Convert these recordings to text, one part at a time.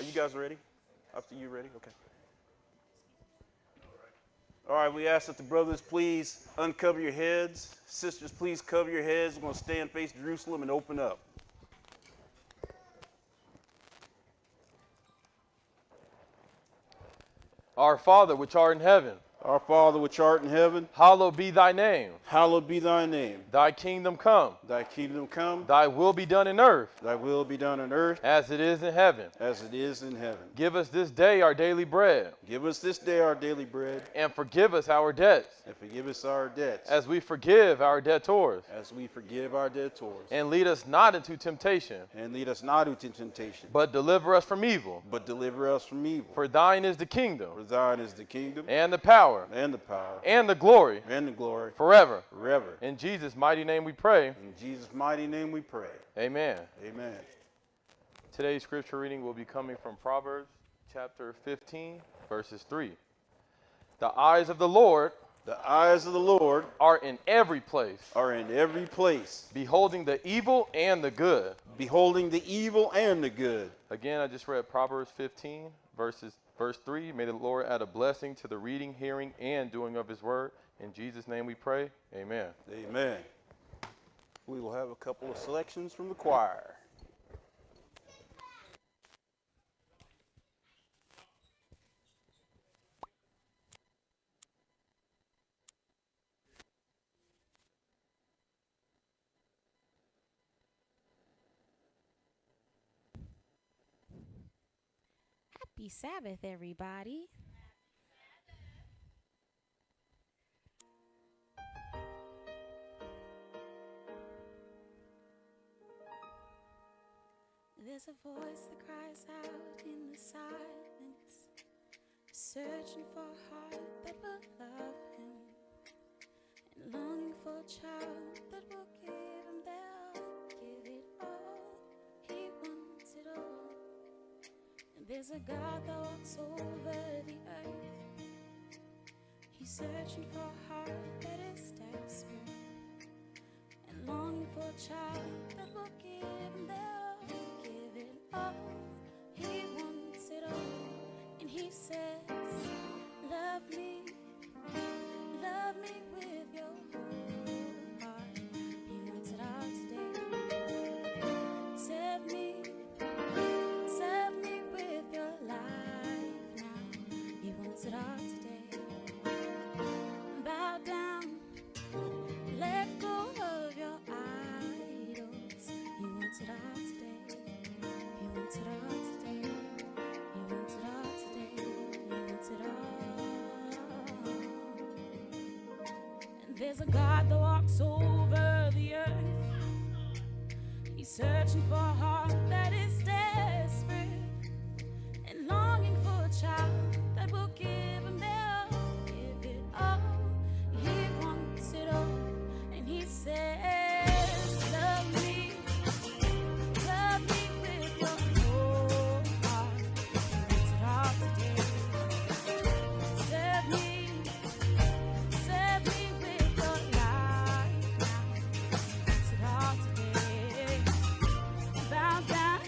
you guys ready? After you ready? Okay. All right, we ask that the brothers please uncover your heads. Sisters, please cover your heads. We're going to stand, face Jerusalem, and open up. Our Father, which art in heaven, Our Father, which art in heaven, hallowed be thy name. hallowed be thy name. Thy kingdom come. Thy kingdom come, Thy will be done in earth, thy will be done on earth as it is in heaven. as it is in heaven. Give us this day our daily bread, Give us this day our daily bread, and forgive us our debts, and forgive us our debts, as we forgive our debtors. as we forgive our debtors. And lead us not into temptation, And lead us not into temptation, but deliver us from evil. but deliver us from evil. For thine is the For kingdom, thine is the kingdom, and the power, and the power, and the glory, and the glory, forever. forever. In Jesus' mighty name we pray. In Jesus' mighty name we pray. Amen. Amen. Today's scripture reading will be coming from Proverbs chapter 15, verses 3. The eyes of the Lord The eyes of the Lord are in every place, are in every place, beholding the evil and the good. beholding the evil and the good. Again, I just read Proverbs 15, verse 3. May the Lord add a blessing to the reading, hearing, and doing of his word. In Jesus' name we pray. Amen. Amen. We will have a couple of selections from the choir. Happy Sabbath, everybody. There's a voice that cries out in the silence, searching for a heart that will love him, and longing for a child that will give him their give it all. He wants it all. And there's a God that walks over the earth. He's searching for a heart that is desperate, and longing for a child that will give him their give it all. He wants it all. And he says, love me with your whole heart. He wants it all today. Save me with your life now. He wants it all today. Bow down, let go of your idols. He wants it all today. He wants it all today. He wants it all today. He wants it all. And there's a God that walks over the earth. He's searching for a heart that is desperate, and longing for a child that will give him their all, give it all. He wants it all. And he says, love me with your whole heart. He wants it all today. Save me with your life now. He wants it all today. Bow down.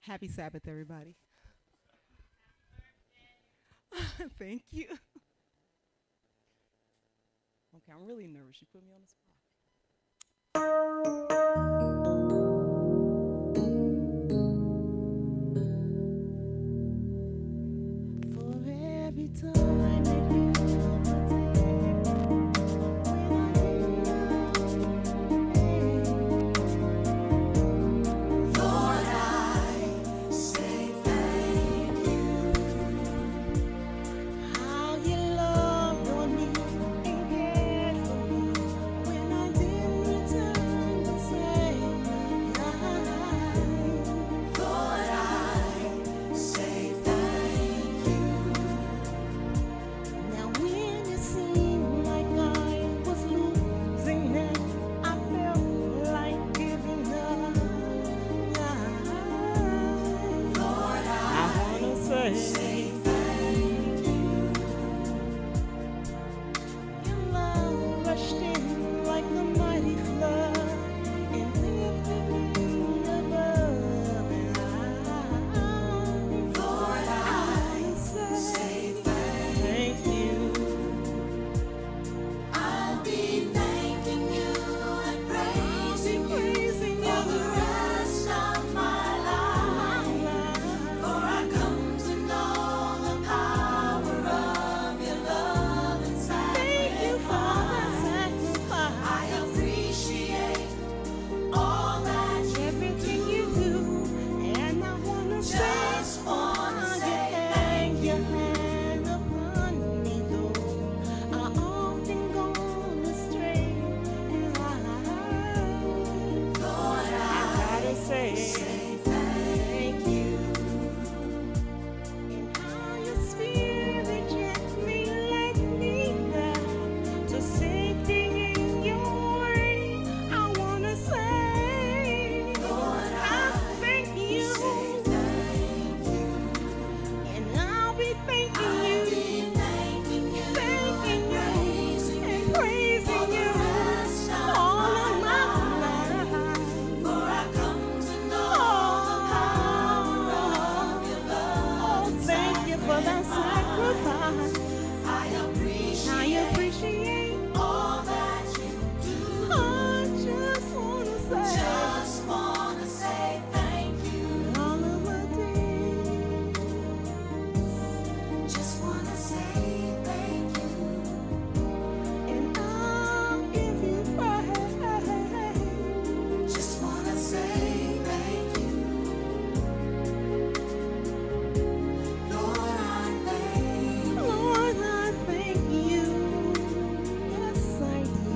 Happy Sabbath, everybody. Thank you. Okay, I'm really nervous. You put me on the spot. For every time that you Lord, I say thank you. How you loved on me and cared for me when I didn't return the same. Lord, I say thank you. Now when it seemed like I was losing it, I felt like giving up. Lord, I wanna say thank you. Your love rushed in like a mighty flood and lifted me above. And Lord, I say thank you. I'll be thanking you and praising you for the rest of my life. For I come to know the power of your love inside. Thank you for the sacrifice. I appreciate all that everything you do, and I wanna just wanna say thank you. Hand upon me, though I often gone astray, and Lord, I gotta say thank you. And how your spirit gently led me back to safety in your way. I wanna say, Lord, I thank you. And I'll be thanking you, thanking you, and praising you all of my life. For I come to know the power of your love. Oh, thank you for that sacrifice. I appreciate all that you do. I just wanna say thank you. All of my days, just wanna say thank you. And I'll give you praise. Just wanna say thank you. Lord, I thank you. Yes, I do.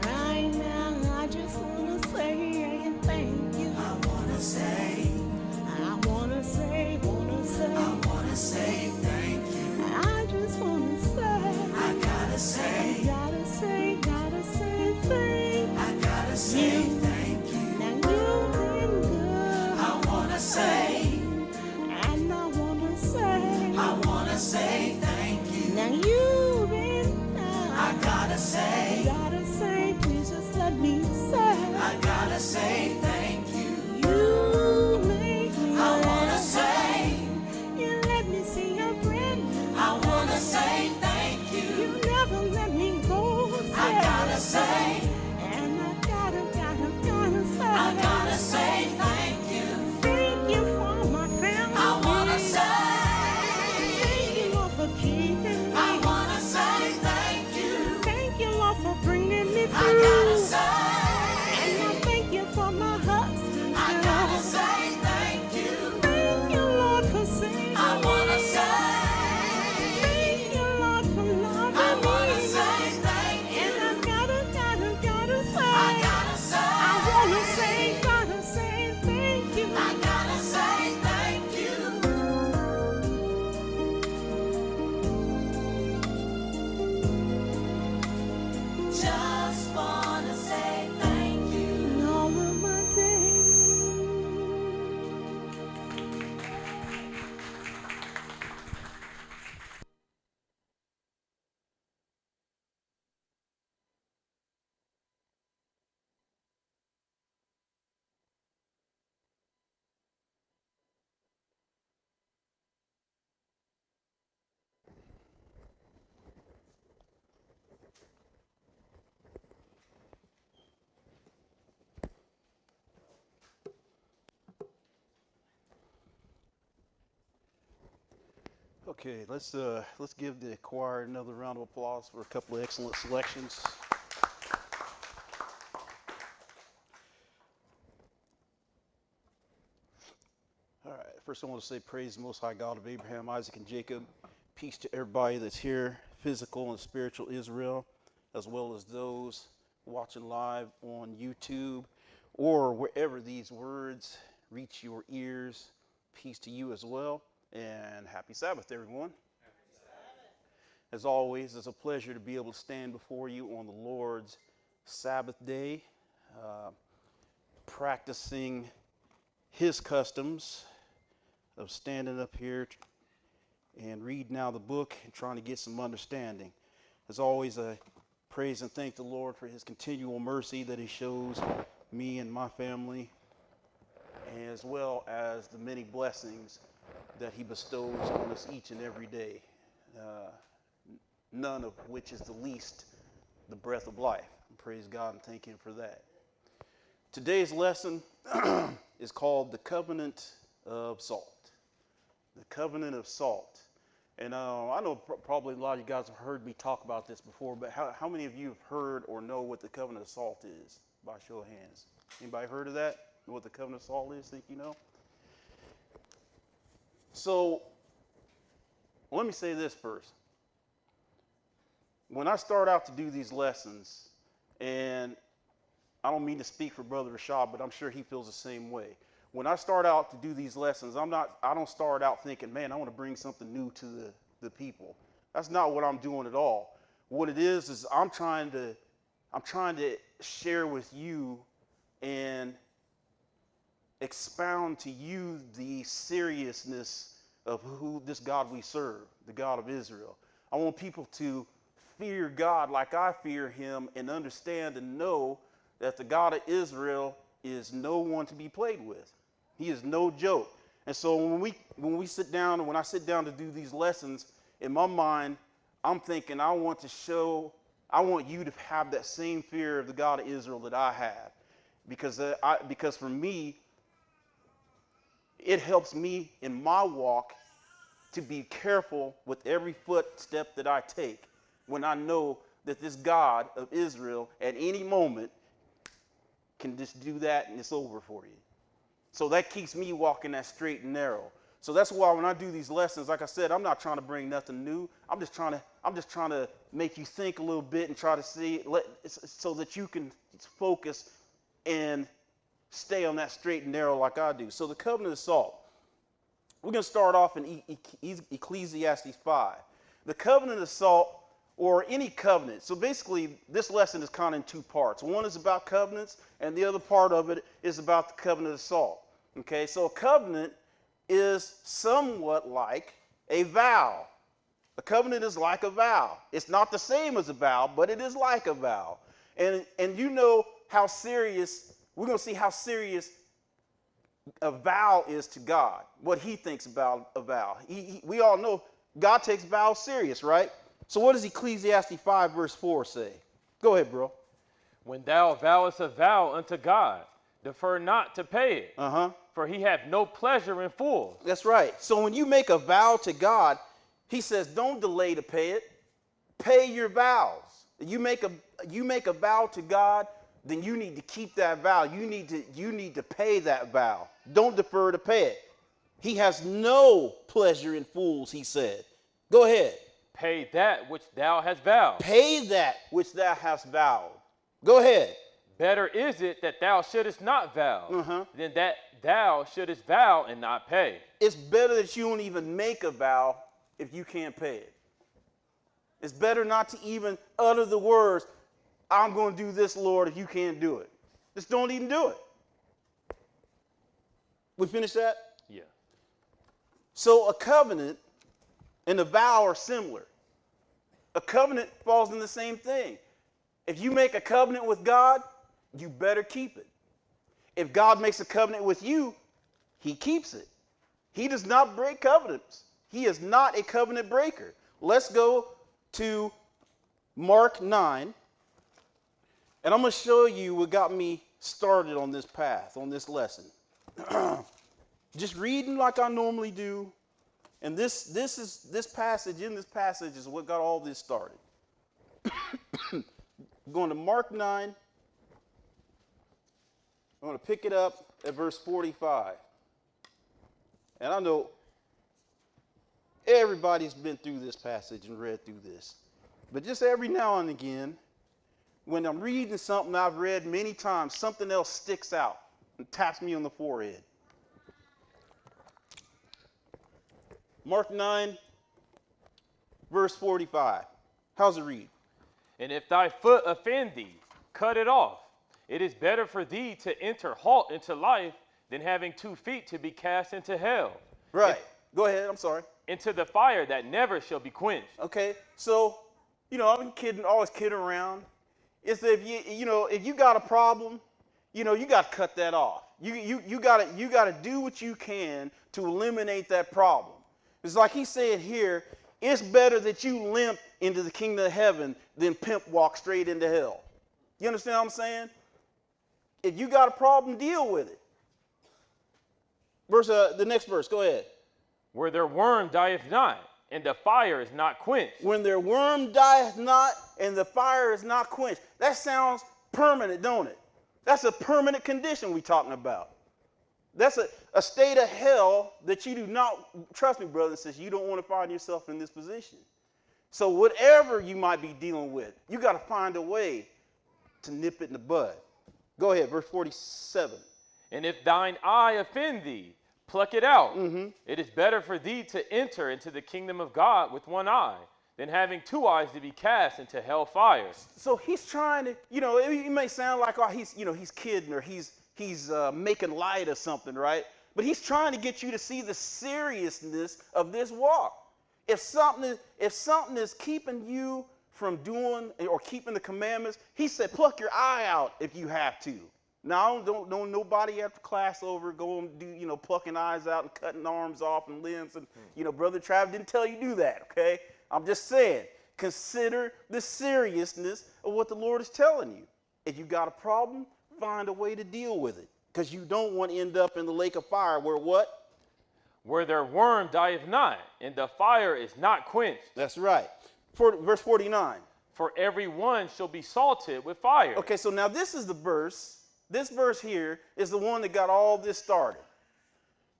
Right now, I just wanna say thank you. I wanna say thank you. I just wanna say, I gotta say thank you. I gotta say thank you. Now you've been good. I wanna say, and I wanna say thank you. Now you've been good. I gotta say, please just let me say, I gotta say thank you. You make me I wanna say, you let me see your friend. I wanna say thank you. You never let me go. I gotta say, and I gotta say, I gotta say thank you. Thank you for my family. I wanna say, thank you, Lord, for keeping me. I wanna say thank you. Thank you, Lord, for bringing me through. I gotta say, and I thank you for my husband. I gotta say thank you. Thank you, Lord, for saving I wanna me. Say, thank you, Lord, for loving I wanna me. Say thank you. And I gotta say, I gotta say, I wanna say thank you. I gotta say thank you. Just wanna say thank you. All of my days, Okay, let's give the choir another round of applause for a couple of excellent selections. All right, first I want to say praise the Most High God of Abraham, Isaac, and Jacob. Peace to everybody that's here, physical and spiritual Israel, as well as those watching live on YouTube or wherever these words reach your ears. Peace to you as well, and happy Sabbath, everyone. As always, it's a pleasure to be able to stand before you on the Lord's Sabbath day, practicing his customs of standing up here and reading out the book and trying to get some understanding. As always, I praise and thank the Lord for his continual mercy that he shows me and my family, as well as the many blessings that he bestows on us each and every day. None of which is the least the breath of life. Praise God and thank him for that. Today's lesson is called the Covenant of Salt. The Covenant of Salt. And I know probably a lot of you guys have heard me talk about this before, but how many of you have heard or know what the Covenant of Salt is? By show of hands. Anybody heard of that? Know what the Covenant of Salt is? Think you know? So, let me say this first. When I start out to do these lessons, and I don't mean to speak for Brother Rashad, but I'm sure he feels the same way. When I start out to do these lessons, I don't start out thinking, man, I want to bring something new to the people. That's not what I'm doing at all. What it is I'm trying to share with you and expound to you the seriousness of who this God we serve, the God of Israel. I want people to fear God like I fear him and understand and know that the God of Israel is no one to be played with. He is no joke. And so when we sit down and when I sit down to do these lessons, in my mind, I'm thinking I want you to have that same fear of the God of Israel that I have. Because for me, it helps me in my walk to be careful with every footstep that I take when I know that this God of Israel at any moment can just do that and it's over for you. So that keeps me walking that straight and narrow. So that's why when I do these lessons, like I said, I'm not trying to bring nothing new. I'm just trying to make you think a little bit and try to see so that you can focus and stay on that straight and narrow like I do. So the Covenant of Salt. We're going to start off in Ecclesiastes 5. The Covenant of Salt, or any covenant. So basically, this lesson is kind of in two parts. One is about covenants, and the other part of it is about the Covenant of Salt. Okay, so a covenant is somewhat like a vow. A covenant is like a vow. It's not the same as a vow, but it is like a vow. And you know how serious, we're going to see how serious a vow is to God, what he thinks about a vow. We all know God takes vows serious, right? So what does Ecclesiastes 5 verse 4 say? Go ahead, bro. When thou vowest a vow unto God, defer not to pay it. For he hath no pleasure in fools. That's right. So when you make a vow to God, he says, don't delay to pay it. Pay your vows. You make a vow to God, then you need to keep that vow. You need to pay that vow. Don't defer to pay it. He has no pleasure in fools, he said. Go ahead. Pay that which thou hast vowed. Pay that which thou hast vowed. Go ahead. Better is it that thou shouldest not vow than that thou shouldest vow and not pay. It's better that you don't even make a vow if you can't pay it. It's better not to even utter the words, I'm going to do this, Lord, if you can't do it. Just don't even do it. We finish that? Yeah. So a covenant and a vow are similar. A covenant falls in the same thing. If you make a covenant with God, you better keep it. If God makes a covenant with you, he keeps it. He does not break covenants. He is not a covenant breaker. Let's go to Mark 9. And I'm going to show you what got me started on this path, on this lesson. Just reading like I normally do, And this passage is what got all this started. Going to Mark 9. I'm going to pick it up at verse 45. And I know everybody's been through this passage and read through this. But just every now and again, when I'm reading something I've read many times, something else sticks out and taps me on the forehead. Mark 9, verse 45. How's it read? And if thy foot offend thee, cut it off. It is better for thee to enter halt into life than having 2 feet to be cast into hell. Right. Go ahead. I'm sorry. Into the fire that never shall be quenched. Okay. So, I've been kidding, always kidding around. It's if if you got a problem, you got to cut that off. You got to do what you can to eliminate that problem. It's like he said here, it's better that you limp into the kingdom of heaven than pimp walk straight into hell. You understand what I'm saying? If you got a problem, deal with it. The next verse, go ahead. Where their worm dieth not, and the fire is not quenched. When their worm dieth not, and the fire is not quenched. That sounds permanent, don't it? That's a permanent condition we're talking about. That's a state of hell that you do not, trust me, brother and sister, you don't want to find yourself in this position. So whatever you might be dealing with, you got to find a way to nip it in the bud. Go ahead, verse 47. And if thine eye offend thee, pluck it out. Mm-hmm. It is better for thee to enter into the kingdom of God with 1 eye than having 2 eyes to be cast into hell fire. So he's trying to, it may sound like he's kidding or he's making light of something, right? But he's trying to get you to see the seriousness of this walk. If something is keeping you from doing or keeping the commandments, he said, pluck your eye out if you have to. Now, don't nobody after class over go and do, plucking eyes out and cutting arms off and limbs. And, Brother Trav didn't tell you to do that, okay? I'm just saying, consider the seriousness of what the Lord is telling you. If you got a problem, find a way to deal with it. Because you don't want to end up in the lake of fire where what? Where their worm dieth not, and the fire is not quenched. That's right. Verse 49. For every one shall be salted with fire. Okay, so now this is the verse. This verse here is the one that got all this started.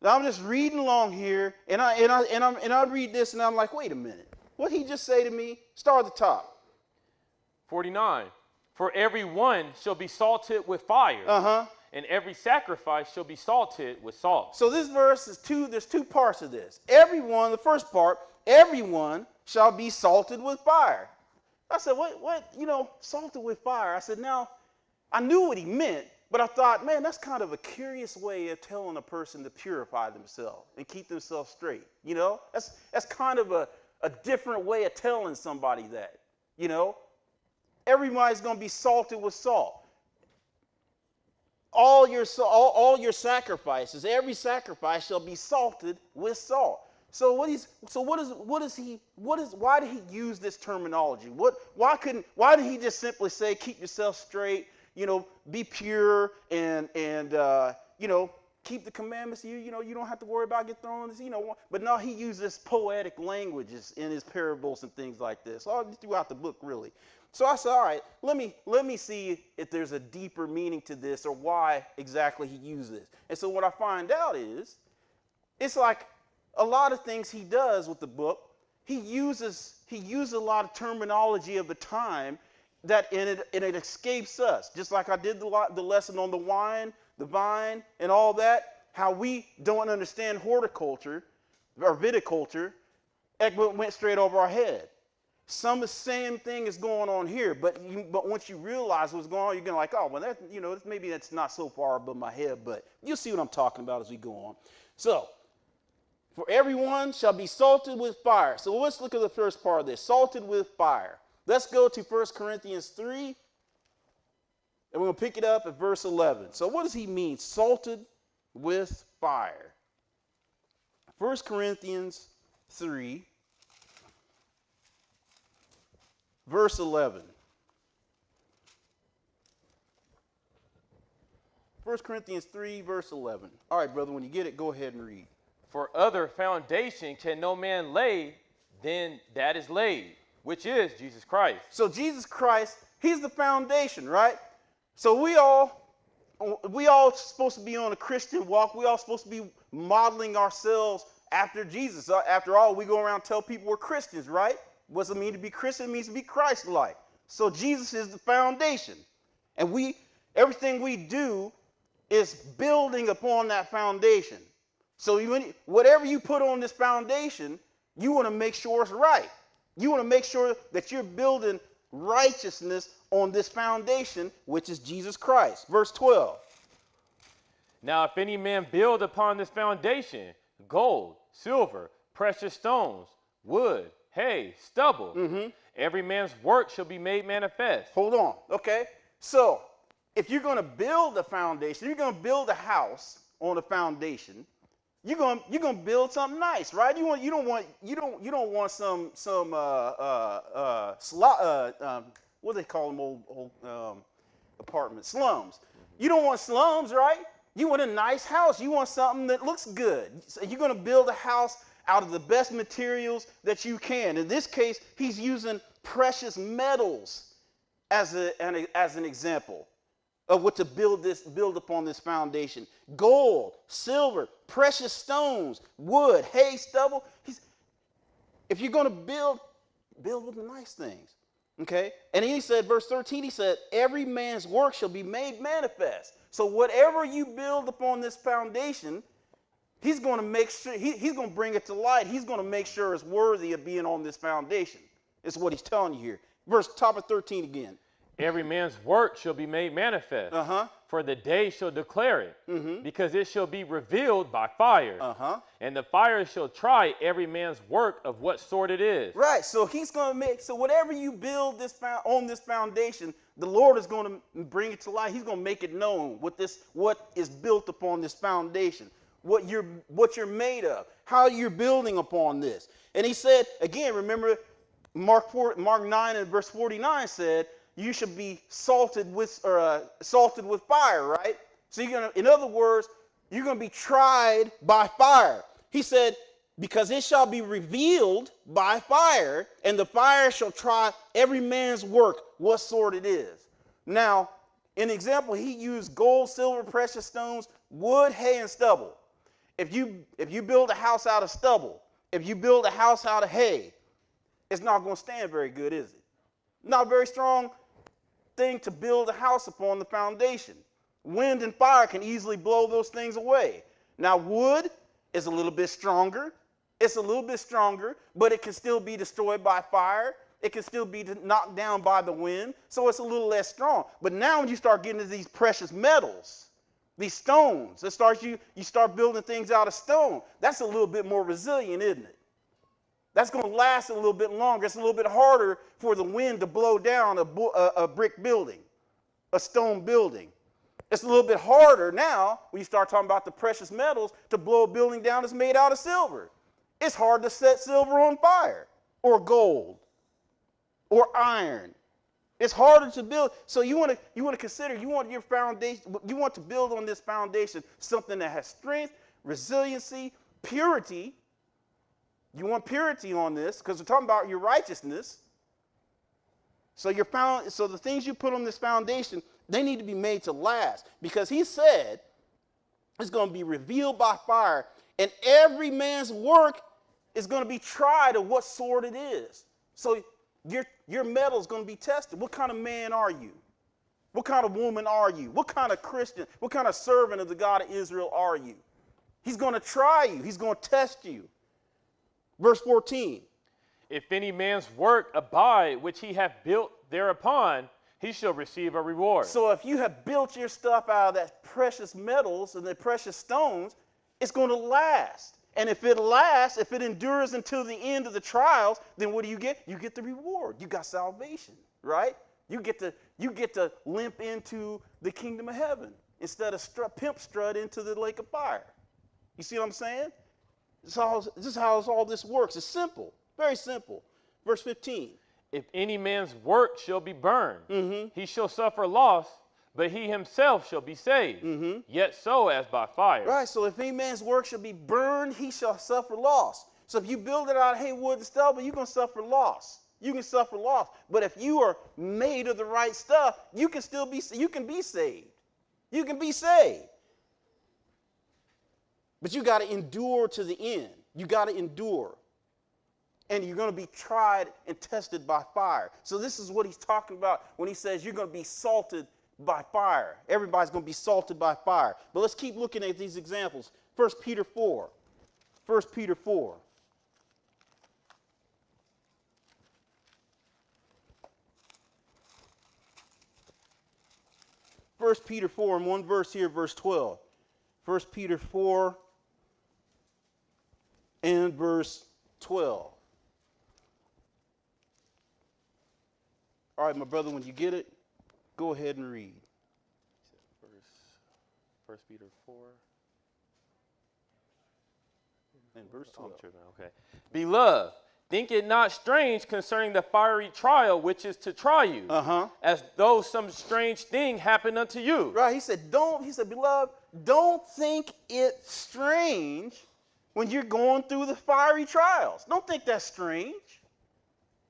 Now I'm just reading along here, and I read this, and I'm like, wait a minute. What he just say to me? Start at the top. 49. For every one shall be salted with fire. Uh-huh. And every sacrifice shall be salted with salt. So this verse is there's 2 parts of this. Everyone, the first part, everyone shall be salted with fire. I said, what, salted with fire? I said, now, I knew what he meant, but I thought, man, that's kind of a curious way of telling a person to purify themselves and keep themselves straight. That's kind of a different way of telling somebody that, Everybody's going to be salted with salt. All your sacrifices, every sacrifice shall be salted with salt. So why did he use this terminology? Why didn't he just simply say, keep yourself straight, be pure and keep the commandments, you don't have to worry about getting thrown, but no, he used this poetic languages in his parables and things like this, all throughout the book, really. So I said, all right, let me see if there's a deeper meaning to this or why exactly he used this. And so what I find out is, it's like a lot of things he does with the book, he uses a lot of terminology of the time that it escapes us. Just like I did the lesson on the vine, and all that, how we don't understand horticulture or viticulture, it went straight over our head. Some of the same thing is going on here, but once you realize what's going on, you're going to like, oh, well, maybe that's not so far above my head, but you'll see what I'm talking about as we go on. So, for everyone shall be salted with fire. So let's look at the first part of this, salted with fire. Let's go to 1 Corinthians 3, and we're going to pick it up at verse 11. So what does he mean, salted with fire? 1 Corinthians 3, verse 11. 1 Corinthians 3, verse 11. All right, brother, when you get it, go ahead and read. For other foundation can no man lay than that is laid, which is Jesus Christ. So Jesus Christ, he's the foundation, right? So we all supposed to be on a Christian walk. We all supposed to be modeling ourselves after Jesus. After all, we go around and tell people we're Christians, right? What does it mean to be Christian? It means to be Christ-like. So Jesus is the foundation. And everything we do is building upon that foundation. So whatever you put on this foundation, you want to make sure it's right. You want to make sure that you're building righteousness on this foundation, which is Jesus Christ. Verse 12. Now, if any man build upon this foundation, gold, silver, precious stones, wood, hay, stubble, every man's work shall be made manifest. Hold on, okay? So, if you're going to build a foundation, you're going to build a house on a foundation, you're going to build something nice, right? You don't want some what do they call them, old apartments, slums. You don't want slums, right? You want a nice house. You want something that looks good. So you're going to build a house out of the best materials that you can. In this case, he's using precious metals as an example of what to build upon this foundation. Gold, silver, precious stones, wood, hay, stubble. If you're going to build with the nice things. Okay? And he said, verse 13, he said, every man's work shall be made manifest. So whatever you build upon this foundation, he's going to make sure, he's going to bring it to light. He's going to make sure it's worthy of being on this foundation. It's what he's telling you here. Top of 13 again. Every man's work shall be made manifest. For the day shall declare it, because it shall be revealed by fire. And the fire shall try every man's work of what sort it is. Right. So he's going to so whatever you build on this foundation, the Lord is going to bring it to light. He's going to make it known what is built upon this foundation, what you're made of, how you're building upon this. And he said, again, remember Mark 9 and verse 49 said, you should be salted with fire, right? So in other words, you're going to be tried by fire. He said, because it shall be revealed by fire, and the fire shall try every man's work, what sort it is. Now, in example, he used gold, silver, precious stones, wood, hay, and stubble. If you build a house out of stubble, if you build a house out of hay, it's not going to stand very good, is it? Not a very strong thing to build a house upon the foundation. Wind and fire can easily blow those things away. Now, wood is a little bit stronger. It's a little bit stronger, but it can still be destroyed by fire. It can still be knocked down by the wind, so it's a little less strong. But now when you start getting into these precious metals, these stones, you start building things out of stone, that's a little bit more resilient, isn't it? That's going to last a little bit longer. It's a little bit harder for the wind to blow down a brick building, a stone building. It's a little bit harder now when you start talking about the precious metals to blow a building down that's made out of silver. It's hard to set silver on fire or gold or iron. It's harder to build. So you want to consider, you want your foundation, you want to build on this foundation something that has strength, resiliency, purity. You want purity on this because we're talking about your righteousness. So the things you put on this foundation, they need to be made to last, because he said it's going to be revealed by fire, and every man's work is going to be tried of what sort it is. So your metal is going to be tested. What kind of man are you? What kind of woman are you? What kind of Christian, what kind of servant of the God of Israel are you? He's going to try you. He's going to test you. Verse 14. If any man's work abide which he hath built thereupon, he shall receive a reward. So if you have built your stuff out of that precious metals and the precious stones, it's going to last. And if it lasts, if it endures until the end of the trials, then what do you get? You get the reward. You got salvation, right? You get to limp into the kingdom of heaven instead of pimp strut into the lake of fire. You see what I'm saying? This is how all this works. It's simple, very simple. Verse 15. If any man's work shall be burned, he shall suffer loss, but he himself shall be saved, yet so as by fire. Right, so if any man's work shall be burned, he shall suffer loss. So if you build it out of hay, wood, and stubble, you're going to suffer loss. You can suffer loss. But if you are made of the right stuff, you can still be, you can be saved. You can be saved. But you got to endure to the end. You got to endure. And you're going to be tried and tested by fire. So this is what he's talking about when he says you're going to be salted by fire. Everybody's going to be salted by fire. But let's keep looking at these examples. 1 Peter 4. 1 Peter 4. First Peter 4 and one verse here, verse 12. 1 Peter 4 and verse 12. All right, my brother, when you get it, go ahead and read. 1 Peter 4. And verse 12. Okay. Beloved, think it not strange concerning the fiery trial which is to try you, as though some strange thing happened unto you. Right, he said, beloved, don't think it strange when you're going through the fiery trials. Don't think that's strange.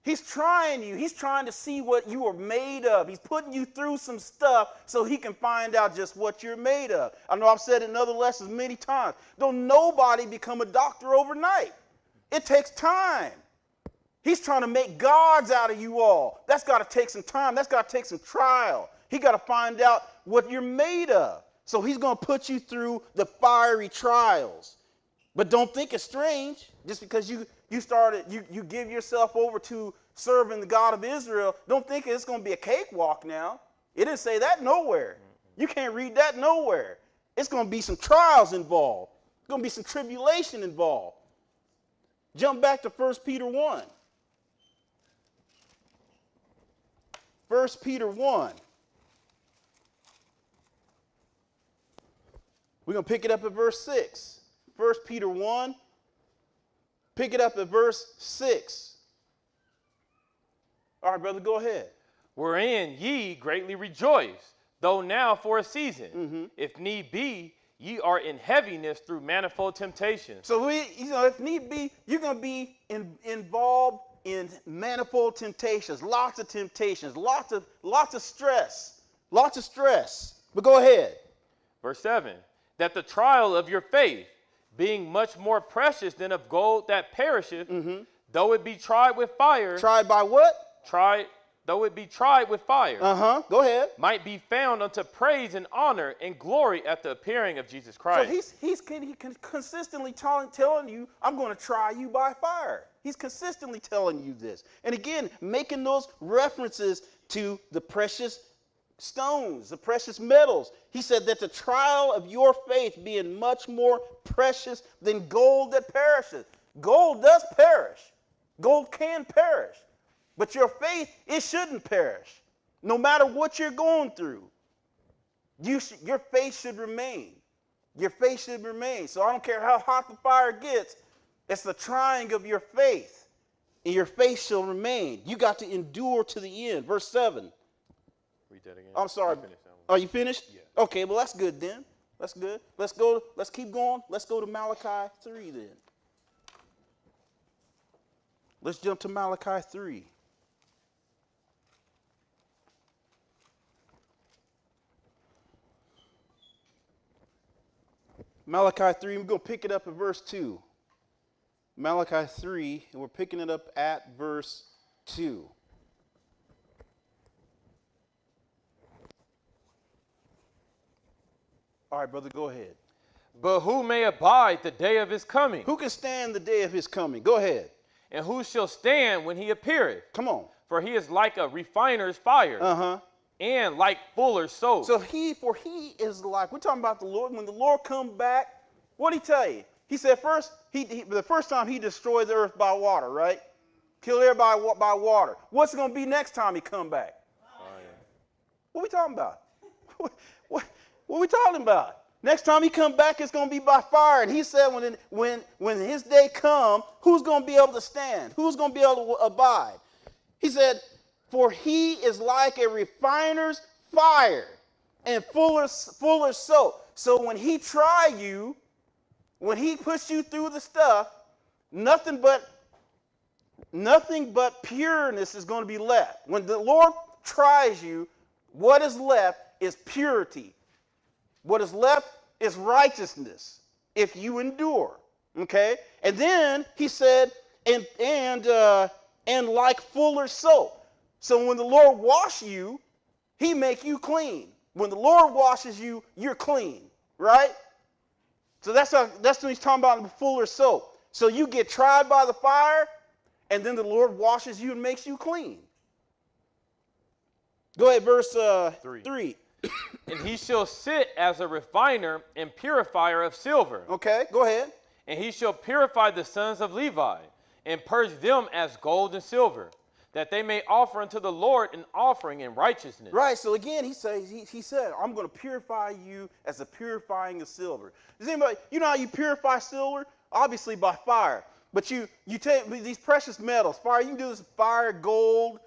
He's trying you. He's trying to see what you are made of. He's putting you through some stuff so he can find out just what you're made of. I know I've said it in other lessons many times. Don't nobody become a doctor overnight. It takes time. He's trying to make gods out of you all. That's got to take some time. That's got to take some trial. He got to find out what you're made of. So he's going to put you through the fiery trials. But don't think it's strange just because you give yourself over to serving the God of Israel. Don't think it's going to be a cakewalk now. It didn't say that nowhere. You can't read that nowhere. It's going to be some trials involved. It's going to be some tribulation involved. Jump back to 1 Peter 1. 1 Peter 1. We're going to pick it up at verse 6. 1 Peter 1. Pick it up at verse 6. All right, brother, go ahead. Wherein ye greatly rejoice, though now for a season, if need be, ye are in heaviness through manifold temptations. So if need be, you're going to be involved in manifold temptations, lots of temptations, lots of stress, But go ahead. Verse 7, that the trial of your faith, being much more precious than of gold that perisheth, though it be tried with fire. Tried by what? Though it be tried with fire. Go ahead. Might be found unto praise and honor and glory at the appearing of Jesus Christ. So he's consistently telling you, I'm going to try you by fire. He's consistently telling you this. And again, making those references to the precious stones, the precious metals. He said that the trial of your faith being much more precious than gold that perisheth. Gold does perish. Gold can perish. But your faith, it shouldn't perish. No matter what you're going through, your faith should remain. Your faith should remain. So I don't care how hot the fire gets, it's the trying of your faith. And your faith shall remain. You got to endure to the end. Verse 7. Read that again. I'm sorry. Are you finished? Yeah. Okay, well, that's good then. That's good. Let's go. Let's keep going. Let's go to Malachi 3 then. Let's jump to Malachi 3. Malachi 3, we're going to pick it up at verse 2. Malachi 3, and we're picking it up at verse 2. All right, brother, go ahead. But who may abide the day of his coming? Who can stand the day of his coming? Go ahead. And who shall stand when he appeareth? Come on. For he is like a refiner's fire. And like fuller's soap. So he is like, we're talking about the Lord. When the Lord come back, what did he tell you? He said first, the first time he destroyed the earth by water, right? Kill everybody by water. What's it going to be next time he come back? What are we talking about? What are we talking about? Next time he come back, it's going to be by fire. And he said when his day come, who's going to be able to stand? Who's going to be able to abide? He said, for he is like a refiner's fire and fuller soap. So when he try you, when he puts you through the stuff, nothing but pureness is going to be left. When the Lord tries you, what is left is purity. What is left is righteousness if you endure. Okay? And then he said, and like fuller soap. So when the Lord washes you, he make you clean. When the Lord washes you, you're clean, right? So that's what he's talking about in the fuller soap. So you get tried by the fire, and then the Lord washes you and makes you clean. Go ahead, verse 3. And he shall sit as a refiner and purifier of silver. Okay, go ahead. And he shall purify the sons of Levi, and purge them as gold and silver, that they may offer unto the Lord an offering in righteousness. Right, so again, he said, I'm going to purify you as the purifying of silver. Does anybody, you know how you purify silver? Obviously by fire. But you take these precious metals, fire, you can do this fire, gold,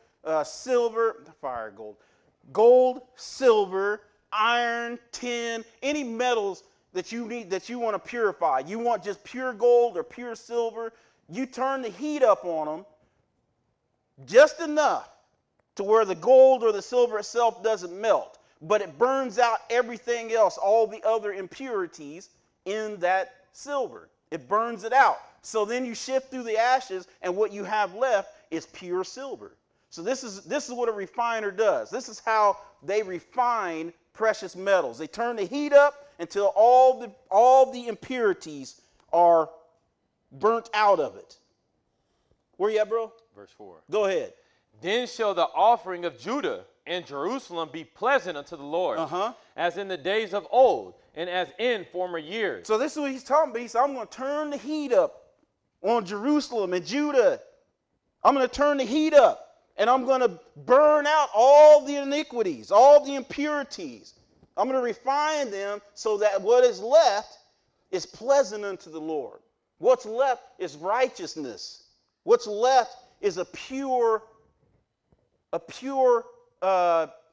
gold, silver, iron, tin, any metals that you need, that you want to purify. You want just pure gold or pure silver, you turn the heat up on them just enough to where the gold or the silver itself doesn't melt, but it burns out everything else, all the other impurities in that silver. It burns it out. So then you shift through the ashes, and what you have left is pure silver. So this is what a refiner does. This is how they refine precious metals. They turn the heat up until all the impurities are burnt out of it. Where you at, bro? Verse 4. Go ahead. Then shall the offering of Judah and Jerusalem be pleasant unto the Lord, as in the days of old, and as in former years. So this is what he's talking about. He said, I'm going to turn the heat up on Jerusalem and Judah. I'm going to turn the heat up, and I'm going to burn out all the iniquities, all the impurities. I'm going to refine them so that what is left is pleasant unto the Lord. What's left is righteousness. What's left is a pure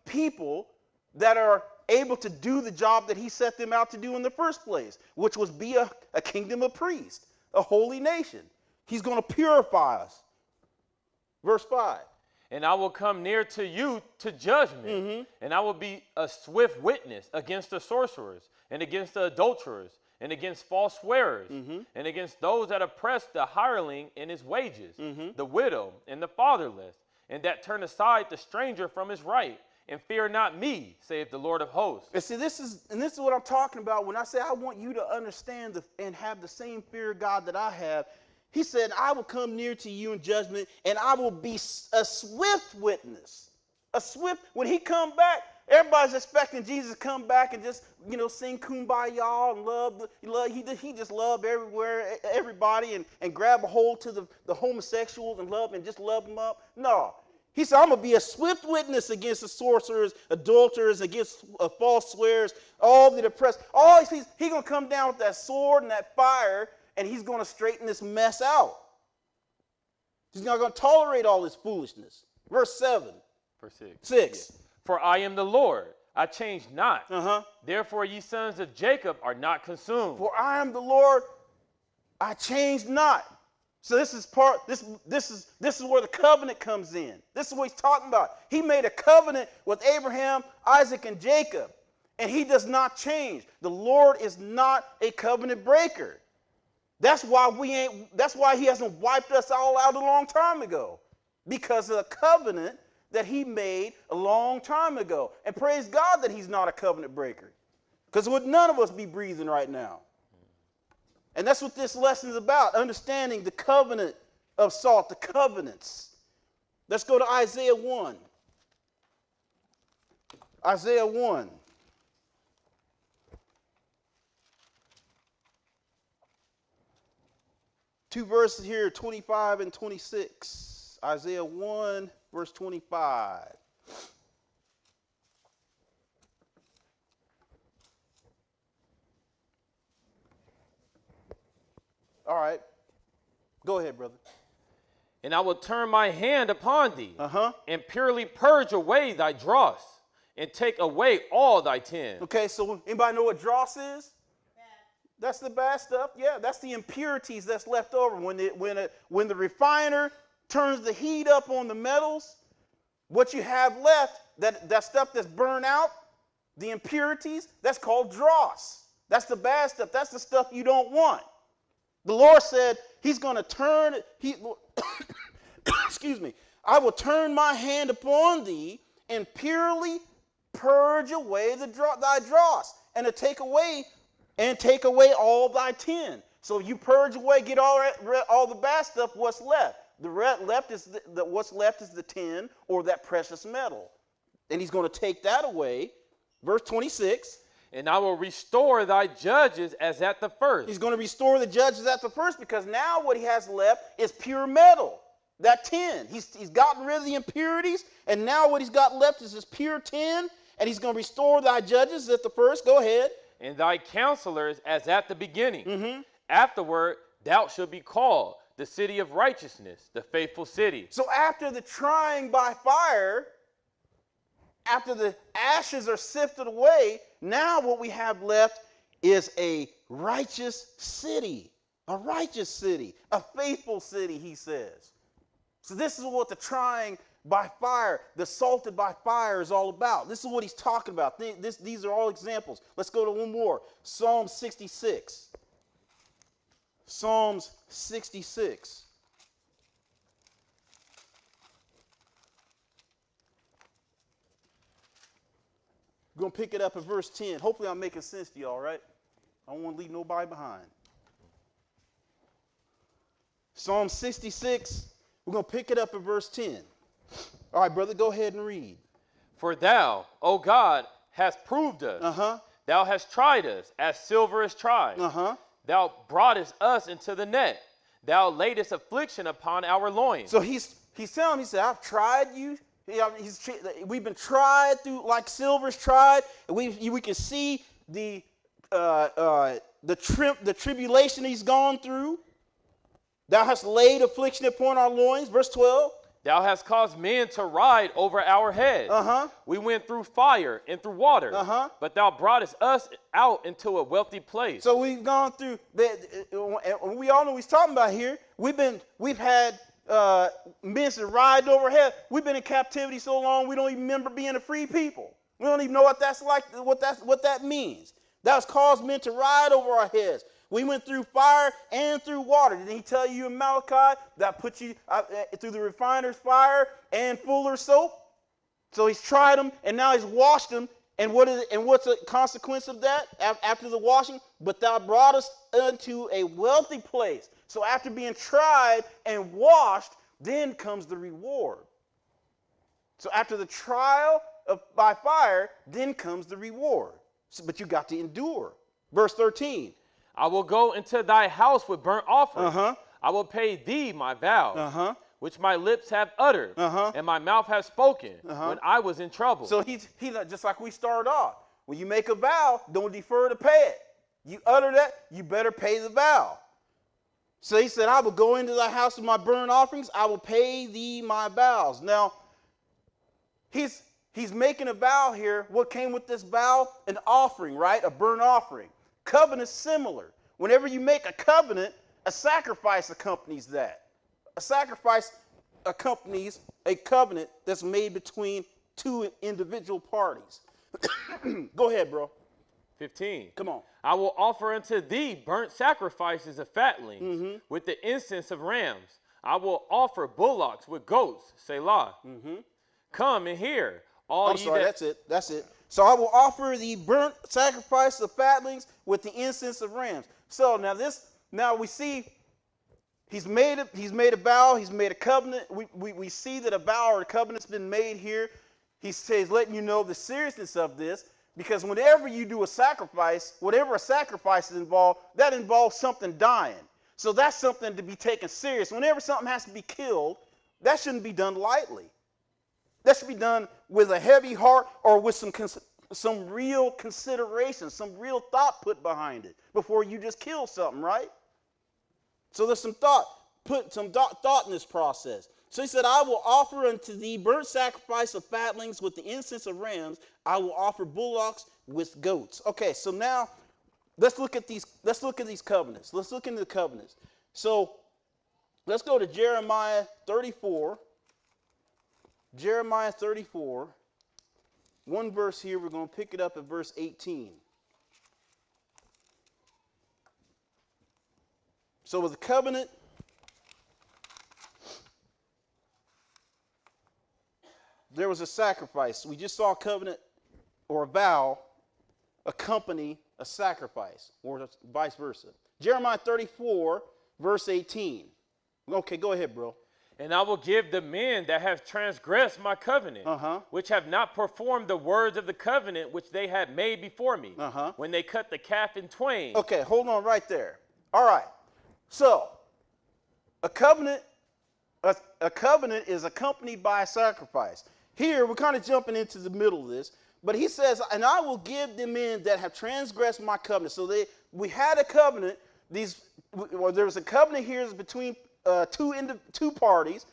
people that are able to do the job that he set them out to do in the first place, which was be a kingdom of priests, a holy nation. He's going to purify us. Verse 5. And I will come near to you to judgment, and I will be a swift witness against the sorcerers, and against the adulterers, and against false swearers, and against those that oppress the hireling in his wages, the widow and the fatherless, and that turn aside the stranger from his right, and fear not me, saith the Lord of hosts. And see, this is what I'm talking about when I say I want you to understand and have the same fear of God that I have. He said, I will come near to you in judgment, and I will be a swift witness. When he come back, everybody's expecting Jesus to come back and just, sing Kumbaya and love. He just loved everybody and grab a hold to the homosexuals and just love them up. No. He said, I'm going to be a swift witness against the sorcerers, adulterers, against false swearers, all the oppressed. He's going to come down with that sword and that fire, and he's going to straighten this mess out. He's not going to tolerate all this foolishness. Verse 7. Verse 6. 6. For I am the Lord, I change not. Therefore ye sons of Jacob are not consumed. For I am the Lord, I change not. So this is where the covenant comes in. This is what he's talking about. He made a covenant with Abraham, Isaac, and Jacob, and he does not change. The Lord is not a covenant breaker. That's why he hasn't wiped us all out a long time ago, because of the covenant that he made a long time ago. And praise God that he's not a covenant breaker, because would none of us be breathing right now? And that's what this lesson is about, understanding the covenant of salt, the covenants. Let's go to Isaiah 1. Isaiah 1. Two verses here, 25 and 26. Isaiah 1, verse 25. All right. Go ahead, brother. And I will turn my hand upon thee, and purely purge away thy dross, and take away all thy tin. Okay, so anybody know what dross is? That's the bad stuff. Yeah, that's the impurities that's left over. When the refiner turns the heat up on the metals, what you have left, that stuff that's burned out, the impurities, that's called dross. That's the bad stuff. That's the stuff you don't want. The Lord said he's going to turn, excuse me, I will turn my hand upon thee and purely purge away thy dross, and to take away all thy tin. So you purge away, get all the bad stuff. What's left? What's left is the tin or that precious metal, and he's going to take that away. Verse 26. And I will restore thy judges as at the first. He's going to restore the judges at the first, because now what he has left is pure metal, that tin. He's gotten rid of the impurities, and now what he's got left is this pure tin, and he's going to restore thy judges at the first. Go ahead. And thy counselors as at the beginning. Afterward, thou shalt be called the city of righteousness, the faithful city. So after the trying by fire, after the ashes are sifted away, now what we have left is a righteous city, a faithful city, he says. So this is what the trying by fire, the salted by fire is all about. This is what he's talking about. These are all examples. Let's go to one more. Psalm 66. Psalms 66. We're going to pick it up at verse 10. Hopefully I'm making sense to you, all right? I don't want to leave nobody behind. Psalm 66, we're going to pick it up at verse 10. All right, brother, go ahead and read. For thou, O God, hast proved us. Thou hast tried us as silver is tried. Thou broughtest us into the net. Thou laidest affliction upon our loins. So he's telling him, he said, I've tried you. We've been tried through like silver's tried. We can see the tribulation he's gone through. Thou hast laid affliction upon our loins. Verse 12. Thou hast caused men to ride over our heads. We went through fire and through water, but thou broughtest us out into a wealthy place. So we've gone through and we all know what he's talking about here. We've had men to ride overhead. We've been in captivity so long we don't even remember being a free people. We don't even know what that's like, what that means. That was caused men to ride over our heads. We went through fire and through water. Didn't he tell you in Malachi that put you through the refiner's fire and fuller's soap? So he's tried them, and now he's washed them. And what's the consequence of that after the washing? But thou brought us unto a wealthy place. So after being tried and washed, then comes the reward. So after the trial by fire, then comes the reward. But you got to endure. Verse 13. I will go into thy house with burnt offerings. I will pay thee my vows, which my lips have uttered, and my mouth has spoken when I was in trouble. So he's just like we started off. When you make a vow, don't defer to pay it. You utter that, you better pay the vow. So he said, I will go into thy house with my burnt offerings. I will pay thee my vows. Now, he's making a vow here. What came with this vow? An offering, right? A burnt offering. Covenant similar. Whenever you make a covenant, a sacrifice accompanies that. A sacrifice accompanies a covenant that's made between two individual parties. Go ahead, bro. 15. Come on. I will offer unto thee burnt sacrifices of fatlings with the incense of rams. I will offer bullocks with goats, Selah. Come and hear. That's it. So I will offer the burnt sacrifice of fatlings with the incense of rams. So now we see he's made a vow, he's made a covenant. We see that a vow or a covenant's been made here. He says, letting you know the seriousness of this, because whenever you do a sacrifice, whatever a sacrifice is involved, that involves something dying. So that's something to be taken serious. Whenever something has to be killed, that shouldn't be done lightly. That should be done with a heavy heart or with some real consideration, some real thought put behind it before you just kill something, right? So there's some thought, put some thought in this process. So he said, I will offer unto thee burnt sacrifice of fatlings with the incense of rams. I will offer bullocks with goats. Okay, so now let's look at these covenants. Let's look into the covenants. So let's go to Jeremiah 34. Jeremiah 34. One verse here, we're going to pick it up at verse 18. So with the covenant, there was a sacrifice. We just saw a covenant or a vow accompany a sacrifice, or vice versa. Jeremiah 34, verse 18. Okay, go ahead, bro. And I will give the men that have transgressed my covenant, which have not performed the words of the covenant which they had made before me, when they cut the calf in twain. Okay, hold on right there. All right. So, a covenant is accompanied by a sacrifice. Here, we're kind of jumping into the middle of this, but he says, and I will give the men that have transgressed my covenant. So we had a covenant. There was a covenant here between two parties.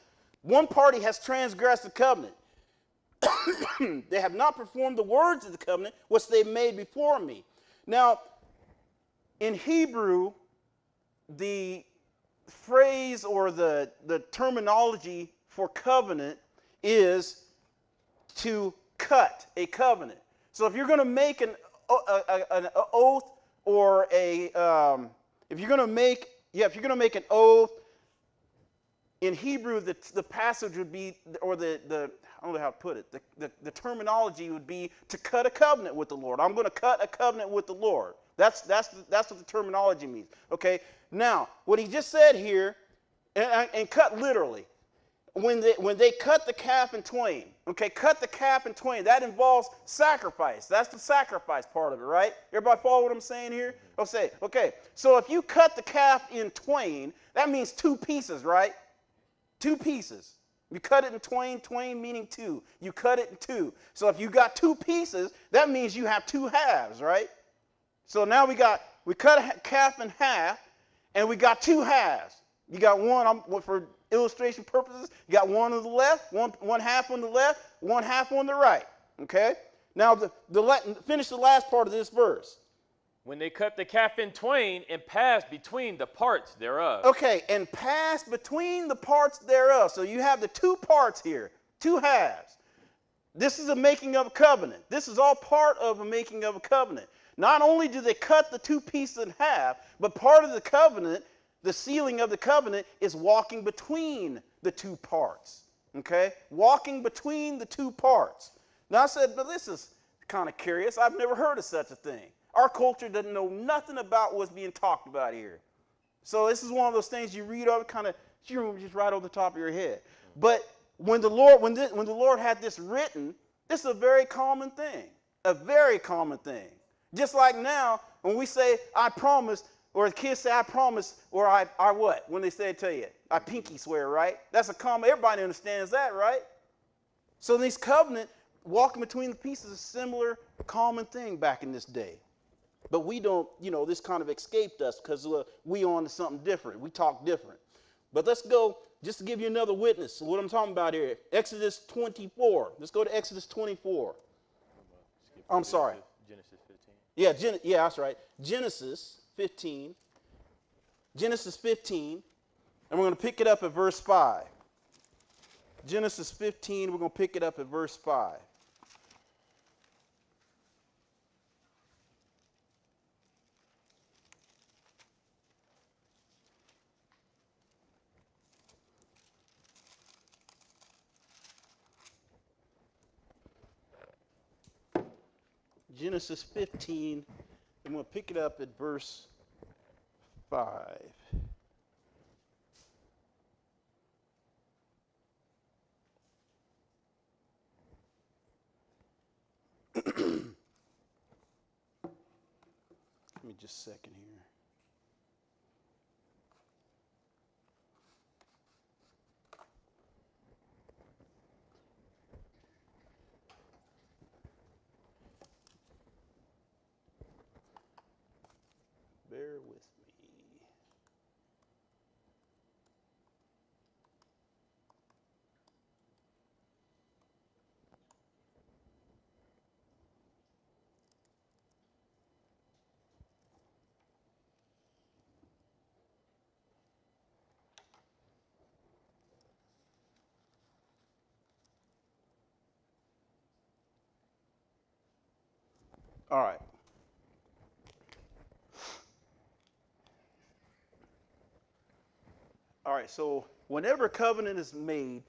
One party has transgressed the covenant. They have not performed the words of the covenant which they made before me. Now, in Hebrew, the phrase or the terminology for covenant is to cut a covenant. So if you're going to make an oath, or if you're going to make an oath, in Hebrew, the passage would be, or I don't know how to put it, the terminology would be to cut a covenant with the Lord. I'm going to cut a covenant with the Lord. That's what the terminology means. Okay. Now, what he just said here, and cut literally, when they cut the calf in twain, okay, cut the calf in twain, that involves sacrifice. That's the sacrifice part of it, right? Everybody follow what I'm saying here? Okay, so if you cut the calf in twain, that means two pieces, right? Two pieces. You cut it in twain, twain meaning two. You cut it in two. So if you got two pieces, that means you have two halves, right? So now we cut a calf in half, and we got two halves. You got one, for illustration purposes, you got one on the left, one half on the left, one half on the right. Okay? Now, finish the last part of this verse. When they cut the calf in twain and passed between the parts thereof. Okay, and passed between the parts thereof. So you have the two parts here, two halves. This is a making of a covenant. This is all part of a making of a covenant. Not only do they cut the two pieces in half, but part of the covenant, the sealing of the covenant, is walking between the two parts. Okay? Walking between the two parts. Now I said, but this is kind of curious. I've never heard of such a thing. Our culture doesn't know nothing about what's being talked about here. So this is one of those things you read over, kind of just right over the top of your head. But when the Lord had this written, this is a very common thing. A very common thing. Just like now, when we say, I promise, or the kids say, I promise, or I what? When they say it to you, I pinky swear, right? That's a common, everybody understands that, right? So these covenant, walking between the pieces, is a similar common thing back in this day. But we don't, this kind of escaped us because we on to something different. We talk different. But let's go, just to give you another witness of what I'm talking about here. Exodus 24. Let's go to Exodus 24. I'm sorry. Genesis 15. Yeah, that's right. Genesis 15. Genesis 15. And we're going to pick it up at verse 5. Genesis 15, we're going to pick it up at verse 5. Genesis 15, I'm going to pick it up at verse 5. Let me just a second here. Bear with me. All right. All right, so whenever a covenant is made,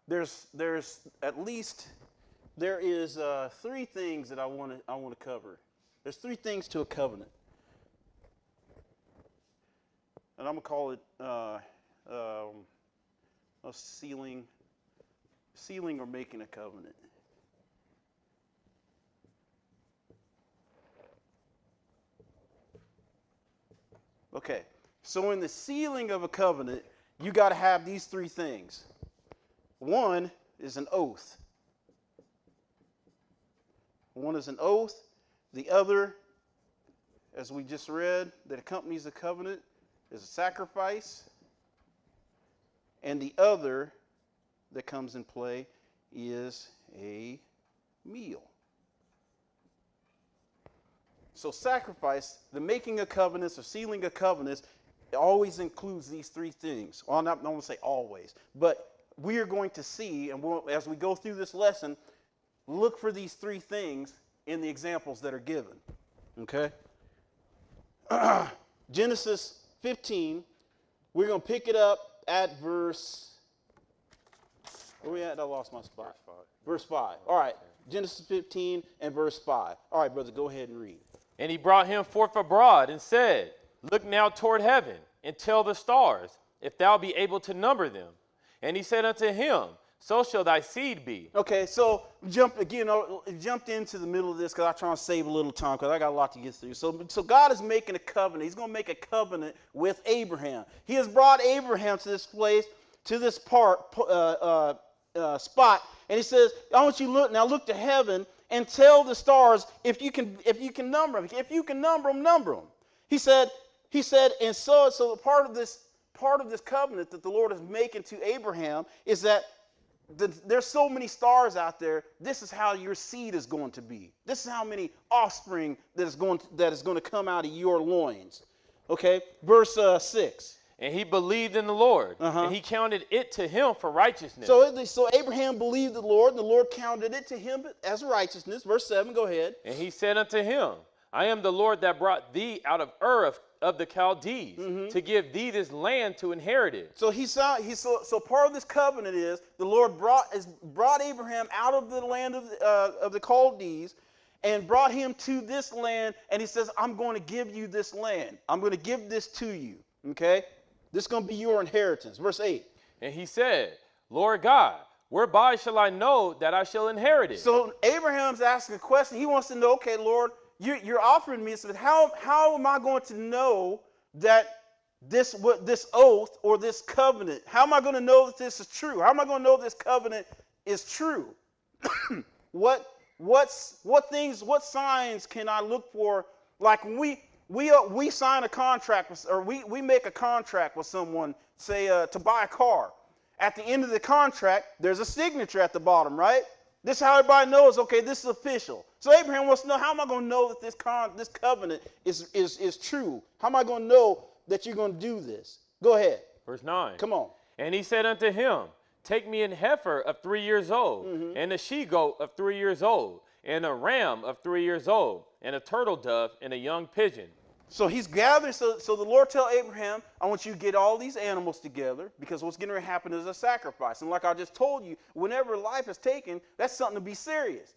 there's at least there is three things that I want to cover. There's three things to a covenant, and I'm gonna call it a sealing or making a covenant. Okay, so in the sealing of a covenant, you got to have these three things. One is an oath. One is an oath. The other, as we just read, that accompanies the covenant is a sacrifice. And the other that comes in play is a meal. So sacrifice, the making of covenants or sealing of covenants, it always includes these three things. Well, I'm not going to say always, but we are going to see, and as we go through this lesson, look for these three things in the examples that are given. Okay? Genesis 15, we're going to pick it up at verse, where we at? I lost my spot. Verse 5. All right, Genesis 15 and verse 5. All right, brother, go ahead and read. And he brought him forth abroad and said, Look now toward heaven, and tell the stars, if thou be able to number them. And he said unto him, So shall thy seed be. Okay, so jumped into the middle of this because I'm trying to save a little time because I got a lot to get through. So God is making a covenant. He's going to make a covenant with Abraham. He has brought Abraham to this place, to this spot, and he says, I want you to look to heaven and tell the stars if you can number them. If you can number them, number them. He said, and so part of this covenant that the Lord is making to Abraham is that there's so many stars out there. This is how your seed is going to be. This is how many offspring that is going to come out of your loins. Okay, verse 6. And he believed in the Lord, and he counted it to him for righteousness. So Abraham believed the Lord, and the Lord counted it to him as righteousness. Verse 7, go ahead. And he said unto him, I am the Lord that brought thee out of Ur of the Chaldees, to give thee this land to inherit it. So so part of this covenant is the Lord brought Abraham out of the land of the Chaldees and brought him to this land, and he says, I'm going to give you this land. I'm going to give this to you. Okay? This is going to be your inheritance. Verse 8. And he said, Lord God, whereby shall I know that I shall inherit it? So Abraham's asking a question. He wants to know, okay, Lord, you're offering me this. How am I going to know that this oath or this covenant, how am I going to know that this is true? How am I going to know this covenant is true? What signs can I look for? Like we sign a contract or we make a contract with someone, say to buy a car. At the end of the contract, there's a signature at the bottom, right? This is how everybody knows, okay, this is official. So Abraham wants to know, how am I going to know that this covenant is true? How am I going to know that you're going to do this? Go ahead. Verse 9. Come on. And he said unto him, Take me an heifer of 3 years old, and a she-goat of 3 years old, and a ram of 3 years old, and a turtle dove, and a young pigeon. So he's gathered. So the Lord tell Abraham, I want you to get all these animals together because what's going to happen is a sacrifice. And like I just told you, whenever life is taken, that's something to be serious.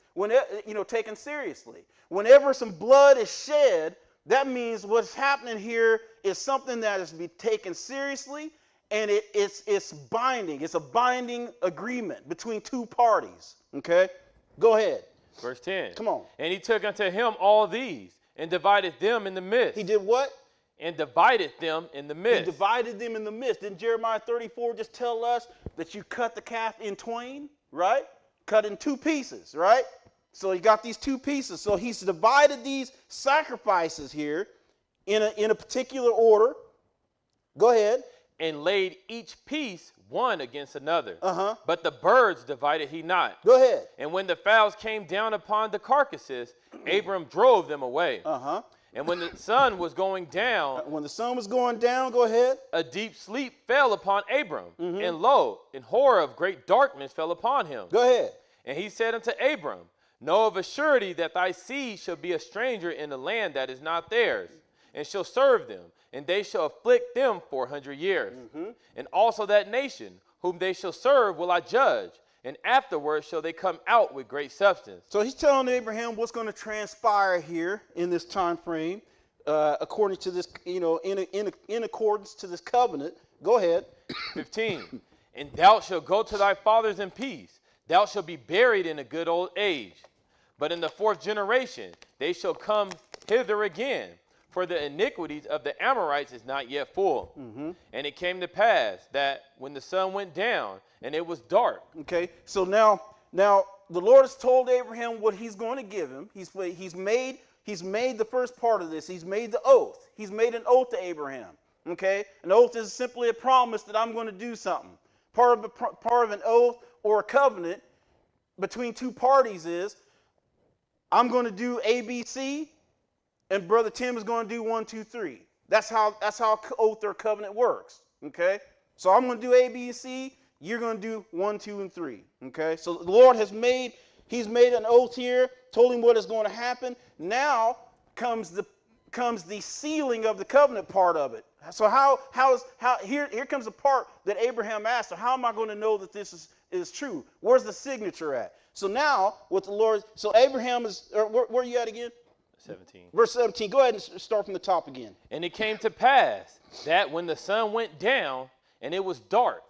Taken seriously. Whenever some blood is shed, that means what's happening here is something that is to be taken seriously, and it's binding. It's a binding agreement between two parties. Okay, go ahead. Verse 10. Come on. And he took unto him all these, and divided them in the midst. He did what? And divided them in the midst. He divided them in the midst. Didn't Jeremiah 34 just tell us that you cut the calf in twain, right? Cut in two pieces, right? So he got these two pieces. So he's divided these sacrifices here in a particular order. Go ahead. And laid each piece one against another. But the birds divided he not. Go ahead. And when the fowls came down upon the carcasses, Abram drove them away. And when the sun was going down, go ahead. A deep sleep fell upon Abram, and lo, an horror of great darkness fell upon him. Go ahead. And he said unto Abram, Know of a surety that thy seed shall be a stranger in the land that is not theirs, and shall serve them, and they shall afflict them 400 years. And also that nation whom they shall serve will I judge, and afterwards shall they come out with great substance. So he's telling Abraham what's going to transpire here in this time frame, according to this, in accordance to this covenant. Go ahead. 15. And thou shalt go to thy fathers in peace. Thou shalt be buried in a good old age. But in the 4th generation they shall come hither again, for the iniquities of the Amorites is not yet full. And it came to pass that when the sun went down and it was dark. Okay, so now the Lord has told Abraham what he's going to give him. He's made the first part of this. He's made the oath. He's made an oath to Abraham. Okay, an oath is simply a promise that I'm going to do something. Part of an oath or a covenant between two parties is I'm going to do A, B, C, and Brother Tim is going to do 1, 2, 3. That's how oath or covenant works. Okay, so I'm going to do A, B, and C. You're going to do 1, 2, and 3. Okay, so the Lord he's made an oath here, told him what is going to happen. Now comes the sealing of the covenant part of it. So here comes the part that Abraham asked. So how am I going to know that this is true? Where's the signature at? So now with the Lord, so Abraham is, where are you at again? 17. Verse 17. Go ahead and start from the top again. And it came to pass that when the sun went down and it was dark,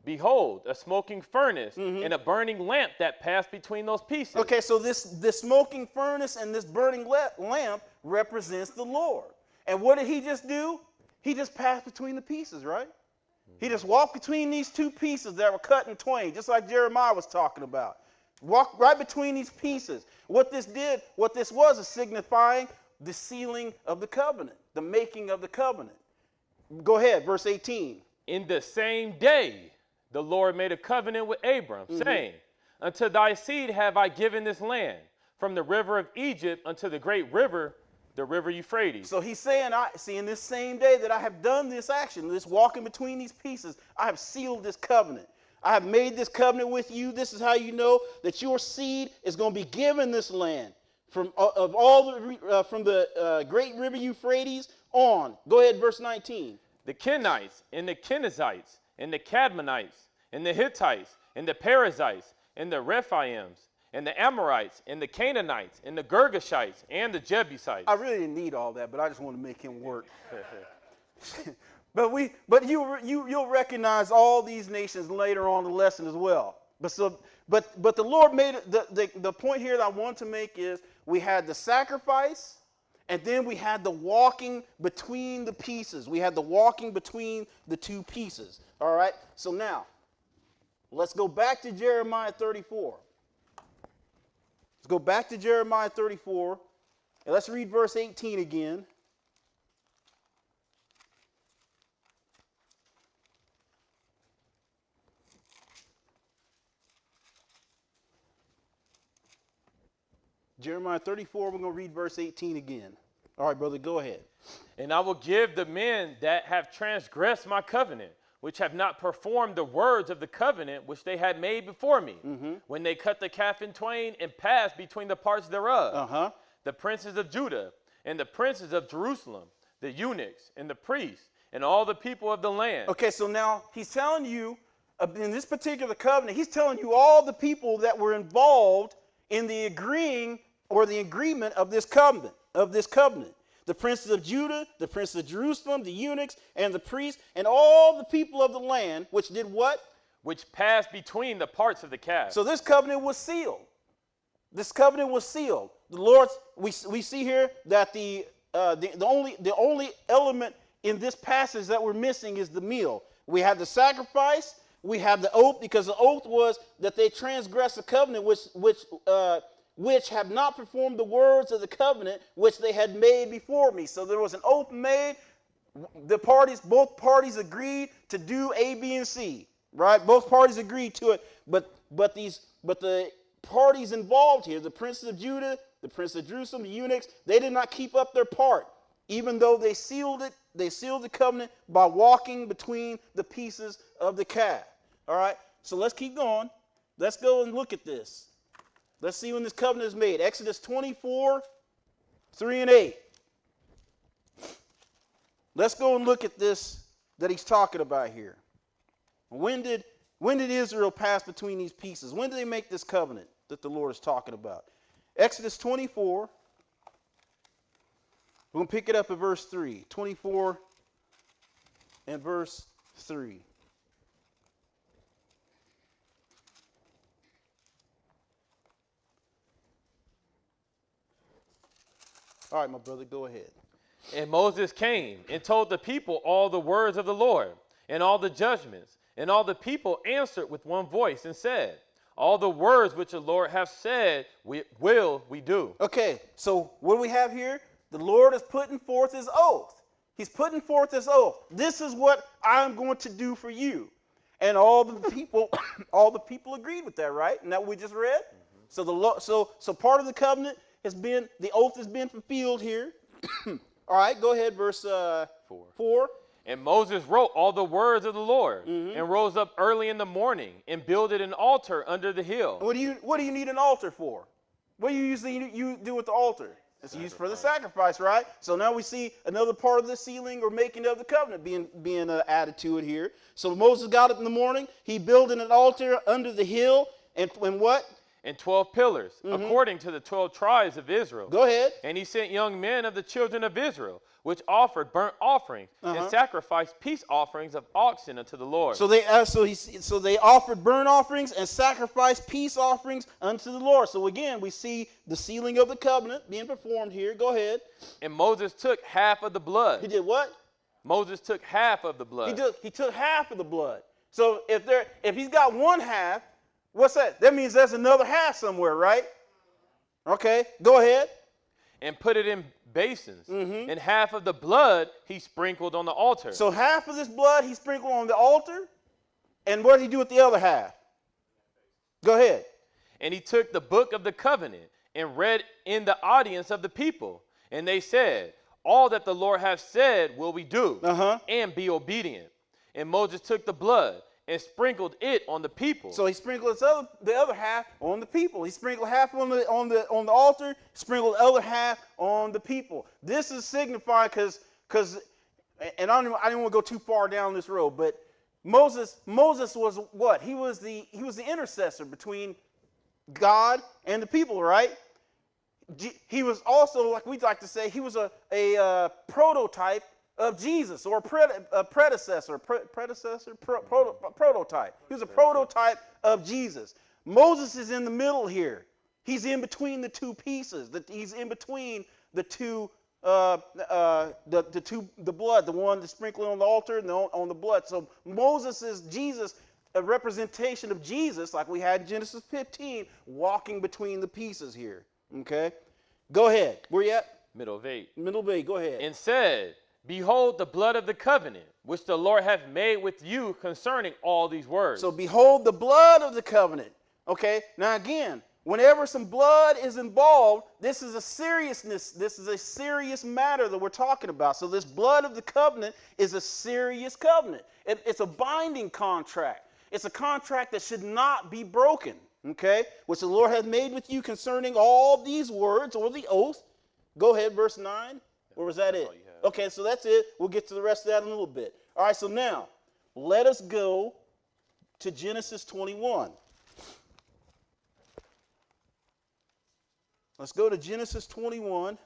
behold, a smoking furnace and a burning lamp that passed between those pieces. Okay, so this smoking furnace and this burning lamp represents the Lord. And what did he just do? He just passed between the pieces, right? He just walked between these two pieces that were cut in twain, just like Jeremiah was talking about. Walked right between these pieces. What this was is signifying the sealing of the covenant, the making of the covenant. Go ahead, verse 18. In the same day, the Lord made a covenant with Abram, saying, Unto thy seed have I given this land, from the river of Egypt unto the great river, the river Euphrates. So he's saying, in this same day that I have done this action, this walking between these pieces, I have sealed this covenant. I have made this covenant with you. This is how you know that your seed is going to be given this land from the great river Euphrates on. Go ahead, verse 19. The Kenites and the Kenizzites and the Cadmonites and the Hittites and the Perizzites and the Rephaims and the Amorites and the Canaanites and the Girgashites and the Jebusites. I really didn't need all that, but I just want to make him work. But you'll recognize all these nations later on in the lesson as well. But the Lord made it, the point here that I want to make is we had the sacrifice, and then we had the walking between the pieces. We had the walking between the two pieces. All right. So now let's go back to Jeremiah 34. Let's go back to Jeremiah 34, and let's read verse 18 again. Jeremiah 34, we're going to read verse 18 again. All right, brother, go ahead. And I will give the men that have transgressed my covenant, which have not performed the words of the covenant which they had made before me, when they cut the calf in twain and passed between the parts thereof. The princes of Judah and the princes of Jerusalem, the eunuchs and the priests, and all the people of the land. Okay, so now he's telling you, in this particular covenant, he's telling you all the people that were involved in the agreeing or the agreement of this covenant. The princes of Judah, the princes of Jerusalem, the eunuchs, and the priests, and all the people of the land, which did what? Which passed between the parts of the calf. So this covenant was sealed. This covenant was sealed. The Lord, we see here that the only element in this passage that we're missing is the meal. We had the sacrifice, we have the oath, because the oath was that they transgressed the covenant, which have not performed the words of the covenant which they had made before me. So there was an oath made. Both parties agreed to do A, B, and C. Right? Both parties agreed to it. But the parties involved here, the princes of Judah, the princes of Jerusalem, the eunuchs, they did not keep up their part, even though they sealed it. They sealed the covenant by walking between the pieces of the calf. All right. So let's keep going. Let's go and look at this. Let's see when this covenant is made. Exodus 24, 3 and 8. Let's go and look at this that he's talking about here. When did Israel pass between these pieces? When did they make this covenant that the Lord is talking about? Exodus 24. We're going to pick it up at verse 3. 24 and verse 3. All right, my brother, go ahead. And Moses came and told the people all the words of the Lord and all the judgments. And all the people answered with one voice and said, all the words which the Lord hath said, we do. Okay, so what do we have here? The Lord is putting forth his oath. He's putting forth his oath. This is what I'm going to do for you. And all the people, all the people agreed with that, right? And that what we just read? Mm-hmm. So part of the covenant has been, the oath has been fulfilled here. All right, go ahead, verse 4. And Moses wrote all the words of the Lord and rose up early in the morning and builded an altar under the hill. What do you need an altar for? What do you usually do with the altar? It's used for the sacrifice, right? So now we see another part of the sealing or making of the covenant being added to it here. So Moses got up in the morning. He built an altar under the hill. And what? And 12 pillars, according to the 12 tribes of Israel. Go ahead. And he sent young men of the children of Israel, which offered burnt offerings and sacrificed peace offerings of oxen unto the Lord. So they offered burnt offerings and sacrificed peace offerings unto the Lord. So again, we see the sealing of the covenant being performed here. Go ahead. And Moses took half of the blood. He did what? Moses took half of the blood. He took half of the blood. So if he's got one half, what's that? That means there's another half somewhere, right? Okay, go ahead. And put it in basins. And half of the blood he sprinkled on the altar. So half of this blood he sprinkled on the altar. And what did he do with the other half? Go ahead. And he took the book of the covenant and read in the audience of the people. And they said, all that the Lord hath said will we do, and be obedient. And Moses took the blood and sprinkled it on the people. So he sprinkled the other half on the people. He sprinkled half on the altar, sprinkled the other half on the people. This is signifying because and I didn't want to go too far down this road, but Moses was what? He was the intercessor between God and the people, right? He was also, like we'd like to say, he was a prototype of Jesus, or a predecessor, prototype. He was a prototype of Jesus. Moses is in the middle here. He's in between the two pieces. He's in between the two, the blood, the one that's sprinkled on the altar and on the blood. So Moses is Jesus, a representation of Jesus, like we had in Genesis 15, walking between the pieces here. Okay, go ahead. Where you at? Middle of 8. Middle of 8. Go ahead. And said, behold the blood of the covenant, which the Lord hath made with you concerning all these words. So behold the blood of the covenant. Okay, now again, whenever some blood is involved, this is a seriousness. This is a serious matter that we're talking about. So this blood of the covenant is a serious covenant. It's a binding contract. It's a contract that should not be broken. Okay, which the Lord hath made with you concerning all these words, or the oath. Go ahead, verse 9. Or was that it? Okay, so that's it. We'll get to the rest of that in a little bit. All right, so now let us go to Genesis 21. Let's go to Genesis 21.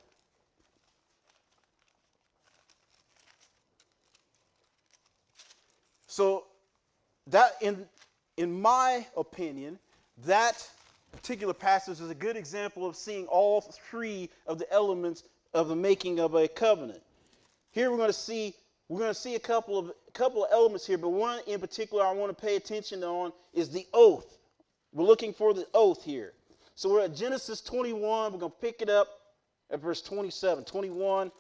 So that, in my opinion, that particular passage is a good example of seeing all three of the elements of the making of a covenant. Here we're going to see a couple of elements here, but one in particular I want to pay attention on is the oath. We're looking for the oath here. So we're at Genesis 21. We're going to pick it up at verse 27, 21,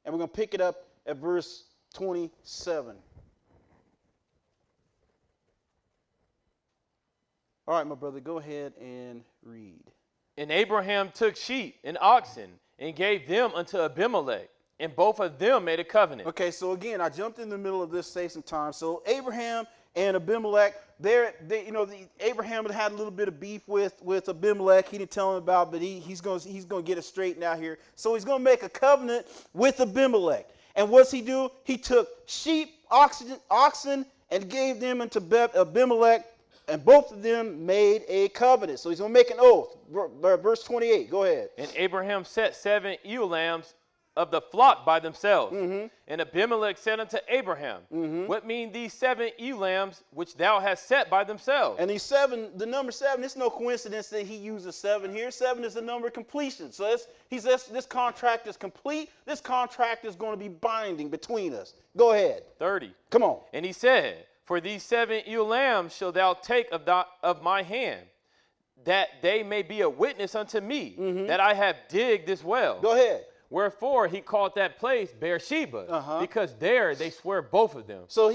and we're going to pick it up at verse 27. All right, my brother, go ahead and read. And Abraham took sheep and oxen and gave them unto Abimelech, and both of them made a covenant. Okay, so again, I jumped in the middle of this, save some time. So Abraham and Abimelech. Abraham had a little bit of beef with Abimelech. He didn't tell him about, but he's going to get it straightened out here. So he's going to make a covenant with Abimelech. And what's he do? He took sheep, oxen, and gave them into Abimelech, and both of them made a covenant. So he's going to make an oath. Verse 28, go ahead. And Abraham set 7 ewe lambs of the flock by themselves. And Abimelech said unto Abraham, what mean these 7 ewe lambs which thou hast set by themselves? And these 7, the number 7, it's no coincidence that he uses 7 here. 7 is the number of completion. So this contract is complete. This contract is going to be binding between us. Go ahead. 30. Come on. And he said, for these 7 ewe lambs shalt thou take of my hand, that they may be a witness unto me, that I have digged this well. Go ahead. Wherefore he called that place Beersheba, because there they swear both of them. So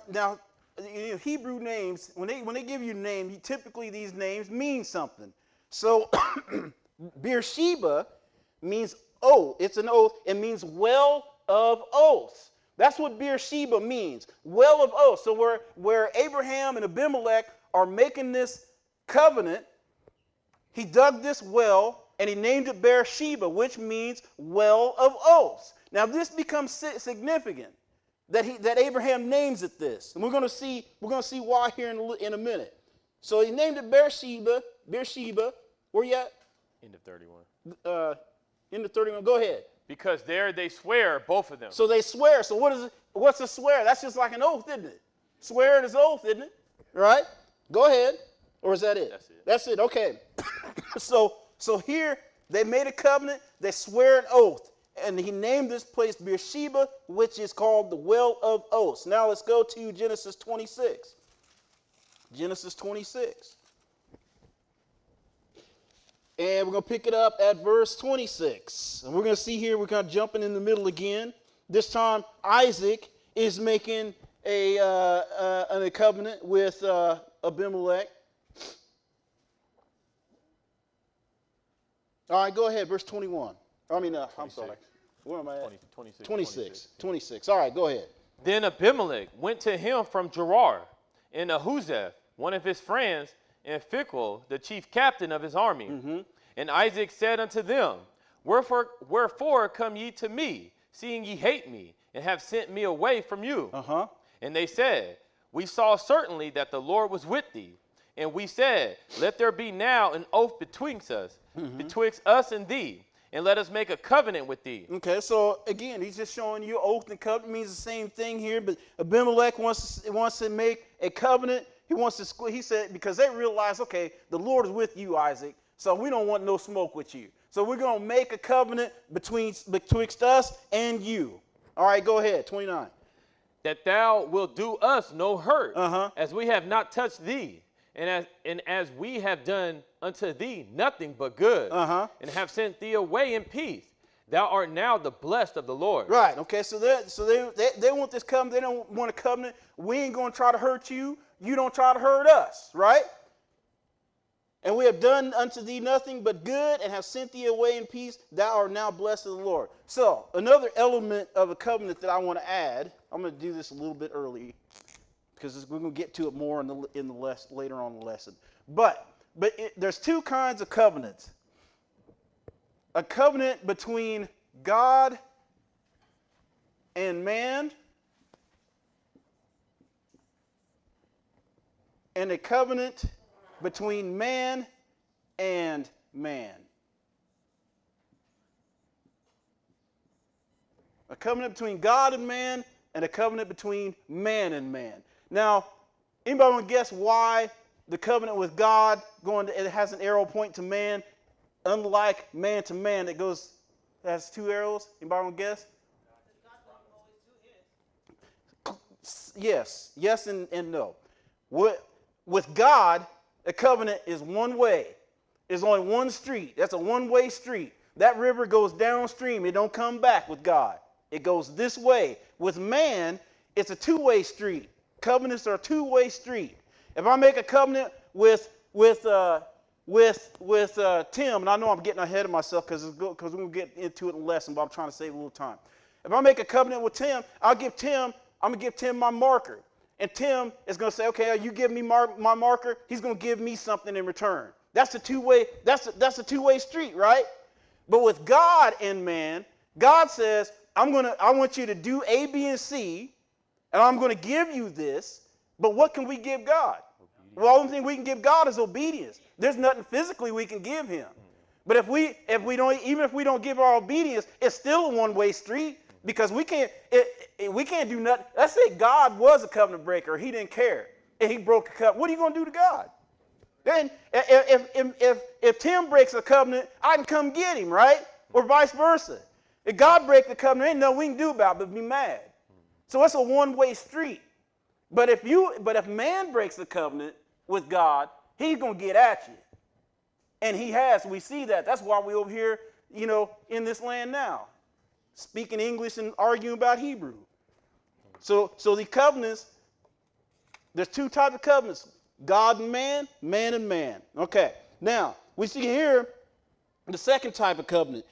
now Hebrew names, when they give you a name, typically these names mean something. So Beersheba means oath. It's an oath. It means well of oaths. That's what Beersheba means, well of oaths. So where Abraham and Abimelech are making this covenant, he dug this well, and he named it Beersheba, which means well of oaths. Now this becomes significant that Abraham names it this, and we're going to see why here in a minute. So he named it Beersheba. Where you at? End of 31. End of 31. Go ahead. Because there they swear both of them. So they swear. So what's a swear? That's just like an oath, isn't it? Swearing is oath, isn't it? Right? Go ahead. Or is that it? That's it. That's it. Okay. So here they made a covenant, they swear an oath, and he named this place Beersheba, which is called the Well of Oaths. Now let's go to Genesis 26. Genesis 26. And we're going to pick it up at verse 26. And we're going to see here, we're kind of jumping in the middle again. This time Isaac is making a covenant with Abimelech. All right, go ahead, verse 21. I'm sorry. Where am I at? 26. All right, go ahead. Then Abimelech went to him from Gerar, and Ahuzeth, one of his friends, and Phicol, the chief captain of his army. And Isaac said unto them, Wherefore come ye to me, seeing ye hate me, and have sent me away from you? And they said, We saw certainly that the Lord was with thee. And we said, Let there be now an oath betwixt us, and thee, and let us make a covenant with thee. Okay, so again, he's just showing you oath and covenant means the same thing here, but Abimelech wants to make a covenant. He said, because they realize, okay, the Lord is with you, Isaac, so we don't want no smoke with you. So we're going to make a covenant betwixt us and you. All right, go ahead, 29. That thou wilt do us no hurt, as we have not touched thee. And as we have done unto thee nothing but good, and have sent thee away in peace, thou art now the blessed of the Lord. Right. Okay. So they want this covenant. They don't want a covenant. We ain't going to try to hurt you. You don't try to hurt us. Right. And we have done unto thee nothing but good, and have sent thee away in peace. Thou art now blessed of the Lord. So another element of a covenant that I want to add. I'm going to do this a little bit early, because we're going to get to it more later on in the lesson. But there's two kinds of covenants. A covenant between God and man, and a covenant between man and man. A covenant between God and man, and a covenant between man and man. Now, anybody want to guess why the covenant with God it has an arrow point to man, unlike man to man that has 2 arrows? Anybody want to guess? Yes and no. With God, a covenant is one way. There's only one street. That's a one-way street. That river goes downstream. It don't come back with God. It goes this way. With man, it's a two-way street. Covenants are a two-way street. If I make a covenant with Tim, and I know I'm getting ahead of myself because we're going to get into it in the lesson, but I'm trying to save a little time. If I make a covenant with Tim, I'm going to give Tim my marker. And Tim is going to say, okay, you give me my marker, he's going to give me something in return. That's a two-way, that's a two-way street, right? But with God and man, God says, I want you to do A, B, and C, and I'm going to give you this. But what can we give God? Well, the only thing we can give God is obedience. There's nothing physically we can give him. But if we don't, even if we don't give our obedience, it's still a one-way street because we can't do nothing. Let's say God was a covenant breaker. He didn't care, and he broke a covenant. What are you going to do to God? Then if Tim breaks a covenant, I can come get him, right? Or vice versa. If God breaks the covenant, ain't nothing we can do about it but be mad. So it's a one-way street. But if man breaks the covenant with God, he's going to get at you. And he has. We see that. That's why we're over here, in this land now, speaking English and arguing about Hebrew. So the covenants, there's two types of covenants, God and man, man and man. Okay. Now, we see here the second type of covenant.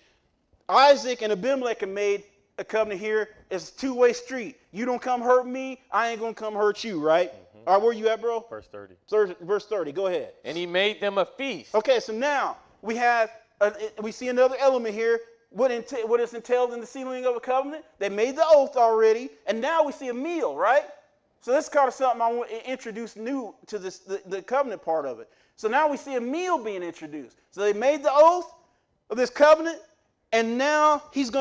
Isaac and Abimelech have made a covenant here. It's a two-way street. You don't come hurt me, I ain't going to come hurt you, right? Mm-hmm. All right, where you at, bro? Verse 30. Verse 30, go ahead. And he made them a feast. Okay, so now we see another element here. What is entailed in the sealing of a covenant? They made the oath already, and now we see a meal, right? So this is kind of something I want to introduce new to this, the covenant part of it. So now we see a meal being introduced. So they made the oath of this covenant, and now he's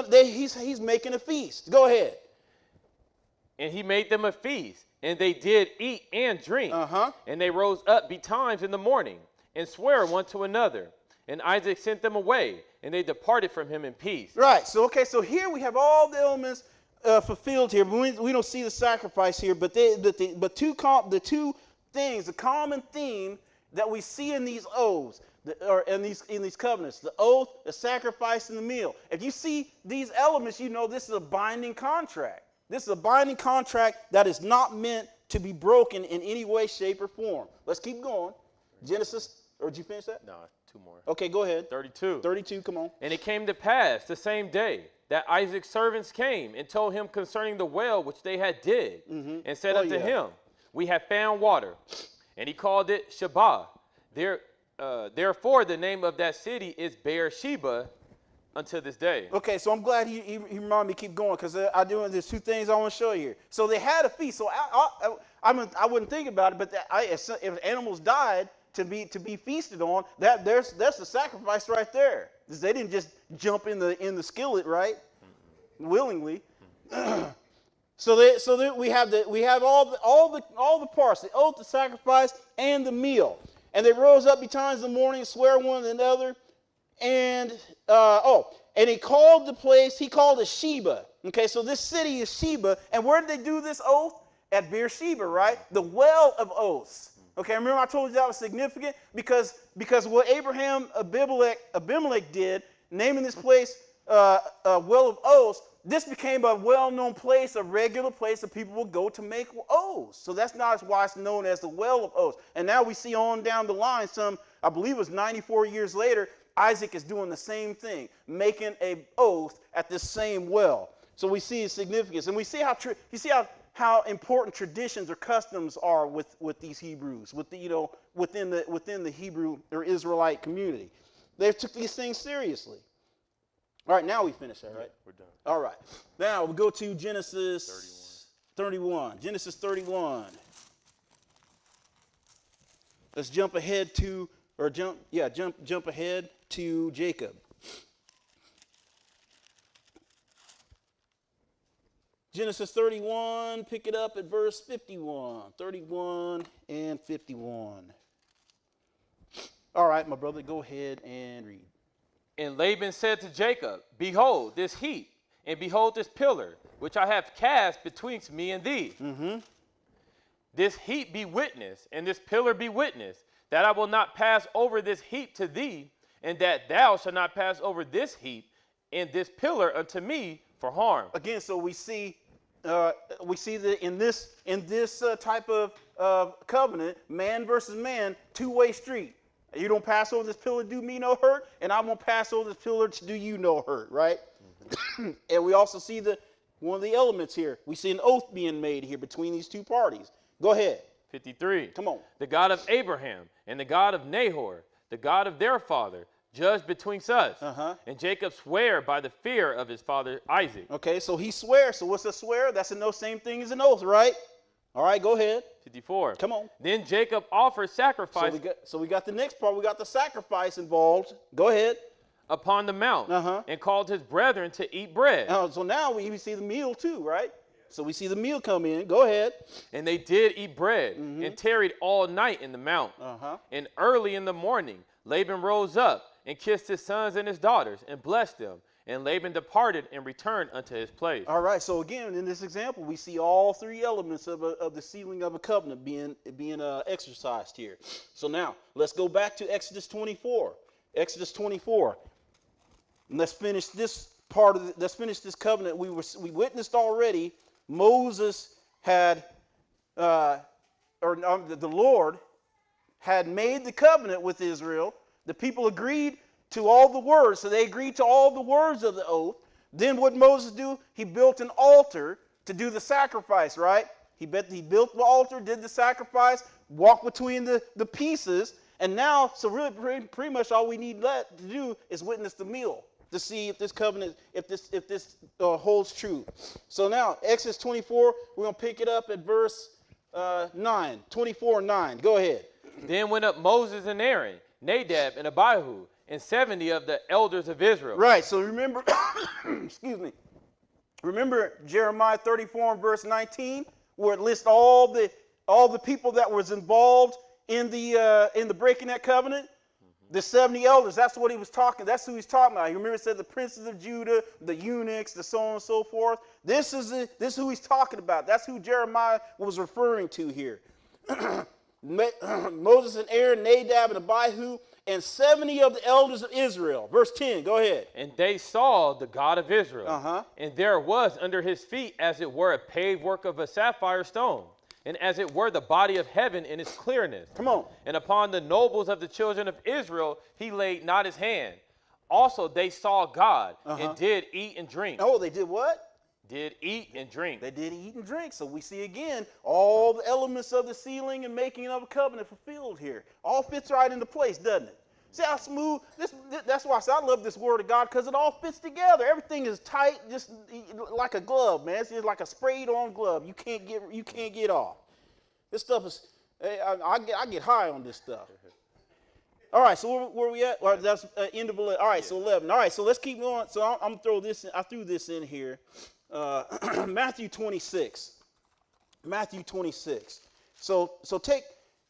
making a feast. Go ahead. And he made them a feast, and they did eat and drink. And they rose up betimes in the morning, and swore one to another. And Isaac sent them away, and they departed from him in peace. Right. So here we have all the elements fulfilled here. We don't see the sacrifice here, but the two things, the common theme that we see in these oaths, in these covenants, the oath, the sacrifice, and the meal. If you see these elements, you know this is a binding contract. This is a binding contract that is not meant to be broken in any way, shape, or form. Let's keep going. Genesis, or did you finish that? No, two more. Okay, go ahead. 32. 32, come on. And it came to pass the same day that Isaac's servants came and told him concerning the well which they had digged, and said unto him, we have found water. And he called it Shabah. Therefore the name of that city is Beersheba unto this day. Okay, so I'm glad he reminded me to keep going because there's two things I want to show you here. So they had a feast. So I wouldn't think about it, but if animals died to be feasted on, that's the sacrifice right there. They didn't just jump in the skillet, right? Willingly. So we have all the parts, the oath, the sacrifice, and the meal. And they rose up betimes in the morning and sware one to another. And he called the place, he called it Sheba. Okay, so this city is Sheba. And where did they do this oath? At Beersheba, right? The well of oaths. Okay, remember I told you that was significant? Because what Abimelech did, naming this place well of oaths, this became a well-known place, a regular place that people would go to make oaths. So that's not why it's known as the well of oaths. And now we see on down the line, I believe it was 94 years later, Isaac is doing the same thing, making an oath at this same well. So we see its significance, and we see how important traditions or customs are with these Hebrews, within the Hebrew or Israelite community. They took these things seriously. All right, now we finish that, right? We're done. All right. Now we'll go to Genesis 31. Genesis 31. Let's jump ahead jump ahead to Jacob. Genesis 31, pick it up at verse 51. 31 and 51. All right, my brother, go ahead and read. And Laban said to Jacob, behold this heap, and behold this pillar, which I have cast betwixt me and thee. This heap be witness, and this pillar be witness, that I will not pass over this heap to thee, and that thou shalt not pass over this heap and this pillar unto me for harm. Again, so we see that in this type of covenant, man versus man, two-way street. You don't pass over this pillar to do me no hurt, and I won't pass over this pillar to do you no hurt, right? And we also see one of the elements here. We see an oath being made here between these two parties. Go ahead. 53. Come on. The God of Abraham and the God of Nahor, the God of their father, judged between us. And Jacob sware by the fear of his father Isaac. Okay, so he swears. So what's a swear? That's no same thing as an oath, right? All right, go ahead. 54. Come on. Then Jacob offered sacrifice So we got the next part. We got the sacrifice involved. Go ahead. upon the mount and called his brethren to eat bread. So now we see the meal too, right? So we see the meal come in. Go ahead. And they did eat bread and tarried all night in the mount. And early in the morning, Laban rose up and kissed his sons and his daughters and blessed them. And Laban departed and returned unto his place. All right. So again, in this example, we see all three elements of the sealing of a covenant being exercised here. So now let's go back to Exodus 24. Exodus 24. And let's finish this part of let's finish this covenant. We witnessed already. Moses had, the Lord had made the covenant with Israel. The people agreed to all the words. So they agreed to all the words of the oath. Then what did Moses do? He built an altar to do the sacrifice, right? He built the altar, did the sacrifice, walked between the pieces. And now, so really pretty much all we need to do is witness the meal to see if this covenant, if this holds true. So now, Exodus 24, we're going to pick it up at verse 9, 24:9. Go ahead. Then went up Moses and Aaron, Nadab and Abihu, and 70 of the elders of Israel. Right, so remember, excuse me, remember Jeremiah 34 and verse 19, where it lists all the people that was involved in the breaking that covenant? The 70 elders, that's what he was talking, that's who he's talking about. You remember it said the princes of Judah, the eunuchs, the so on and so forth. This is who he's talking about. That's who Jeremiah was referring to here. Moses and Aaron, Nadab and Abihu, and 70 of the elders of Israel. Verse 10, go ahead. And they saw the God of Israel. And there was under his feet, as it were, a paved work of a sapphire stone, and as it were the body of heaven in its clearness. Come on. And upon the nobles of the children of Israel he laid not his hand. Also they saw God and did eat and drink. Oh, they did what? Did eat and drink. They did eat and drink. So we see again all the elements of the sealing and making of a covenant fulfilled here. All fits right into place, doesn't it? See how smooth this? That's why I love this word of God, because it all fits together. Everything is tight, just like a glove, man. It's just like a sprayed-on glove. You can't get off. This stuff is. I get high on this stuff. All right, so where we at? All right, that's end of 11. All right, so 11. All right, so let's keep going. So I'm gonna throw this in. I threw this in here. Matthew 26. Matthew 26. So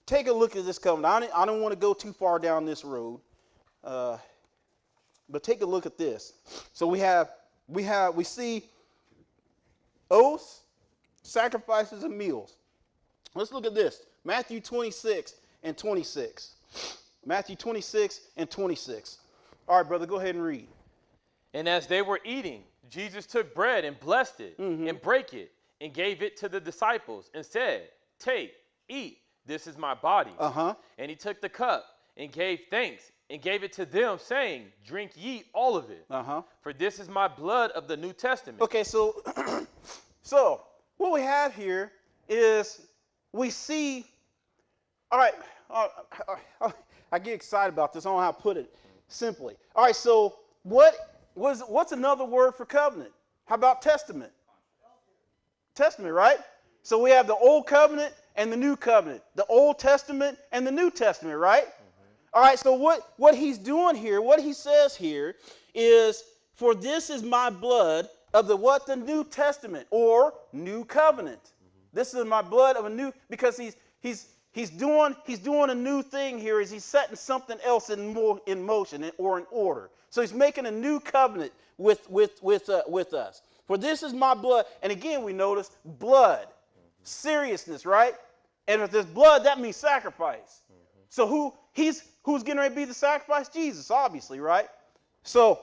take a look at this covenant. I don't want to go too far down this road, but take a look at this. So we see oaths, sacrifices, and meals. Let's look at this. Matthew 26 and 26. Matthew 26 and 26. All right, brother, go ahead and read. And as they were eating, Jesus took bread and blessed it and brake it and gave it to the disciples and said, "Take, eat. This is my body." And he took the cup and gave thanks and gave it to them, saying, "Drink ye all of it. For this is my blood of the New Testament." Okay, so so what we have here is we see. All right, I get excited about this. I don't know how to put it simply. All right, so what's another word for covenant? How about testament? Testament, right? So we have the Old Covenant and the New Covenant, the Old Testament and the New Testament, right? All right, so what he's doing here, what he says here is, for this is my blood of the New Testament or New Covenant. This is my blood of a new, because he's doing a new thing here, is he's setting something else in motion or in order. So he's making a new covenant with us. For this is my blood, and again we notice blood. Seriousness, right? And if there's blood, that means sacrifice. So who's getting ready to be the sacrifice? Jesus, obviously, right? So,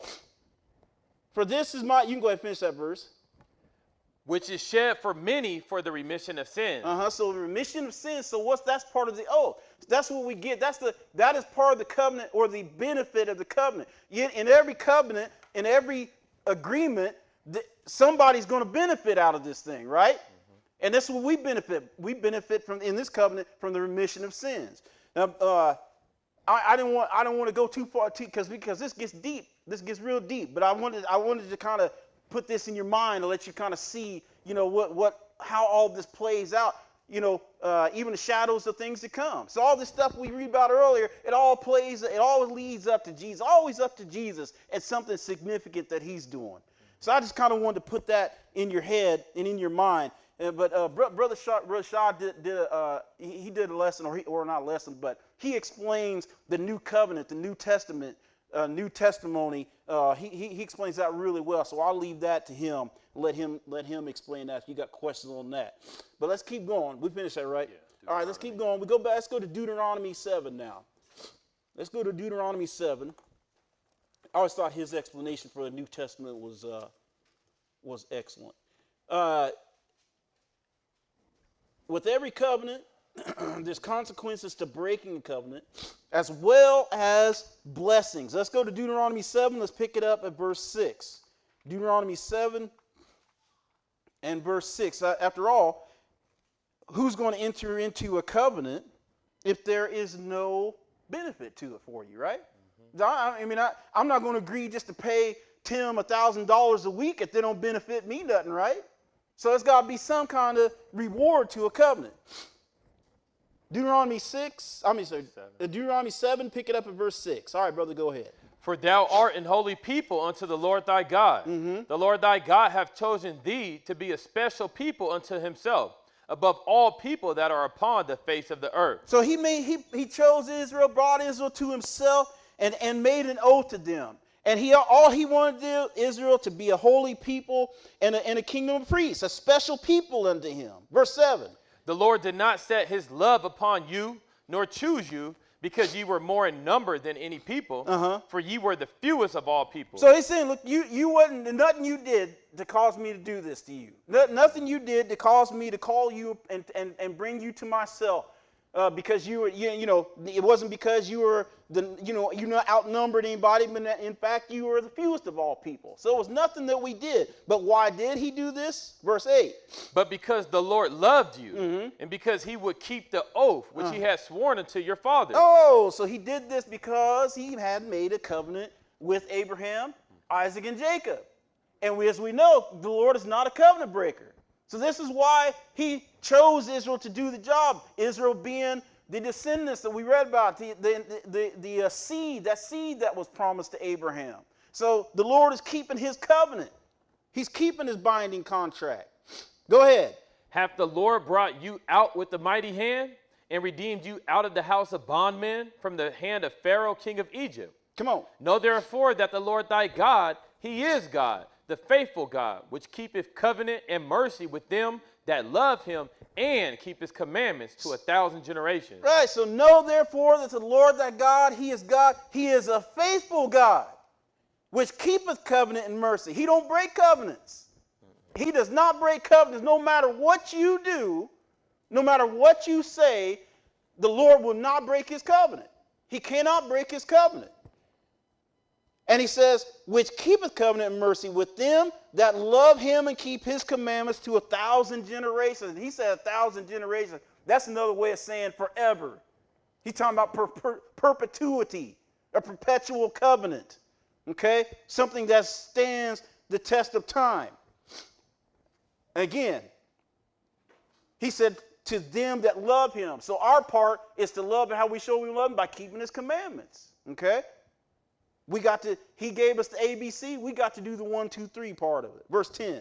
for this is you can go ahead and finish that verse. Which is shed for many for the remission of sins. So the remission of sins. So that's part of the oath. That's what we get. That is part of the covenant, or the benefit of the covenant. In every covenant, in every agreement, somebody's going to benefit out of this thing, right? And that's what we benefit. We benefit from in this covenant from the remission of sins. Now, I don't want to go too far because this gets deep. This gets real deep. But I wanted to kind of put this in your mind and let you kind of see, how all this plays out. Even the shadows of things to come. So all this stuff we read about earlier, it all leads up to Jesus, always up to Jesus and something significant that he's doing. So I just kind of wanted to put that in your head and in your mind. But Brother Shaw did a lesson, or not a lesson, but he explains the new covenant, the New Testament, new testimony. He explains that really well. So I'll leave that to him. Let him explain that if you got questions on that. But let's keep going. We finished that, right? Yeah, all right, let's keep going. We go back. Let's go to Deuteronomy 7 now. Let's go to Deuteronomy 7. I always thought his explanation for the New Testament was excellent. With every covenant, there's consequences to breaking a covenant, as well as blessings. Let's go to Deuteronomy 7. Let's pick it up at verse 6. Deuteronomy 7 and verse 6. After all, who's going to enter into a covenant if there is no benefit to it for you, right? I'm not going to agree just to pay Tim $1,000 a week if they don't benefit me nothing, right? So there's got to be some kind of reward to a covenant. Deuteronomy 7, pick it up at verse 6. All right, brother, go ahead. For thou art an holy people unto the Lord thy God. Mm-hmm. The Lord thy God hath chosen thee to be a special people unto himself, above all people that are upon the face of the earth. So he chose Israel, brought Israel to himself, and made an oath to them. And all he wanted to do, Israel, to be a holy people and a kingdom of priests, a special people unto him. Verse 7. The Lord did not set his love upon you, nor choose you, because ye were more in number than any people, for ye were the fewest of all people. So he's saying, look, you wasn't, nothing you did to cause me to do this to you. Nothing you did to cause me to call you and bring you to myself. Because you were, it wasn't because you were you're not outnumbered anybody, but in fact you were the fewest of all people. So it was nothing that we did. But why did he do this? Verse 8. But because the Lord loved you, and because he would keep the oath which he had sworn unto your fathers. Oh, so he did this because he had made a covenant with Abraham, Isaac, and Jacob. And as we know, the Lord is not a covenant breaker. So this is why he chose Israel to do the job. Israel being the descendants that we read about, the seed, that seed that was promised to Abraham. So the Lord is keeping his covenant. He's keeping his binding contract. Go ahead. Hath the Lord brought you out with the mighty hand and redeemed you out of the house of bondmen from the hand of Pharaoh, king of Egypt? Come on. Know therefore that the Lord thy God, he is God, the faithful God, which keepeth covenant and mercy with them that love him and keep his commandments to 1,000 generations. Right, so know therefore that the Lord thy God, he is God. He is a faithful God, which keepeth covenant and mercy. He don't break covenants. He does not break covenants. No matter what you do, no matter what you say, the Lord will not break his covenant. He cannot break his covenant. And he says, which keepeth covenant and mercy with them that love him and keep his commandments to 1,000 generations. And he said 1,000 generations. That's another way of saying forever. He's talking about perpetuity, a perpetual covenant. Okay? Something that stands the test of time. Again, he said to them that love him. So our part is to love him. How we show we love him? By keeping his commandments. Okay? He gave us the ABC. We got to do the 1, 2, 3 part of it. Verse 10.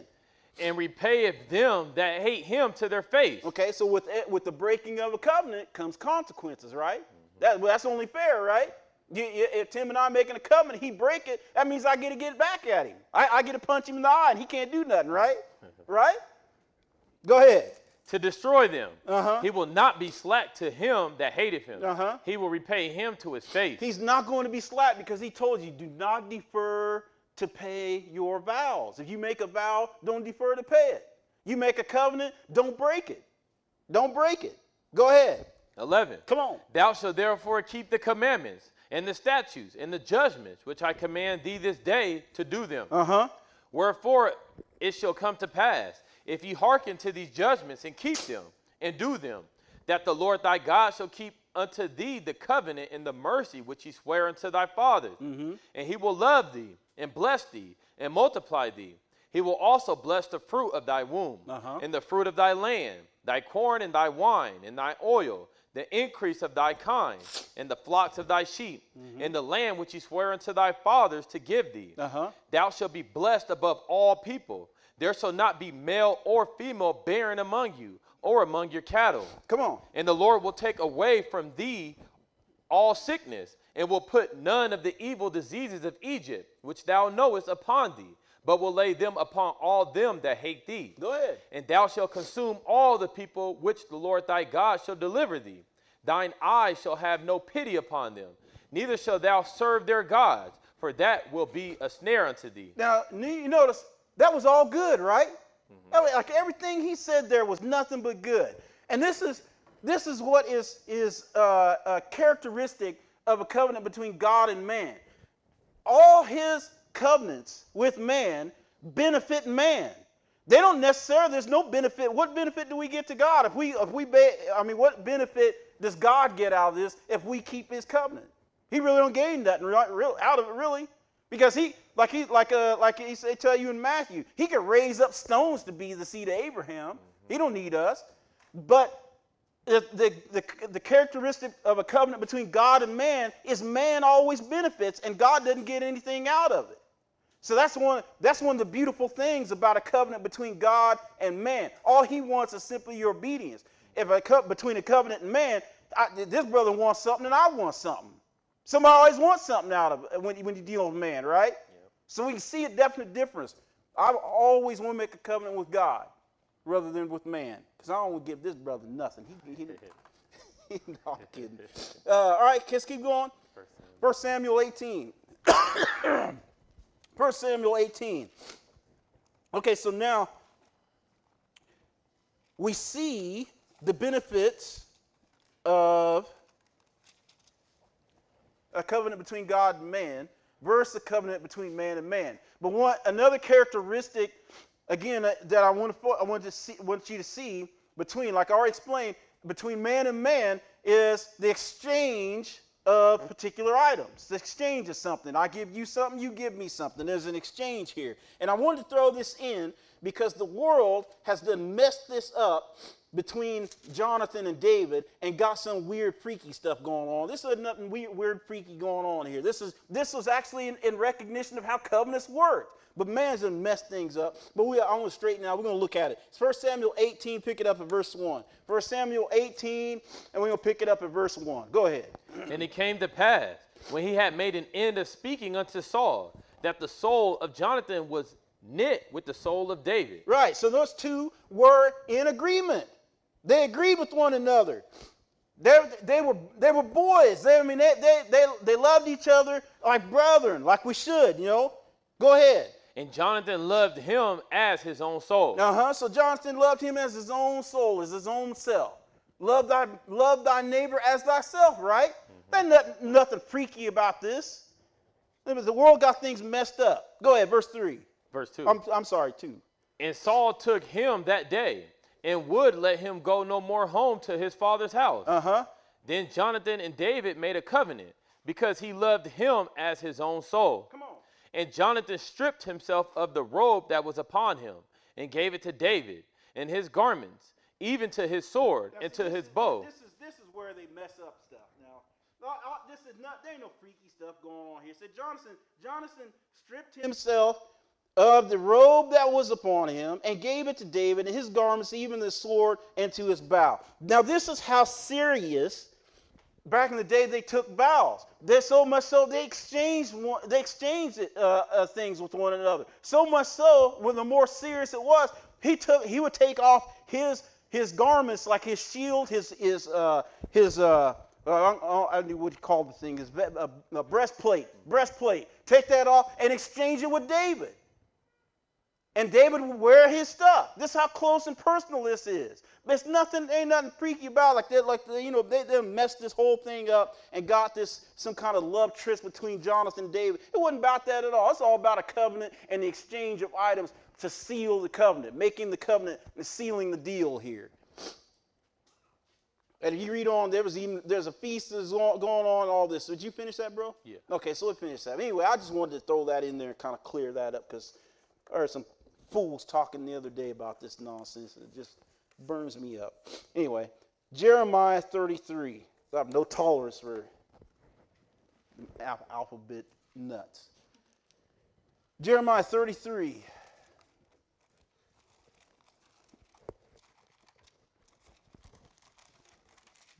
And repayeth them that hate him to their face. Okay, so with the breaking of a covenant comes consequences, right? That's only fair, right? If Tim and I making a covenant, he break it, that means I get to get back at him. I get to punch him in the eye and he can't do nothing, right? Right? Go ahead. To destroy them. He will not be slack to him that hateth him. He will repay him to his face. He's not going to be slack because he told you, do not defer to pay your vows. If you make a vow, don't defer to pay it. You make a covenant, don't break it. Don't break it. Go ahead. 11. Come on. Thou shalt therefore keep the commandments and the statutes and the judgments which I command thee this day to do them. Wherefore it shall come to pass, if ye hearken to these judgments and keep them and do them, that the Lord thy God shall keep unto thee the covenant and the mercy which he sware unto thy fathers. And he will love thee and bless thee and multiply thee. He will also bless the fruit of thy womb and the fruit of thy land, thy corn and thy wine and thy oil, the increase of thy kind, and the flocks of thy sheep, and the land which he sware unto thy fathers to give thee. Thou shalt be blessed above all people. There shall not be male or female barren among you, or among your cattle. Come on. And the Lord will take away from thee all sickness, and will put none of the evil diseases of Egypt, which thou knowest, upon thee, but will lay them upon all them that hate thee. Go ahead. And thou shalt consume all the people which the Lord thy God shall deliver thee. Thine eyes shall have no pity upon them, neither shalt thou serve their gods, for that will be a snare unto thee. Now, you notice, that was all good, right? Like everything he said there was nothing but good. And this is what is characteristic of a covenant between God and man. All his covenants with man benefit man. They don't necessarily, there's no benefit. What benefit do we get to God? What benefit does God get out of this if we keep his covenant? He really don't gain nothing out of it, really. Because he tell you in Matthew, he could raise up stones to be the seed of Abraham. He don't need us. But the characteristic of a covenant between God and man is man always benefits, and God doesn't get anything out of it. So that's one of the beautiful things about a covenant between God and man. All he wants is simply your obedience. Between a covenant and man, this brother wants something and I want something. Somebody always wants something out of it when you deal with man, right? Yep. So we can see a definite difference. I always want to make a covenant with God rather than with man, because I don't want to give this brother nothing. He's not kidding. All right, let's keep going. 1 Samuel 18. 1 Samuel 18. Okay, so now we see the benefits of a covenant between God and man versus a covenant between man and man. But another characteristic, again, that I want you to see between, like I already explained, between man and man is the exchange of particular items. The exchange of something. I give you something, you give me something. There's an exchange here. And I wanted to throw this in because the world has done messed this up between Jonathan and David and got some weird, freaky stuff going on. This is nothing weird, freaky going on here. This was actually in recognition of how covenants work. But man's done messed things up. But I want to straighten out. We're going to look at it. It's 1 Samuel 18, pick it up at verse 1. 1 Samuel 18, and we're going to pick it up at verse 1. Go ahead. And it came to pass, when he had made an end of speaking unto Saul, that the soul of Jonathan was knit with the soul of David. Right, so those two were in agreement. They agreed with one another. They were boys. They loved each other like brethren, like we should, Go ahead. And Jonathan loved him as his own soul. So Jonathan loved him as his own soul, as his own self. Love thy neighbor as thyself, right? There's nothing freaky about this. The world got things messed up. Go ahead, verse 3. Verse 2. I'm sorry, 2. And Saul took him that day, and would let him go no more home to his father's house. Then Jonathan and David made a covenant, because he loved him as his own soul. Come on. And Jonathan stripped himself of the robe that was upon him, and gave it to David, and his garments, even to his sword, and to his bow. This is where they mess up stuff. Now, there ain't no freaky stuff going on here. So Jonathan stripped himself of the robe that was upon him, and gave it to David, and his garments, even the sword, and to his bow. Now, this is how serious. Back in the day, they took vows. They're so much so they exchanged things with one another. So much so, when the more serious it was, he would take off his garments, like his shield, I don't know what you call the thing, his breastplate. Take that off and exchange it with David. And David would wear his stuff. This is how close and personal this is. Ain't nothing freaky about it. They messed this whole thing up and got some kind of love tryst between Jonathan and David. It wasn't about that at all. It's all about a covenant and the exchange of items to seal the covenant, making the covenant and sealing the deal here. And if you read on, there's a feast that's going on, all this. Did you finish that, bro? Yeah. Okay, so let's finish that. Anyway, I just wanted to throw that in there and kind of clear that up because I heard some fools talking the other day about this nonsense. It just burns me up. Anyway, Jeremiah 33. I have no tolerance for alphabet nuts. Jeremiah 33.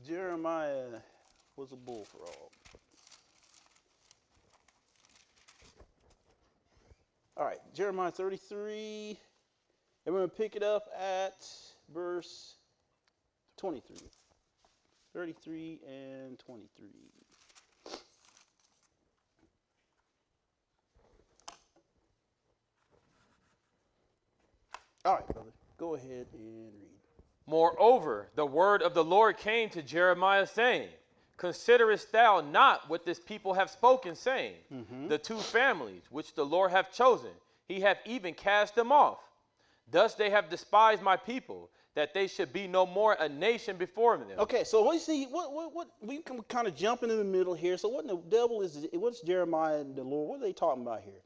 Jeremiah was a bullfrog. All right, Jeremiah 33, and we're going to pick it up at verse 23. 33 and 23. All right, brother, go ahead and read. Moreover, the word of the Lord came to Jeremiah, saying, Considerest thou not what this people have spoken, saying, The two families which the Lord hath chosen, he hath even cast them off. Thus they have despised my people, that they should be no more a nation before them. Okay, so what you see, what we can kind of jump into the middle here. So what in the devil what's Jeremiah and the Lord, what are they talking about here?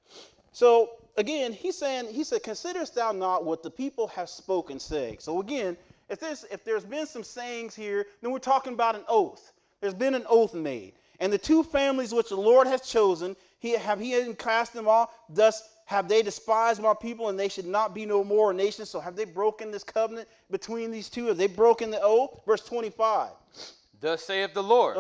So again, he said, Considerest thou not what the people have spoken, saying. So again, if there's been some sayings here, then we're talking about an oath. There's been an oath made. And the two families which the Lord has chosen, he hadn't cast them off, thus have they despised my people, and they should not be no more a nation. So have they broken this covenant between these two? Have they broken the oath? Verse 25. Thus saith the Lord,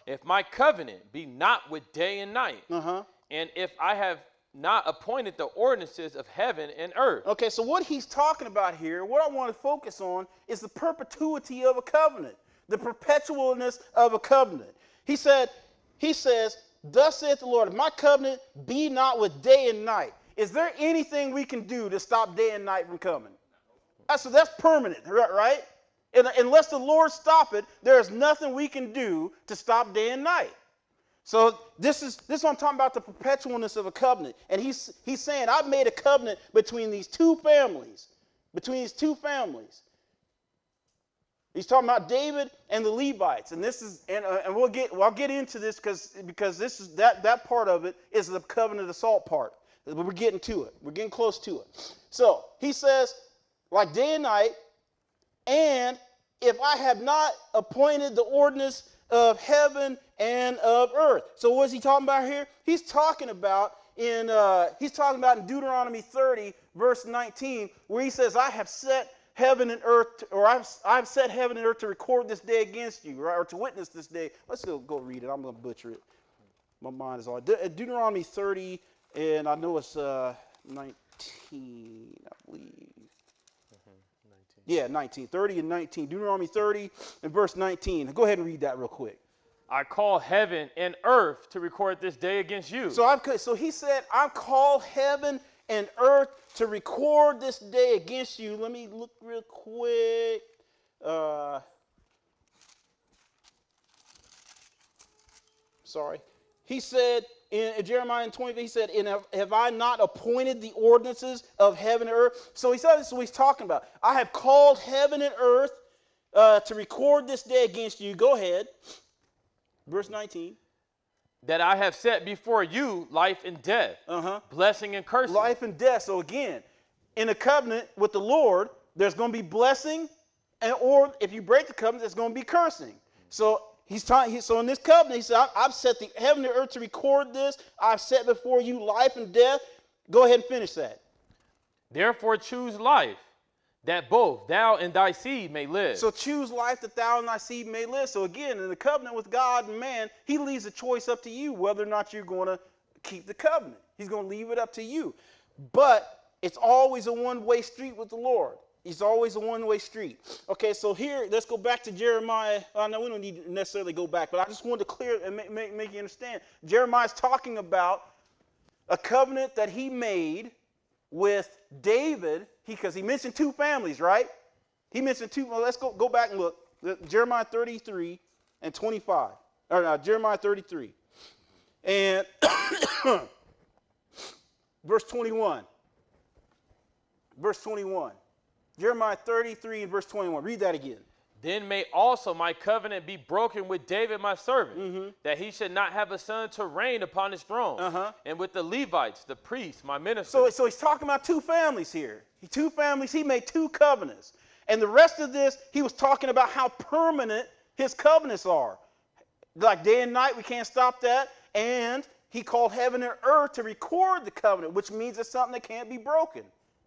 If my covenant be not with day and night, and if I have not appointed the ordinances of heaven and earth. Okay, so what he's talking about here, what I want to focus on, is the perpetuity of a covenant, the perpetualness of a covenant. He says, Thus saith the Lord, if my covenant be not with day and night. Is there anything we can do to stop day and night from coming? So that's permanent, right? And unless the Lord stop it, there is nothing we can do to stop day and night. So this is what I'm talking about, the perpetualness of a covenant. And he's saying, I've made a covenant between these two families. He's talking about David and the Levites. And this is and I'll get into this because this is that part of it is the covenant of salt part. But we're getting to it. We're getting close to it. So he says, like day and night, and if I have not appointed the ordinance of heaven and of earth. So what is he talking about here? He's talking about in Deuteronomy 30, verse 19, where he says, I have set heaven and earth, or I've set heaven and earth to record this day against you, right? Or to witness this day. Let's go read it. I'm going to butcher it. My mind is all. Deuteronomy 30, and I know it's 19, I believe. 19. Yeah, 19. 30 and 19. Deuteronomy 30 and verse 19. Go ahead and read that real quick. I call heaven and earth to record this day against you. So he said, I call heaven and earth to record this day against you. Let me look real quick. Sorry. He said in Jeremiah 20, he said, and have I not appointed the ordinances of heaven and earth? So he said, this is what he's talking about. I have called heaven and earth to record this day against you. Go ahead. Verse 19. That I have set before you life and death, blessing and cursing. Life and death. So again, in a covenant with the Lord, there's going to be blessing, or if you break the covenant, there's going to be cursing. So so in this covenant, he said, I've set the heaven and earth to record this. I've set before you life and death. Go ahead and finish that. Therefore choose life, that both thou and thy seed may live. So choose life that thou and thy seed may live. So again, in the covenant with God and man, he leaves the choice up to you whether or not you're going to keep the covenant. He's going to leave it up to you. But it's always a one-way street with the Lord. It's always a one-way street. Okay, so here, let's go back to Jeremiah. No, we don't need to necessarily go back, but I just wanted to clear and make you understand. Jeremiah's talking about a covenant that he made with David, because he mentioned two families, right? He mentioned two. Well, let's go back and look. Jeremiah 33 and 25. Or no, Jeremiah 33. And verse 21. verse 21. Jeremiah 33 and verse 21. Read that again. Then may also my covenant be broken with David my servant, that he should not have a son to reign upon his throne, and with the Levites, the priests, my ministers. So he's talking about two families here. Two families, he made two covenants. And the rest of this, he was talking about how permanent his covenants are. Like day and night, we can't stop that. And he called heaven and earth to record the covenant, which means it's something that can't be broken.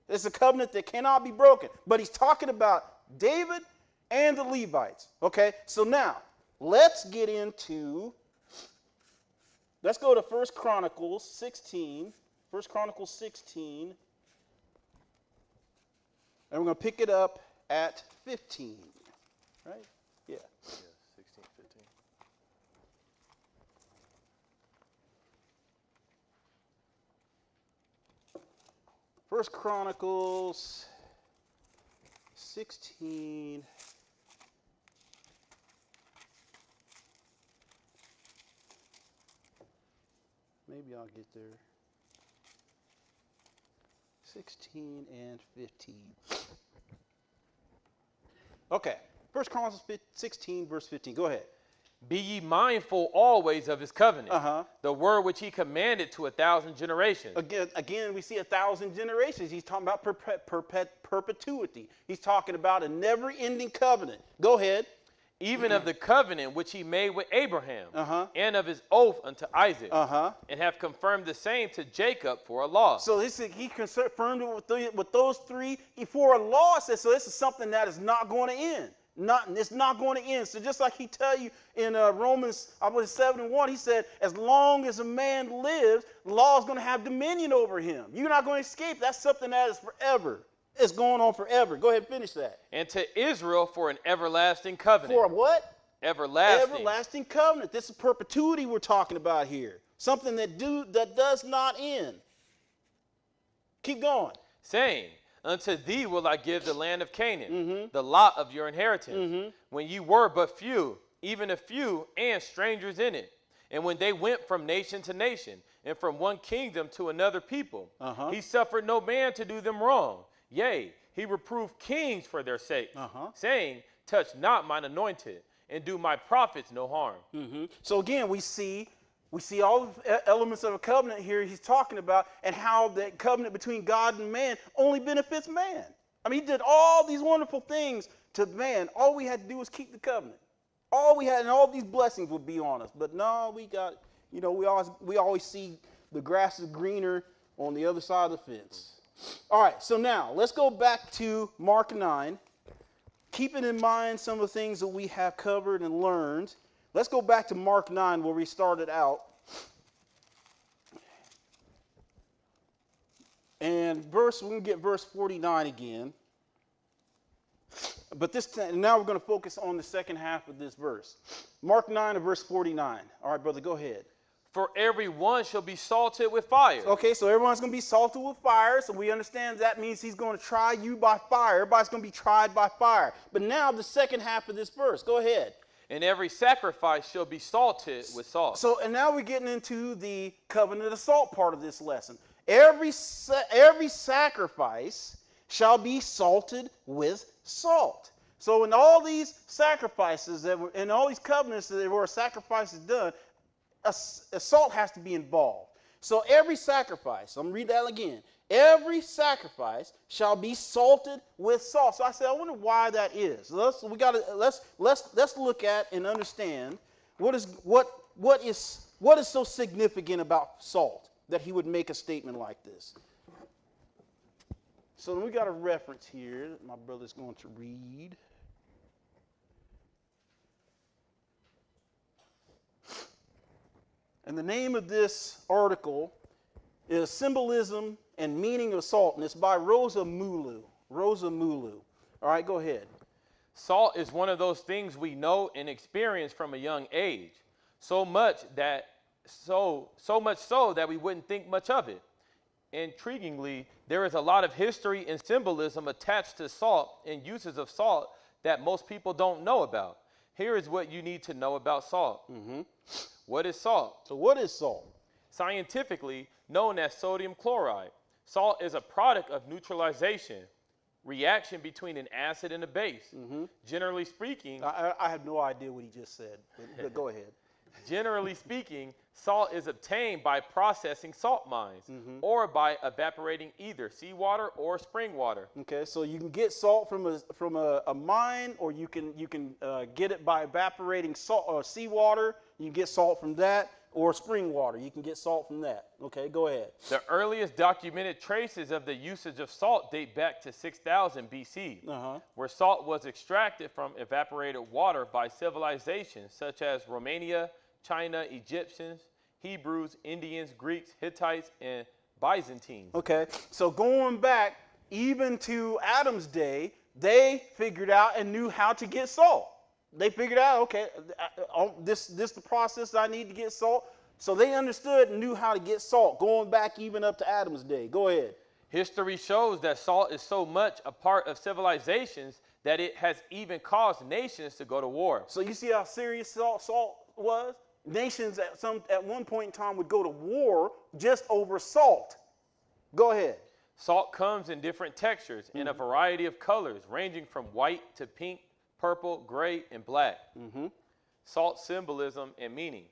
It's a covenant that cannot be broken. But he's talking about David and the Levites. Okay, so now let's get into, let's go to 1 Chronicles 16. 1 Chronicles 16. And we're going to pick it up at 15. Right? Yeah. Yeah, 16, 15. 1 Chronicles 16. Maybe I'll get there. 16 and 15. Okay. 1 Chronicles 16, verse 15. Go ahead. Be ye mindful always of his covenant, the word which he commanded to 1,000 generations. Again, we see 1,000 generations. He's talking about perpetuity. He's talking about a never-ending covenant. Go ahead. Even of the covenant which he made with Abraham, and of his oath unto Isaac, and have confirmed the same to Jacob for a law. So he confirmed it with those three for a law. Says so. This is something that is not going to end. It's not going to end. So just like he tell you in Romans, I believe 7:1, he said, as long as a man lives, law is going to have dominion over him. You're not going to escape. That's something that is forever. It's going on forever. Go ahead and finish that. And to Israel for an everlasting covenant. For a what? Everlasting. Everlasting covenant. This is perpetuity we're talking about here. Something that does not end. Keep going. Saying, unto thee will I give the land of Canaan, the lot of your inheritance, when ye were but few, even a few, and strangers in it. And when they went from nation to nation, and from one kingdom to another people, he suffered no man to do them wrong. Yea, he reproved kings for their sakes, saying, touch not mine anointed, and do my prophets no harm. So again, we see all the elements of a covenant here he's talking about, and how that covenant between God and man only benefits man. I mean, he did all these wonderful things to man. All we had to do was keep the covenant. All we had, and all these blessings would be on us. But no, we got, we always see the grass is greener on the other side of the fence. All right, so now let's go back to Mark 9. Keeping in mind some of the things that we have covered and learned, let's go back to Mark 9 where we started out. And we're going to get verse 49 again. But this time, now we're going to focus on the second half of this verse. Mark 9 and verse 49. All right, brother, go ahead. For every one shall be salted with fire. Okay, so everyone's going to be salted with fire. So we understand that means he's going to try you by fire. Everybody's going to be tried by fire. But now the second half of this verse. Go ahead. And every sacrifice shall be salted with salt. So, and now we're getting into the covenant of salt part of this lesson. Every sacrifice shall be salted with salt. So in all these sacrifices in all these covenants that there were sacrifices done, a salt has to be involved. So every sacrifice, I'm going to read that again. Every sacrifice shall be salted with salt. So I said, I wonder why that is. Let's look at and understand what is so significant about salt that he would make a statement like this. So we got a reference here that my brother's going to read. And the name of this article is Symbolism and Meaning of Salt, and it's by Rosa Mulu. Rosa Mulu. All right, go ahead. Salt is one of those things we know and experience from a young age, so much so that we wouldn't think much of it. Intriguingly, there is a lot of history and symbolism attached to salt and uses of salt that most people don't know about. Here is what you need to know about salt. What is salt? So what is salt? Scientifically known as sodium chloride. Salt is a product of neutralization, reaction between an acid and a base. Generally speaking, I have no idea what he just said, but go ahead. Generally speaking, salt is obtained by processing salt mines or by evaporating either seawater or spring water. Okay, so you can get salt from a mine, or you can get it by evaporating salt or seawater. You can get salt from that, or spring water. You can get salt from that. Okay, go ahead. The earliest documented traces of the usage of salt date back to 6000 BC, where salt was extracted from evaporated water by civilizations such as Romania, China, Egyptians, Hebrews, Indians, Greeks, Hittites, and Byzantines. Okay, so going back even to Adam's day, they figured out and knew how to get salt. They figured out, okay, this the process I need to get salt. So they understood and knew how to get salt, going back even up to Adam's day. Go ahead. History shows that salt is so much a part of civilizations that it has even caused nations to go to war. So you see how serious salt was? Nations at one point in time would go to war just over salt. Go ahead. Salt comes in different textures in a variety of colors, ranging from white to pink, purple, gray, and black. Salt symbolism and meaning.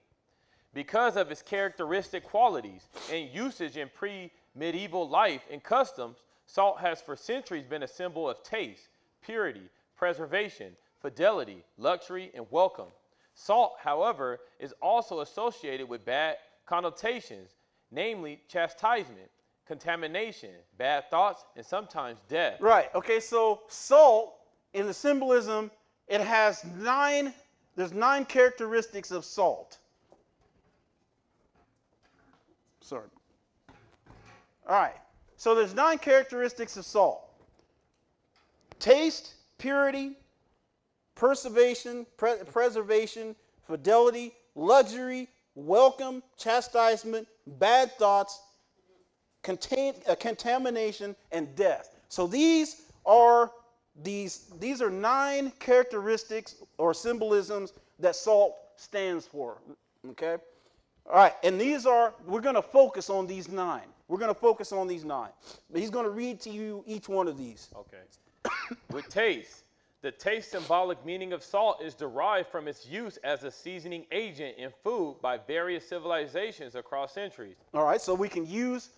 Because of its characteristic qualities and usage in pre-medieval life and customs, salt has for centuries been a symbol of taste, purity, preservation, fidelity, luxury, and welcome. Salt, however, is also associated with bad connotations, namely chastisement, contamination, bad thoughts, and sometimes death. Right. Okay, so salt, in the symbolism, it has there's 9 characteristics of salt. Sorry. All right. So there's 9 characteristics of salt. Taste, purity, preservation, fidelity, luxury, welcome, chastisement, bad thoughts, contamination, and death. So these are 9 characteristics or symbolisms that salt stands for. Okay? All right, and we're going to focus on these 9. We're going to focus on these 9. But he's going to read to you each one of these. Okay. With taste, the taste symbolic meaning of salt is derived from its use as a seasoning agent in food by various civilizations across centuries. All right, so we can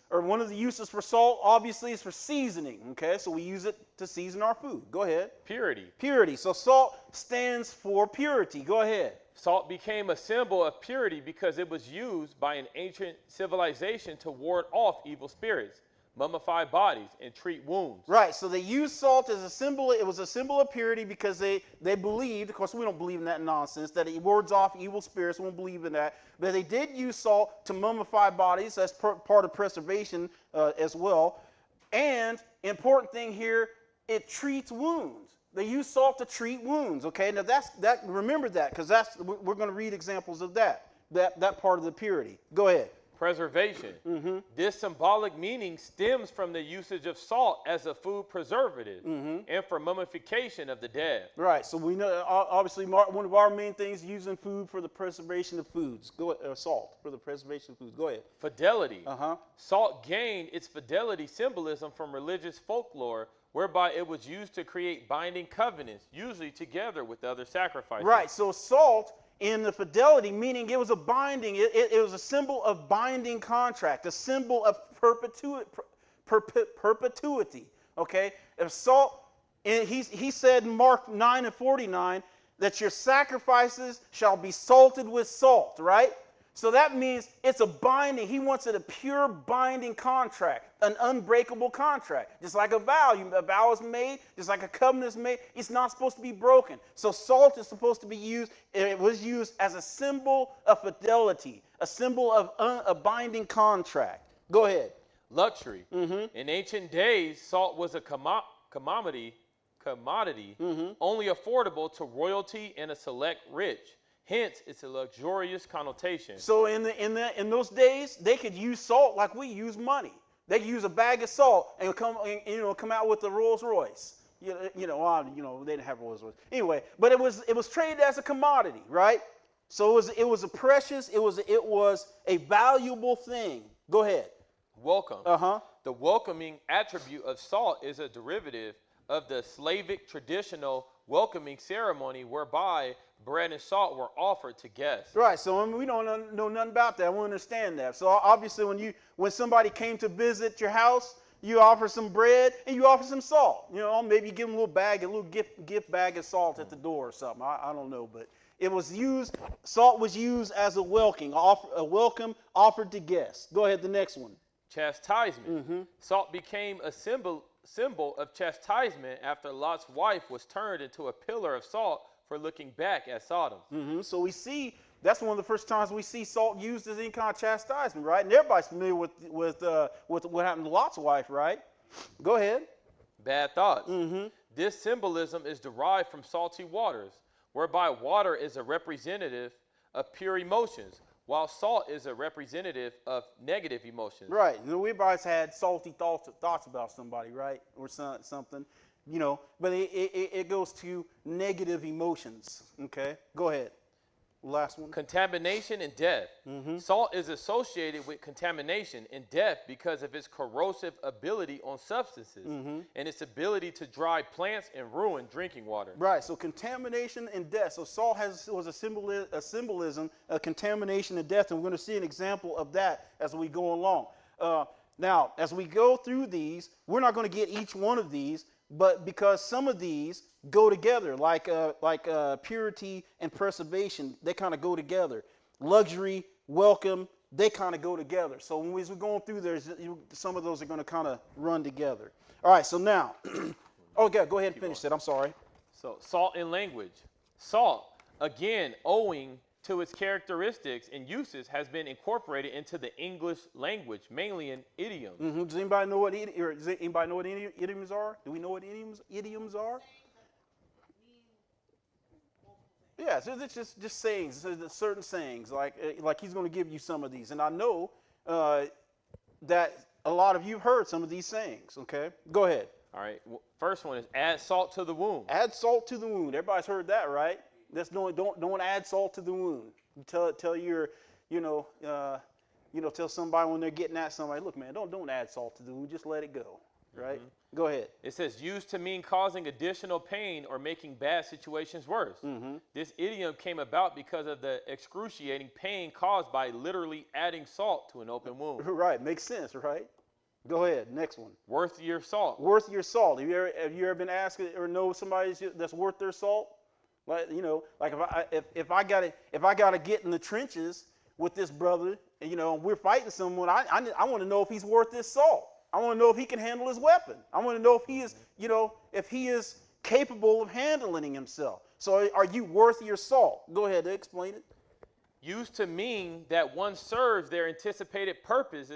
one of the uses for salt, obviously, is for seasoning. Okay, so we use it to season our food. Go ahead. Purity. Purity. So salt stands for purity. Go ahead. Salt became a symbol of purity because it was used by an ancient civilization to ward off evil spirits, mummify bodies, and treat wounds. Right, so they used salt as a symbol. It was a symbol of purity because they believed, of course we don't believe in that nonsense, that it wards off evil spirits. We don't believe in that. But they did use salt to mummify bodies. That's part of preservation as well. And important thing here, it treats wounds. They use salt to treat wounds. Okay, now remember that, because we're going to read examples of that part of the purity. Go ahead. Preservation. This symbolic meaning stems from the usage of salt as a food preservative and for mummification of the dead. Right. So we know, obviously, one of our main things, using food for the preservation of foods. Salt for the preservation of foods. Go ahead. Fidelity. Salt gained its fidelity symbolism from religious folklore, whereby it was used to create binding covenants, usually together with other sacrifices. Right. So salt, in the fidelity, meaning it was a binding, it was a symbol of binding contract, a symbol of perpetuity. Okay? If salt, he said in Mark 9:49 that your sacrifices shall be salted with salt, right? So that means it's a binding. He wants it a pure binding contract, an unbreakable contract. Just like a vow. A vow is made, just like a covenant is made. It's not supposed to be broken. So salt is supposed to be used, it was used as a symbol of fidelity, a symbol of a binding contract. Go ahead. Luxury. In ancient days, salt was a commodity only affordable to royalty and a select rich. Hence, it's a luxurious connotation. So in those days, they could use salt like we use money. They could use a bag of salt and come out with the Rolls Royce. They didn't have Rolls Royce anyway. But it was traded as a commodity, right? So it was a precious, it was a valuable thing. Go ahead. Welcome. the welcoming attribute of salt is a derivative of the Slavic traditional welcoming ceremony whereby bread and salt were offered to guests. Right. So I mean, we don't know nothing about that. We don't understand that. So obviously, when somebody came to visit your house, you offer some bread and you offer some salt. You know, maybe you give them a little gift bag of salt at the door or something. I don't know, but it was used. Salt was used as a welcome offered to guests. Go ahead, the next one. Chastisement. Salt became a symbol of chastisement after Lot's wife was turned into a pillar of salt for looking back at Sodom. So we see that's one of the first times we see salt used as any kind of chastisement, right? And everybody's familiar with what happened to Lot's wife, right? Go ahead. Bad thoughts. This symbolism is derived from salty waters, whereby water is a representative of pure emotions, while salt is a representative of negative emotions. Right. You know, everybody's had salty thoughts about somebody, right? Or something, you know, but it goes to negative emotions. Okay, go ahead. Last one. Contamination and death. Salt is associated with contamination and death because of its corrosive ability on substances and its ability to dry plants and ruin drinking water. Right. So contamination and death. So salt was a symbolism of contamination and death, and we're going to see an example of that as we go along. Now, as we go through these, we're not going to get each one of these, but because some of these go together, like purity and preservation, they kind of go together. Luxury, welcome, they kind of go together. So when we're going through there, some of those are going to kind of run together. All right, so now, okay, go ahead and finish that. I'm sorry. So salt in language. Salt, again, owing to its characteristics and uses, has been incorporated into the English language, mainly in idioms. Does anybody know what idioms are? Do we know what idioms are? Yeah, so it's just sayings, certain sayings. Like he's going to give you some of these, and I know that a lot of you heard some of these sayings. Okay, go ahead. All right. First one is add salt to the wound. Add salt to the wound. Everybody's heard that, right? That's don't add salt to the wound. Tell your, tell somebody when they're getting at somebody, look, man, don't add salt to the wound. Just let it go, right? Go ahead. It says used to mean causing additional pain or making bad situations worse. This idiom came about because of the excruciating pain caused by literally adding salt to an open wound. Right, makes sense, right? Go ahead, next one. Worth your salt. Worth your salt. Have you ever been asked or know somebody that's worth their salt? Like if I gotta get in the trenches with this brother, and we're fighting someone, I want to know if he's worth this salt. I want to know if he can handle his weapon. I want to know if he is capable of handling himself. So are you worth your salt? Go ahead, explain it. Used to mean that one serves their anticipated purpose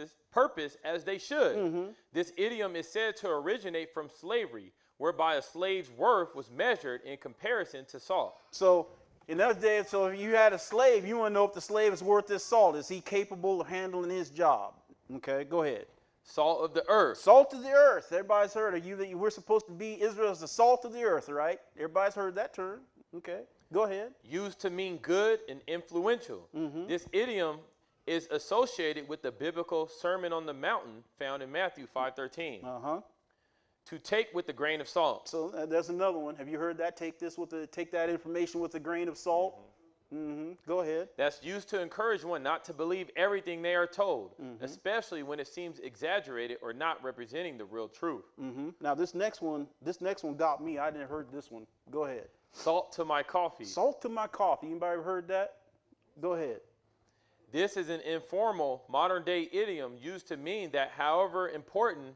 as they should. This idiom is said to originate from slavery, whereby a slave's worth was measured in comparison to salt. So in those days, so if you had a slave, you want to know if the slave is worth this salt. Is he capable of handling his job? Okay, go ahead. Salt of the earth. Salt of the earth. Everybody's heard of you that we're supposed to be Israel as the salt of the earth, right? Everybody's heard that term. Okay, go ahead. Used to mean good and influential. This idiom is associated with the biblical Sermon on the Mountain found in Matthew 5:13. To take with a grain of salt. So there's another one. Have you heard that? Take that information with a grain of salt. Go ahead. That's used to encourage one not to believe everything they are told, especially when it seems exaggerated or not representing the real truth. Now this next one got me. I didn't heard this one. Go ahead. Salt to my coffee. Salt to my coffee. Anybody ever heard that? Go ahead. This is an informal modern-day idiom used to mean that however important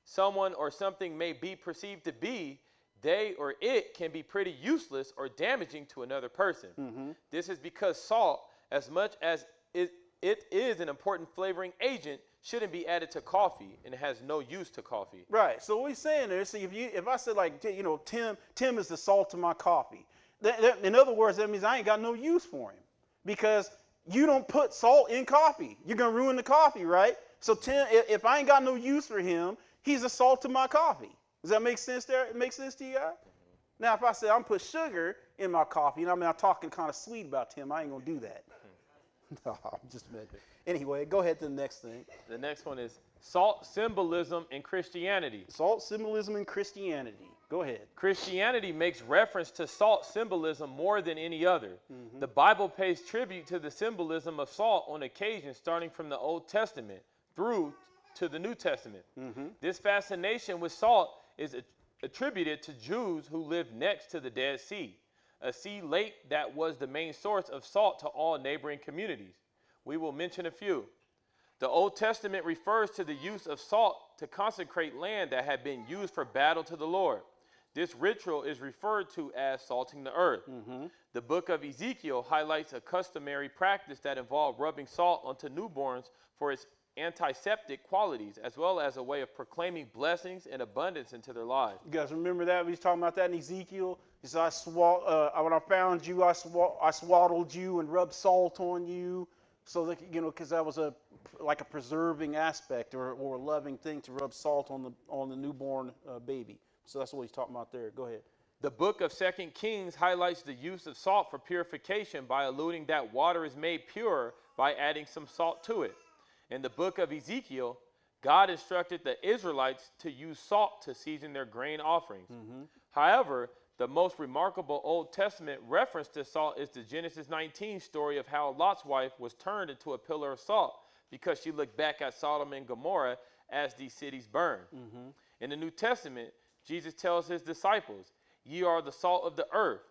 someone or something may be perceived to be, they or it can be pretty useless or damaging to another person. This is because salt, as much as it is an important flavoring agent, shouldn't be added to coffee, and it has no use to coffee. Right. So what he's saying there, see, if I said like, Tim is the salt to my coffee, in other words, that means I ain't got no use for him, because you don't put salt in coffee. You're gonna ruin the coffee, right? So Tim, if I ain't got no use for him, he's a salt to my coffee. Does that make sense there? It makes sense to you guys? Now, if I say I'm put sugar in my coffee, and I'm talking kind of sweet about Tim, I ain't going to do that. No, I'm just messing. Anyway, go ahead to the next thing. The next one is salt symbolism in Christianity. Salt symbolism in Christianity. Go ahead. Christianity makes reference to salt symbolism more than any other. The Bible pays tribute to the symbolism of salt on occasion starting from the Old Testament through to the New Testament. This fascination with salt is attributed to Jews who lived next to the Dead Sea, a sea lake that was the main source of salt to all neighboring communities. We will mention a few. The Old Testament refers to the use of salt to consecrate land that had been used for battle to the Lord. This ritual is referred to as salting the earth. The book of Ezekiel highlights a customary practice that involved rubbing salt onto newborns for its antiseptic qualities, as well as a way of proclaiming blessings and abundance into their lives. You guys remember that? We was talking about that in Ezekiel. He said, when I found you, I swaddled you and rubbed salt on you. So that, because that was like a preserving aspect or a loving thing to rub salt on the newborn baby. So that's what he's talking about there. Go ahead. The book of 2 Kings highlights the use of salt for purification by alluding that water is made pure by adding some salt to it. In the book of Ezekiel, God instructed the Israelites to use salt to season their grain offerings. However, the most remarkable Old Testament reference to salt is the Genesis 19 story of how Lot's wife was turned into a pillar of salt because she looked back at Sodom and Gomorrah as these cities burned. In the New Testament, Jesus tells his disciples, "Ye are the salt of the earth."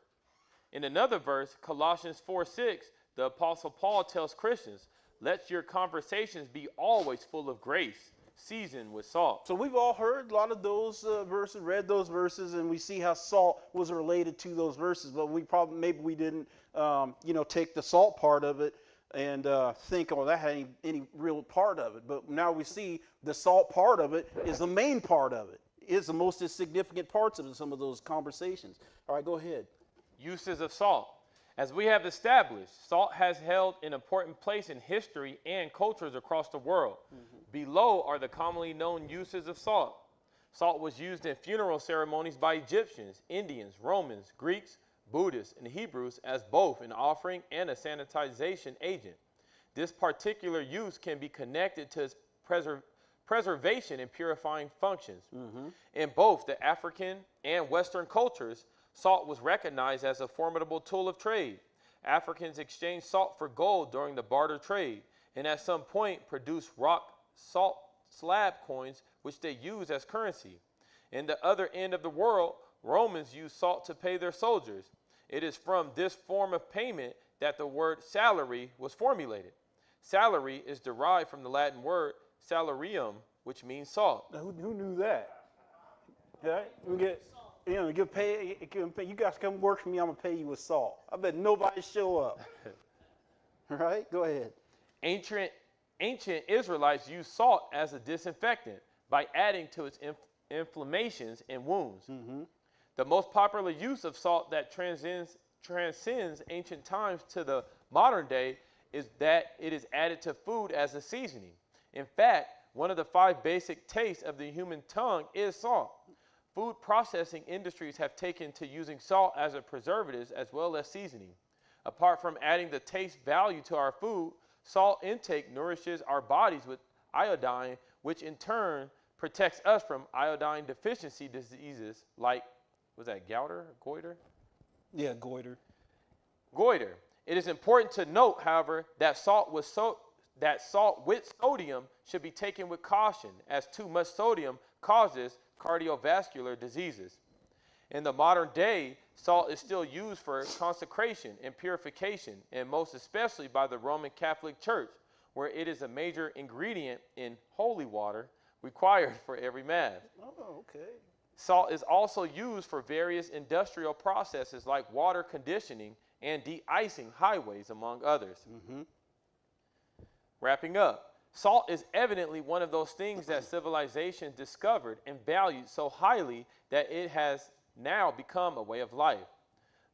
In another verse, Colossians 4:6, the Apostle Paul tells Christians, "Let your conversations be always full of grace, seasoned with salt." So we've all heard a lot of those verses, read those verses, and we see how salt was related to those verses. But maybe we didn't, take the salt part of it and think, oh, that had any real part of it. But now we see the salt part of it is the main part of it. Is the most significant parts of some of those conversations. All right, go ahead. Uses of salt. As we have established, salt has held an important place in history and cultures across the world. Below are the commonly known uses of salt. Salt was used in funeral ceremonies by Egyptians, Indians, Romans, Greeks, Buddhists, and Hebrews as both an offering and a sanitization agent. This particular use can be connected to its preservation and purifying functions. In both the African and Western cultures, salt was recognized as a formidable tool of trade. Africans exchanged salt for gold during the barter trade, and at some point produced rock salt slab coins, which they used as currency. In the other end of the world, Romans used salt to pay their soldiers. It is from this form of payment that the word salary was formulated. Salary is derived from the Latin word salarium, which means salt. Now, who knew that? Yeah, we get pay. You guys come work for me. I'm gonna pay you with salt. I bet nobody show up. All right, go ahead. Ancient Israelites used salt as a disinfectant by adding to its inflammations and wounds. The most popular use of salt that transcends ancient times to the modern day is that it is added to food as a seasoning. In fact, one of the 5 basic tastes of the human tongue is salt. Food processing industries have taken to using salt as a preservative as well as seasoning. Apart from adding the taste value to our food, salt intake nourishes our bodies with iodine, which in turn protects us from iodine deficiency diseases like, was that goiter? Yeah, goiter. Goiter. It is important to note, however, that salt with sodium should be taken with caution, as too much sodium causes cardiovascular diseases. In the modern day, salt is still used for consecration and purification, and most especially by the Roman Catholic Church, where it is a major ingredient in holy water required for every Mass. Oh, okay. Salt is also used for various industrial processes like water conditioning and de-icing highways, among others. Wrapping up, salt is evidently one of those things that civilization discovered and valued so highly that it has now become a way of life.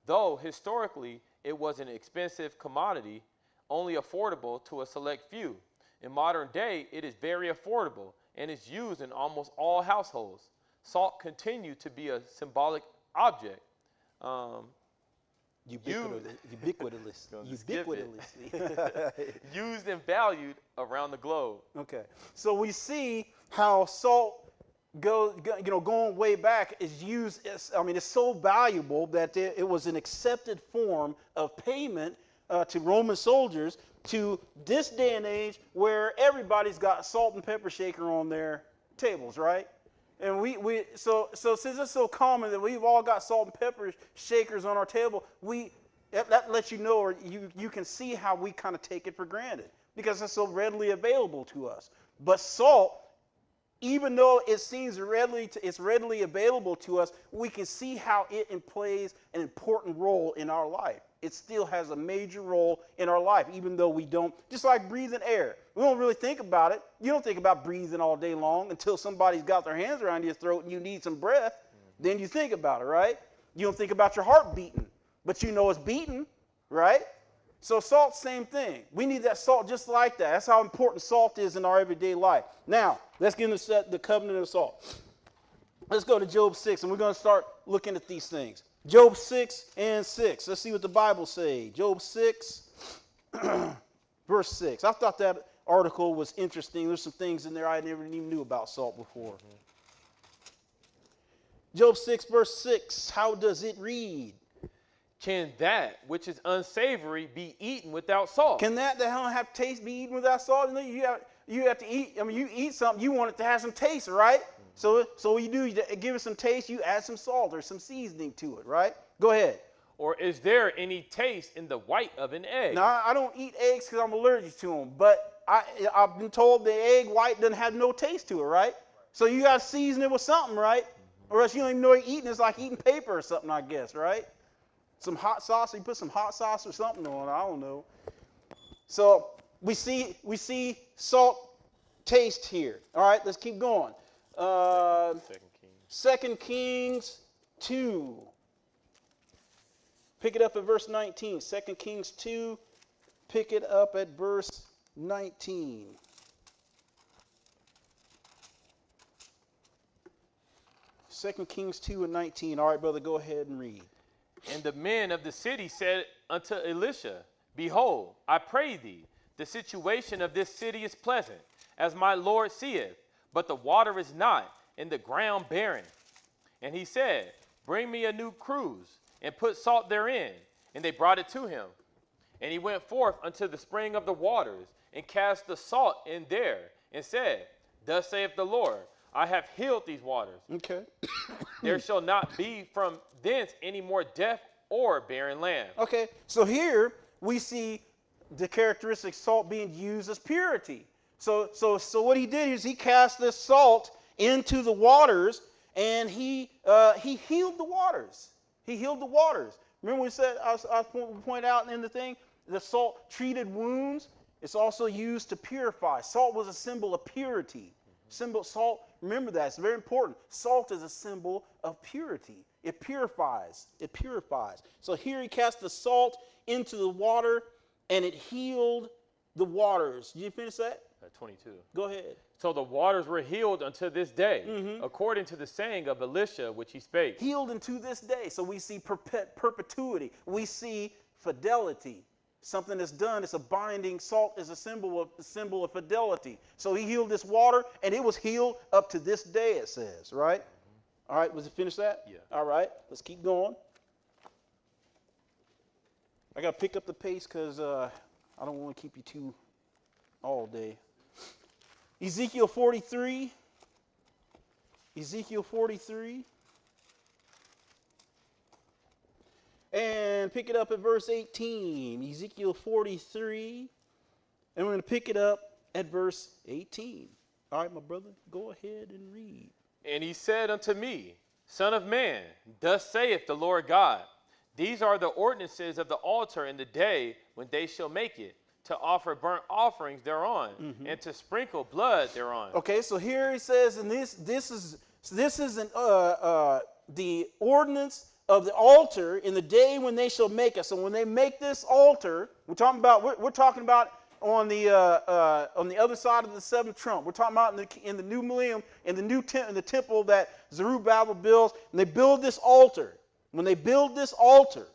Though historically it was an expensive commodity, only affordable to a select few. In modern day, it is very affordable and is used in almost all households. Salt continues to be a symbolic object. Gonna skip it. Ubiquitously. used and valued around the globe. Okay. So we see how salt going way back is used. It's so valuable that it was an accepted form of payment to Roman soldiers to this day and age where everybody's got salt and pepper shaker on their tables, right? And so since it's so common that we've all got salt and pepper shakers on our table, that lets you know, or you can see how we kind of take it for granted because it's so readily available to us. But salt, even though it seems it's readily available to us, we can see how it plays an important role in our life. It still has a major role in our life, even though we don't, just like breathing air. We don't really think about it. You don't think about breathing all day long until somebody's got their hands around your throat and you need some breath. Then you think about it, right? You don't think about your heart beating, but you know it's beating, right? So salt, same thing. We need that salt just like that. That's how important salt is in our everyday life. Now, let's get into the covenant of salt. Let's go to Job 6, and we're going to start looking at these things. Job 6 and 6. Let's see what the Bible says. Job 6, verse 6. I thought that article was interesting. There's some things in there I never even knew about salt before. Job 6, verse 6. How does it read? Can that which is unsavory be eaten without salt? Can that don't have taste be eaten without salt? You have to eat. You eat something, you want it to have some taste, right? So what you do, you give it some taste, you add some salt or some seasoning to it, right? Go ahead. Or is there any taste in the white of an egg? Now, I don't eat eggs because I'm allergic to them, but I've been told the egg white doesn't have no taste to it, right? So you got to season it with something, right? Or else you don't even know you're eating. It's like eating paper or something, I guess, right? Some hot sauce, you put some hot sauce or something on it, I don't know. So we see salt taste here. All right, let's keep going. 2 Kings 2. Pick it up at verse 19. 2 Kings 2, pick it up at verse 19. Second Kings 2 and 19. All right, brother, go ahead and read. And the men of the city said unto Elisha, Behold, I pray thee, the situation of this city is pleasant, as my Lord seeth, but the water is not, and the ground barren. And he said, Bring me a new cruse, and put salt therein. And they brought it to him. And he went forth unto the spring of the waters, and cast the salt in there, and said, Thus saith the Lord, I have healed these waters. Okay. There shall not be from thence any more death or barren land. Okay, so here we see the characteristic salt being used as purity. So what he did is he cast this salt into the waters, and he healed the waters. He healed the waters. Remember we said, I point out in the thing, the salt treated wounds. It's also used to purify. Salt was a symbol of purity. Salt, remember that, it's very important. Salt is a symbol of purity. It purifies. It purifies. So here he cast the salt into the water, and it healed the waters. Did you finish that? 22. Go ahead. So the waters were healed unto this day, according to the saying of Elisha, which he spake. Healed unto this day. So we see perpetuity. We see fidelity. Something that's done. It's a binding. Salt is a symbol of fidelity. So he healed this water, and it was healed up to this day, it says, right? All right, was it finished that? Yeah. All right, let's keep going. I got to pick up the pace because I don't want to keep you too all day. Ezekiel 43. Ezekiel 43. And pick it up at verse 18. Ezekiel 43. And we're going to pick it up at verse 18. All right, my brother, go ahead and read. And he said unto me, Son of man, thus saith the Lord God, These are the ordinances of the altar in the day when they shall make it, to offer burnt offerings thereon, and to sprinkle blood thereon. Okay, so here he says, and this is the ordinance of the altar in the day when they shall make it. So when they make this altar, we're talking about on the other side of the seventh trump. We're talking about in the new millennium, in the temple that Zerubbabel builds, and they build this altar. When they build this altar,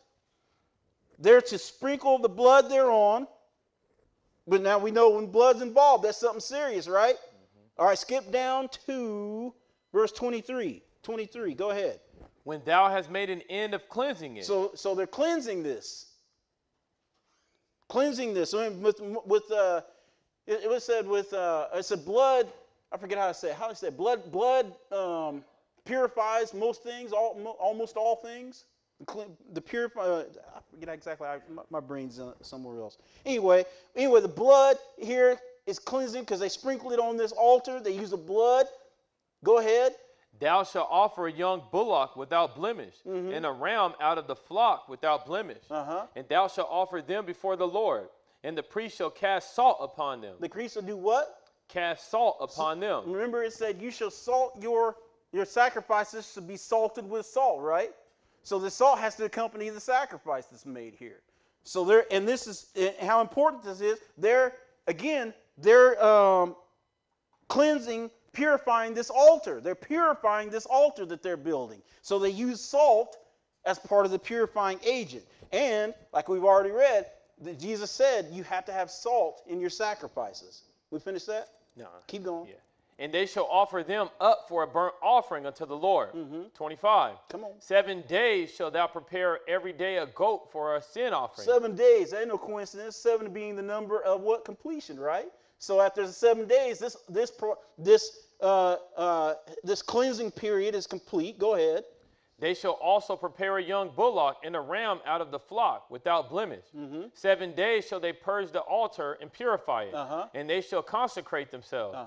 They're to sprinkle the blood thereon. But now we know when blood's involved, that's something serious, right? All right, skip down to verse 23. 23, go ahead. When thou hast made an end of cleansing it. So they're cleansing this. Cleansing this. I mean, it was said with, it said blood, I forget how to say it. How do you say it? Blood purifies most things, almost all things. The purify, I forget exactly, my brain's somewhere else. Anyway, the blood here is cleansing because they sprinkle it on this altar. They use the blood. Go ahead. Thou shalt offer a young bullock without blemish, and a ram out of the flock without blemish. And thou shalt offer them before the Lord, and the priest shall cast salt upon them. The priest will do what? Cast salt upon them. Remember it said you shall salt your sacrifices to be salted with salt, right? So the salt has to accompany the sacrifice that's made here. So this is how important this is. They're cleansing, purifying this altar. They're purifying this altar that they're building. So they use salt as part of the purifying agent. And like we've already read, Jesus said you have to have salt in your sacrifices. We finished that? No. Keep going. Yeah. And they shall offer them up for a burnt offering unto the Lord. 25. Come on. 7 days shalt thou prepare every day a goat for a sin offering. 7 days. That ain't no coincidence. 7 being the number of what? Completion, right? So after the 7 days, this cleansing period is complete. Go ahead. They shall also prepare a young bullock and a ram out of the flock without blemish. 7 days shall they purge the altar and purify it, and they shall consecrate themselves.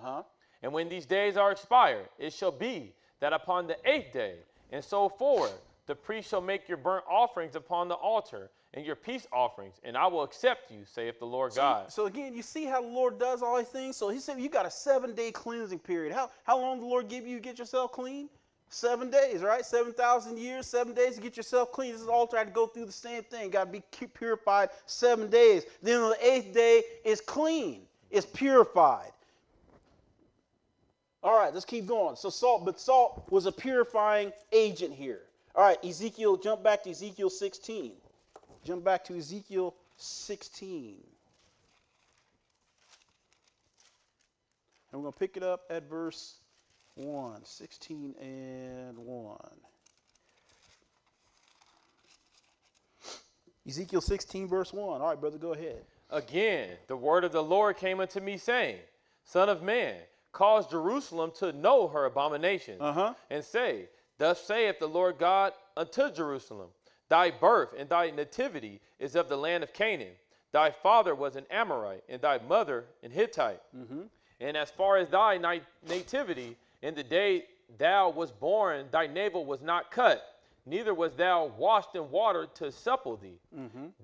And when these days are expired, it shall be that upon the 8th day, and so forward, the priest shall make your burnt offerings upon the altar and your peace offerings, and I will accept you, saith the Lord God. So again, you see how the Lord does all these things? So he said you got a 7-day cleansing period. How long did the Lord give you to get yourself clean? 7 days, right? 7,000 years, 7 days to get yourself clean. This altar had to go through the same thing. Got to be purified 7 days. Then on the 8th day, it's clean. It's purified. All right, let's keep going. So salt was a purifying agent here. All right, jump back to Ezekiel 16. Jump back to Ezekiel 16. And we're going to pick it up at verse 1. 16 and 1. Ezekiel 16, verse 1. All right, brother, go ahead. Again, the word of the Lord came unto me, saying, Son of man, cause Jerusalem to know her abominations, and say, Thus saith the Lord God unto Jerusalem, Thy birth and thy nativity is of the land of Canaan. Thy father was an Amorite, and thy mother an Hittite. And as far as thy nativity, in the day thou was born, thy navel was not cut, neither was thou washed in water to supple thee.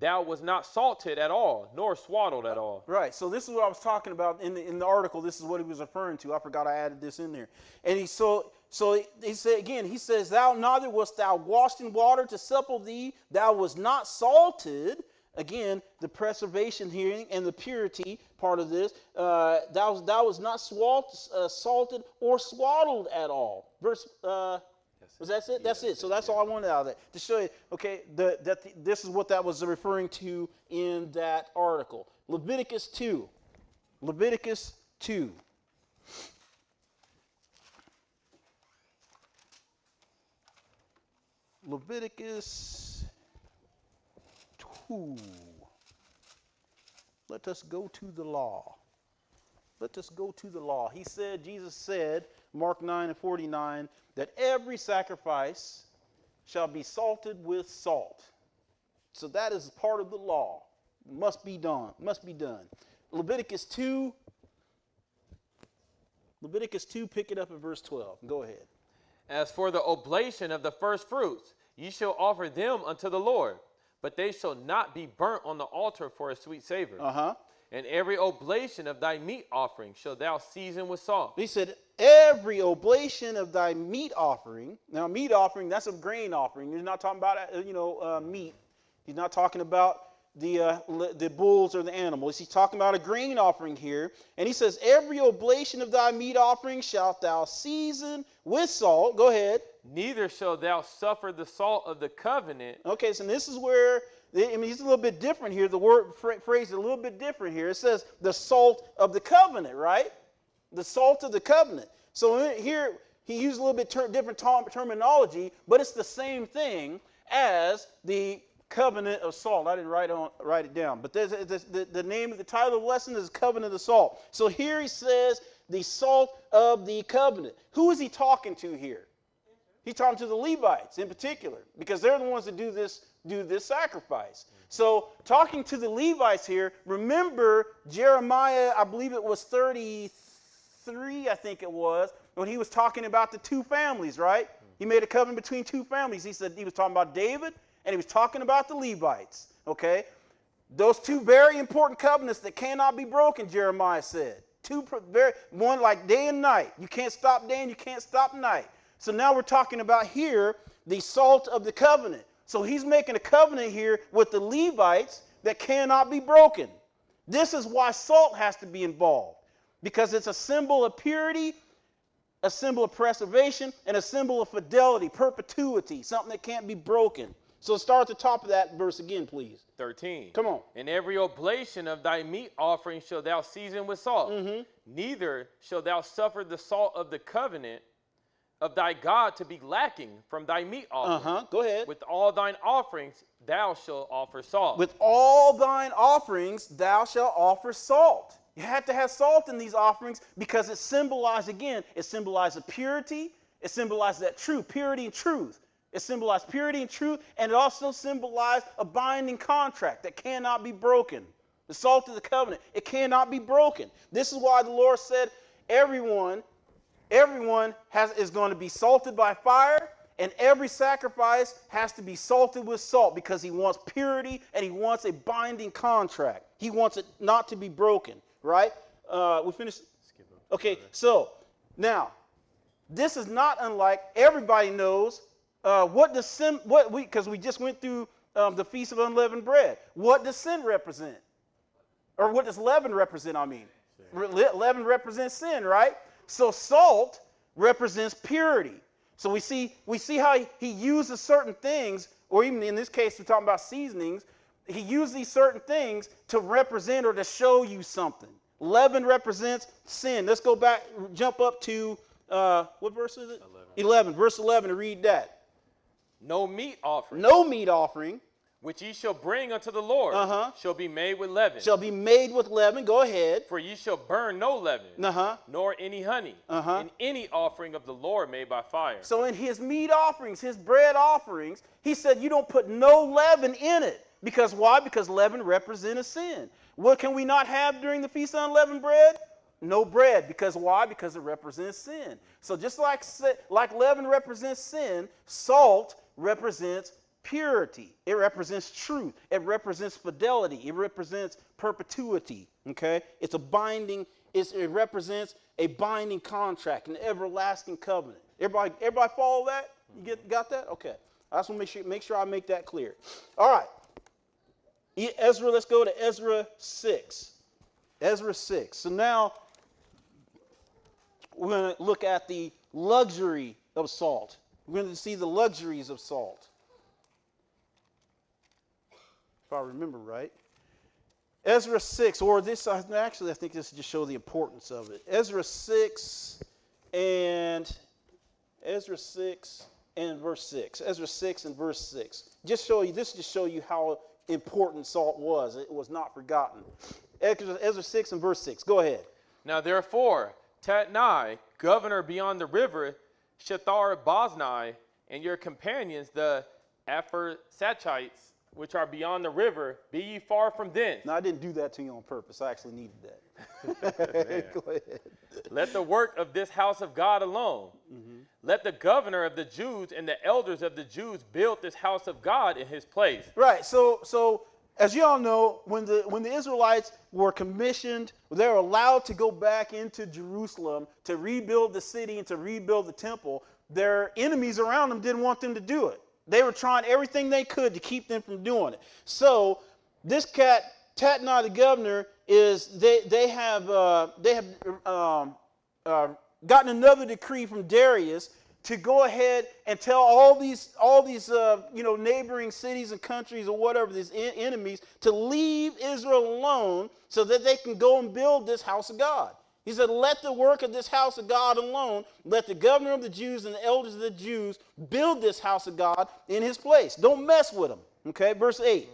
Thou was not salted at all, nor swaddled at all. Right, so this is what I was talking about in the article. This is what he was referring to. I forgot I added this in there. And he said again, he says, Thou neither wast thou washed in water to supple thee, thou was not salted. Again, the preservation here and the purity part of this. Thou was not salted or swaddled at all. Verse, was that it? That's it. So that's all I wanted out of that. To show you, okay, this is what that was referring to in that article. Leviticus 2. Leviticus 2. Leviticus 2. Let us go to the law. Let us go to the law. Jesus said, Mark 9:49, that every sacrifice shall be salted with salt. So that is part of the law. Must be done. Leviticus 2, pick it up at verse 12. Go ahead. As for the oblation of the first fruits, ye shall offer them unto the Lord, but they shall not be burnt on the altar for a sweet savor. And every oblation of thy meat offering shall thou season with salt. He said, every oblation of thy meat offering. Now, meat offering, that's a grain offering. He's not talking about, meat. He's not talking about the bulls or the animals. He's talking about a grain offering here. And he says, every oblation of thy meat offering shalt thou season with salt. Go ahead. Neither shall thou suffer the salt of the covenant. Okay, so this is where I mean, he's a little bit different here. The word phrase is a little bit different here. It says the salt of the covenant, right? The salt of the covenant. So here he used a little bit different terminology, but it's the same thing as the covenant of salt. I didn't write it down, but the name of the title of the lesson is covenant of salt. So here he says the salt of the covenant. Who is he talking to here? He's talking to the Levites in particular, because they're the ones that do this sacrifice. So talking to the Levites here, remember Jeremiah, I believe it was 33, I think it was, when he was talking about the two families, right? He made a covenant between two families. He said he was talking about David, and he was talking about the Levites, okay? Those two very important covenants that cannot be broken, Jeremiah said. One like day and night. You can't stop day and you can't stop night. So now we're talking about here the salt of the covenant. So he's making a covenant here with the Levites that cannot be broken. This is why salt has to be involved, because it's a symbol of purity, a symbol of preservation, and a symbol of fidelity, perpetuity, something that can't be broken. So start at the top of that verse again, please. 13. Come on. And every oblation of thy meat offering shalt thou season with salt. Neither shalt thou suffer the salt of the covenant of thy God to be lacking from thy meat offering. Go ahead. With all thine offerings thou shalt offer salt. With all thine offerings thou shalt offer salt. You have to have salt in these offerings because it symbolizes, again, it symbolizes purity. It symbolizes that truth, purity and truth. It symbolizes purity and truth, and it also symbolizes a binding contract that cannot be broken. The salt of the covenant, it cannot be broken. This is why the Lord said everyone is going to be salted by fire, and every sacrifice has to be salted with salt, because he wants purity and he wants a binding contract. He wants it not to be broken, right? We finished? Okay, so now, this is not unlike, everybody knows, because we just went through the Feast of Unleavened Bread. What does sin represent? Or what does leaven represent, I mean? Leaven represents sin, right? So salt represents purity. So we see how he uses certain things, or even in this case, we're talking about seasonings. He used these certain things to represent or to show you something. Leaven represents sin. Let's go back, jump up to, what verse is it? 11. Verse 11, and read that. No meat offering. No meat offering. Which ye shall bring unto the Lord, shall be made with leaven. Shall be made with leaven. Go ahead. For ye shall burn no leaven, nor any honey, in any offering of the Lord made by fire. So in his meat offerings, his bread offerings, he said you don't put no leaven in it. Because why? Because leaven represents a sin. What can we not have during the Feast of Unleavened Bread? No bread. Because why? Because it represents sin. So just like leaven represents sin, salt represents purity. It represents truth. It represents fidelity. It represents perpetuity. Okay? It's a binding, it represents a binding contract, an everlasting covenant. Everybody follow that? You got that? Okay. I just want to make sure I make that clear. All right. Ezra, let's go to Ezra 6. Ezra 6. So now we're going to look at the luxury of salt. We're going to see the luxuries of salt. If I remember right. Ezra 6, or this, actually I think this just shows the importance of it. Ezra 6 and verse 6. Ezra 6 and verse 6. Just show you how important salt was. It was not forgotten. Ezra 6 and verse 6. Go ahead. Now therefore, Tatnai, governor beyond the river, Shethar-boznai, and your companions, the Apharsachites, which are beyond the river, be ye far from thence. No, I didn't do that to you on purpose. I actually needed that. Go ahead. Let the work of this house of God alone. Let the governor of the Jews and the elders of the Jews build this house of God in his place. Right. So as you all know, when the Israelites were commissioned, they were allowed to go back into Jerusalem to rebuild the city and to rebuild the temple. Their enemies around them didn't want them to do it. They were trying everything they could to keep them from doing it. So this cat, Tatnai the governor, they have gotten another decree from Darius to go ahead and tell all these neighboring cities and countries or whatever, these enemies, to leave Israel alone so that they can go and build this house of God. He said, let the work of this house of God alone. Let the governor of the Jews and the elders of the Jews build this house of God in his place. Don't mess with them. Okay, verse 8.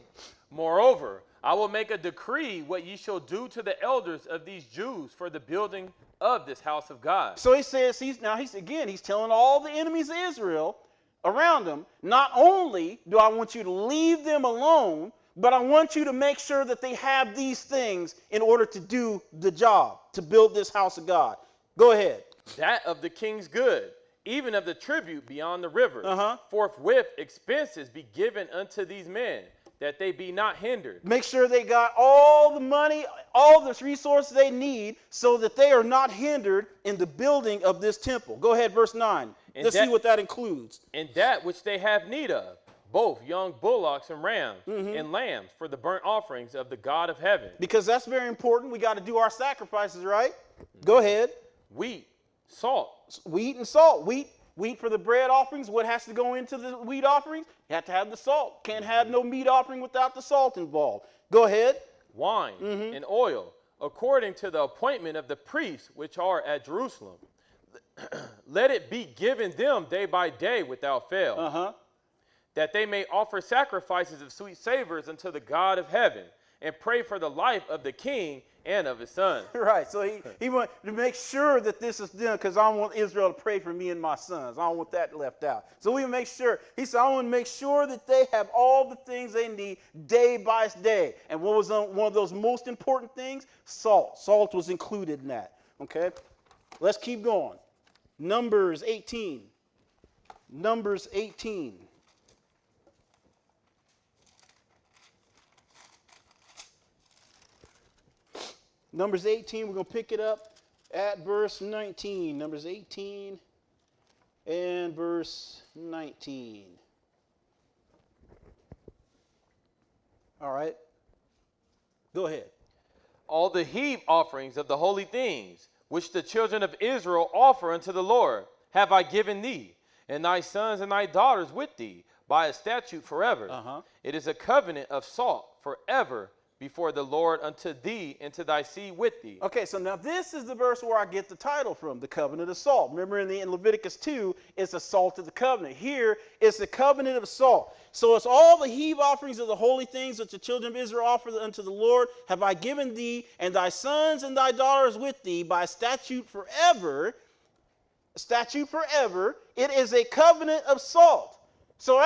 Moreover, I will make a decree what ye shall do to the elders of these Jews for the building of this house of God. So he says, he's telling all the enemies of Israel around him, not only do I want you to leave them alone, but I want you to make sure that they have these things in order to do the job, to build this house of God. Go ahead. That of the king's good, even of the tribute beyond the river. Forthwith expenses be given unto these men, that they be not hindered. Make sure they got all the money, all the resources they need so that they are not hindered in the building of this temple. Go ahead, verse 9. Let's see what that includes. And that which they have need of, both young bullocks and rams and lambs for the burnt offerings of the God of heaven. Because that's very important. We got to do our sacrifices, right? Go ahead. Wheat, salt. Wheat and salt. Wheat for the bread offerings. What has to go into the wheat offerings? You have to have the salt. Can't have no meat offering without the salt involved. Go ahead. Wine and oil, according to the appointment of the priests which are at Jerusalem. Let it be given them day by day without fail. That they may offer sacrifices of sweet savors unto the God of heaven, and pray for the life of the king and of his son. Right, so he wanted to make sure that this is done, because I want Israel to pray for me and my sons. I don't want that left out. So we make sure, he said, I want to make sure that they have all the things they need day by day. And what was one of those most important things? Salt. Salt was included in that. Okay, let's keep going. Numbers 18. Numbers 18. Numbers 18, we're going to pick it up at verse 19. Numbers 18 and verse 19. All right. Go ahead. All the heave offerings of the holy things, which the children of Israel offer unto the Lord, have I given thee, and thy sons and thy daughters with thee, by a statute forever. It is a covenant of salt forever before the Lord unto thee and to thy seed with thee. Okay, so now this is the verse where I get the title from, the covenant of salt. Remember in Leviticus 2, it's the salt of the covenant. Here, it's the covenant of salt. So it's all the heave offerings of the holy things which the children of Israel offer unto the Lord, have I given thee, and thy sons and thy daughters with thee, by statute forever. Statute forever. It is a covenant of salt. So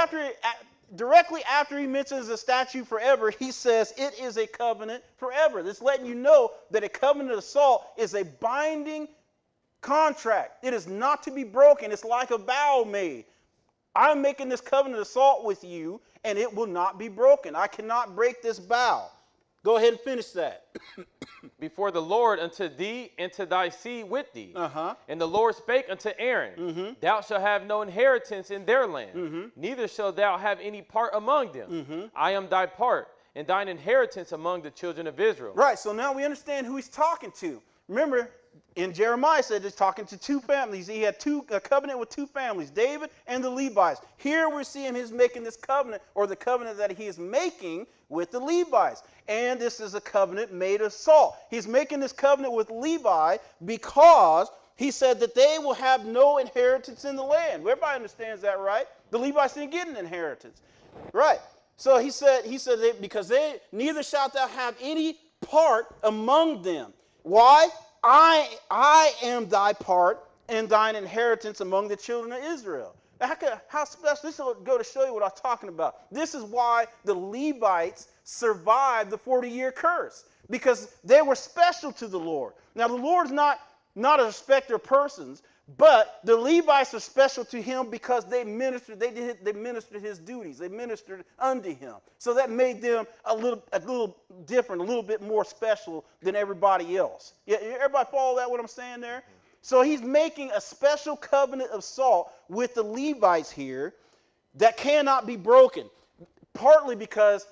directly after he mentions a statute forever, he says it is a covenant forever. This letting you know that a covenant of salt is a binding contract. It is not to be broken. It's like a vow made. I'm making this covenant of salt with you, and it will not be broken. I cannot break this vow. Go ahead and finish that. Before the Lord unto thee and to thy seed with thee. And the Lord spake unto Aaron, Thou shalt have no inheritance in their land, neither shalt thou have any part among them. I am thy part, and thine inheritance among the children of Israel. Right, so now we understand who he's talking to. Remember, in Jeremiah said he's talking to two families. He had a covenant with two families, David and the Levites. Here we're seeing he's making this covenant, or the covenant that he is making with the Levites. And this is a covenant made of salt. He's making this covenant with Levi because he said that they will have no inheritance in the land. Everybody understands that, right? The Levites didn't get an inheritance. Right. So he said because neither shalt thou have any part among them. Why? I am thy part and thine inheritance among the children of Israel. How special? This will go to show you what I'm talking about. This is why the Levites survived the 40-year curse, because they were special to the Lord. Now, the Lord's not a respecter of persons, but the Levites are special to him because they ministered his duties. They ministered unto him. So that made them a little different, a little bit more special than everybody else. Yeah, everybody follow that, what I'm saying there? So he's making a special covenant of salt with the Levites here that cannot be broken. Partly because,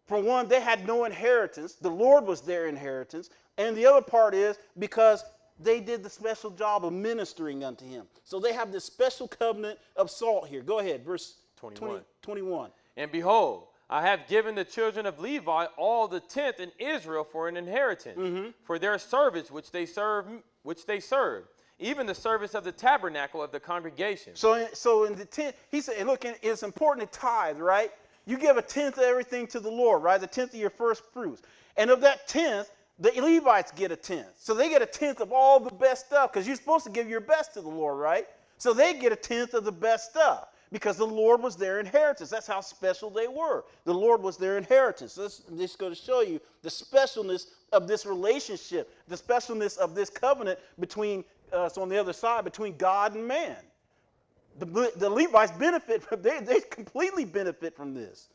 for one, they had no inheritance. The Lord was their inheritance. And the other part is because they did the special job of ministering unto him. So they have this special covenant of salt here. Go ahead, verse 21. And behold, I have given the children of Levi all the tenth in Israel for an inheritance, for their service which they serve, even the service of the tabernacle of the congregation. So in the tenth, he said, look, it's important to tithe, right? You give a tenth of everything to the Lord, right? The tenth of your first fruits. And of that tenth, the Levites get a tenth. So they get a tenth of all the best stuff, because you're supposed to give your best to the Lord, right? So they get a tenth of the best stuff, because the Lord was their inheritance. That's how special they were. The Lord was their inheritance. So this is going to show you the specialness of this relationship, the specialness of this covenant between us on the other side, between God and man. The Levites benefit from, they completely benefit from this.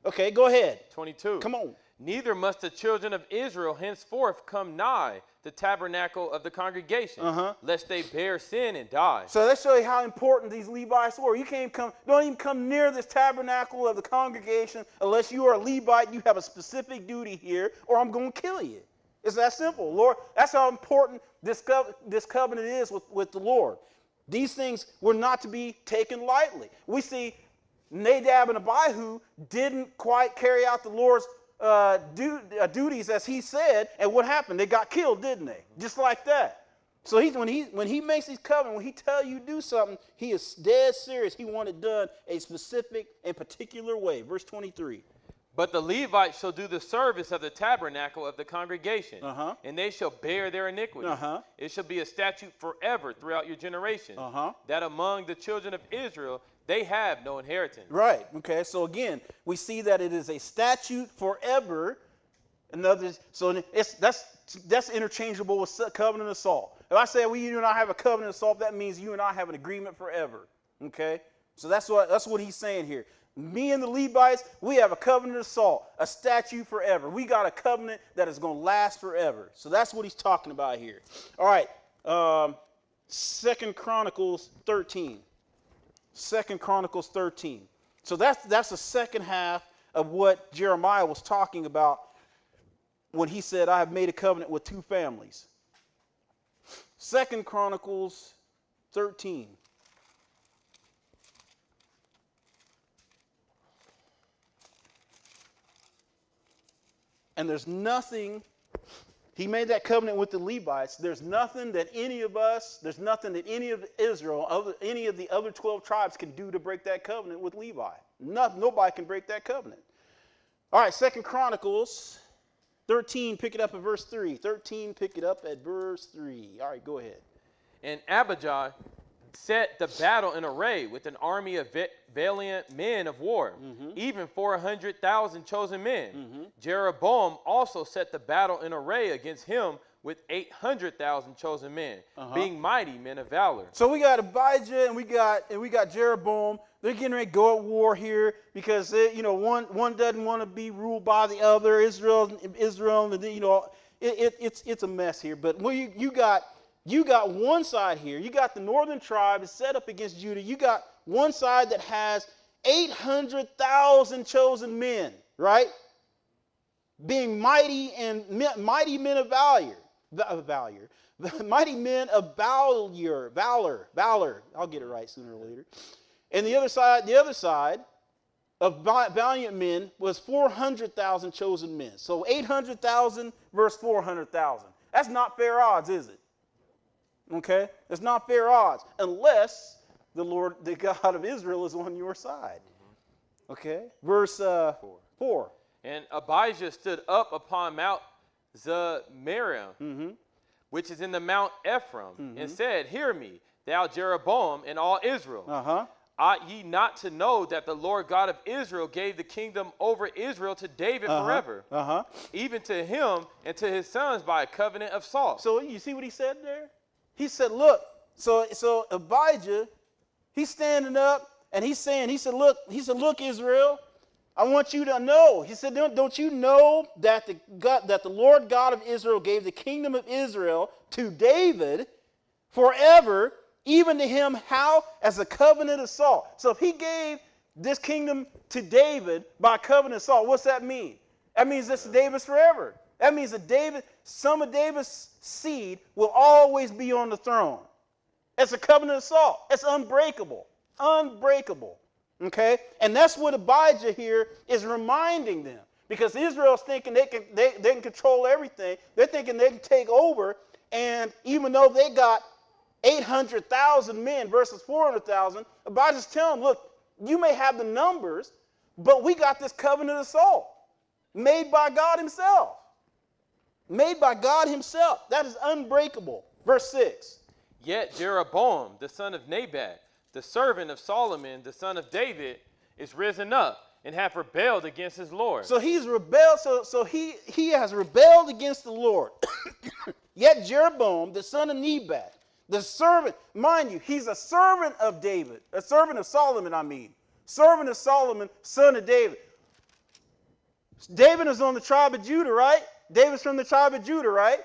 Okay, go ahead. 22. Come on. Neither must the children of Israel henceforth come nigh the tabernacle of the congregation, lest they bear sin and die. So let's show you how important these Levites were. You don't even come near this tabernacle of the congregation unless you are a Levite. You have a specific duty here, or I'm going to kill you. It's that simple, Lord. That's how important this covenant is with the Lord. These things were not to be taken lightly. We see Nadab and Abihu didn't quite carry out the Lord's duties as he said, and what happened? They got killed, didn't they? Just like that. So when he makes these covenants, when he tells you to do something, he is dead serious. He wants it done a specific and particular way. Verse 23. But the Levites shall do the service of the tabernacle of the congregation, and they shall bear their iniquity. It shall be a statute forever throughout your generation, that among the children of Israel they have no inheritance. Right. Okay. So again, we see that it is a statute forever. So that's interchangeable with covenant of salt. If I say you and I have a covenant of salt, that means you and I have an agreement forever. Okay. So that's what he's saying here. Me and the Levites, we have a covenant of salt, a statute forever. We got a covenant that is going to last forever. So that's what he's talking about here. All right. 2 Chronicles 13. 2 Chronicles 13. So that's the second half of what Jeremiah was talking about when he said, I have made a covenant with two families. 2 Chronicles 13. And there's nothing, he made that covenant with the Levites. There's nothing that any of Israel, any of the other 12 tribes can do to break that covenant with Levi. Nobody can break that covenant. All right, 2 Chronicles 13, pick it up at verse 3. 13, pick it up at verse 3. All right, go ahead. And Abijah set the battle in array with an army of valiant men of war, even 400,000 chosen men. Jeroboam also set the battle in array against him with 800,000 chosen men, being mighty men of valor. So we got Abijah and we got Jeroboam. They're getting ready to go at war here because one doesn't want to be ruled by the other. Israel, and it's a mess here. But when you got one side here. You got the northern tribe is set up against Judah. You got one side that has 800,000 chosen men, right? Being mighty men of valor. Mighty men of valor. I'll get it right sooner or later. And the other side of valiant men was 400,000 chosen men. So 800,000 versus 400,000. That's not fair odds, is it? Okay? It's not fair odds unless the Lord, the God of Israel, is on your side. Okay? Verse 4. And Abijah stood up upon Mount Zemarium, which is in the Mount Ephraim, and said, Hear me, thou Jeroboam and all Israel. Ought ye not to know that the Lord God of Israel gave the kingdom over Israel to David forever, even to him and to his sons by a covenant of salt? So you see what he said there? He said, look, so Abijah, he's standing up and he said, look, Israel, I want you to know. He said, don't you know that the Lord God of Israel gave the kingdom of Israel to David forever, even to him, how? As a covenant of salt. So if he gave this kingdom to David by covenant of salt, what's that mean? That means this is David's forever. That means that David, some of David's seed, will always be on the throne. It's a covenant of salt. It's unbreakable. Unbreakable. Okay? And that's what Abijah here is reminding them. Because Israel's thinking they can control everything. They're thinking they can take over. And even though they got 800,000 men versus 400,000, Abijah's telling them, look, you may have the numbers, but we got this covenant of salt made by God himself. Made by God himself. That is unbreakable. Verse 6. Yet Jeroboam, the son of Nebat, the servant of Solomon, the son of David, is risen up and hath rebelled against his Lord. So he's rebelled. So he has rebelled against the Lord. Yet Jeroboam, the son of Nebat, the servant, mind you, he's a servant of David, a servant of Solomon, I mean. Servant of Solomon, son of David. David is on the tribe of Judah, right? David's from the tribe of Judah, right?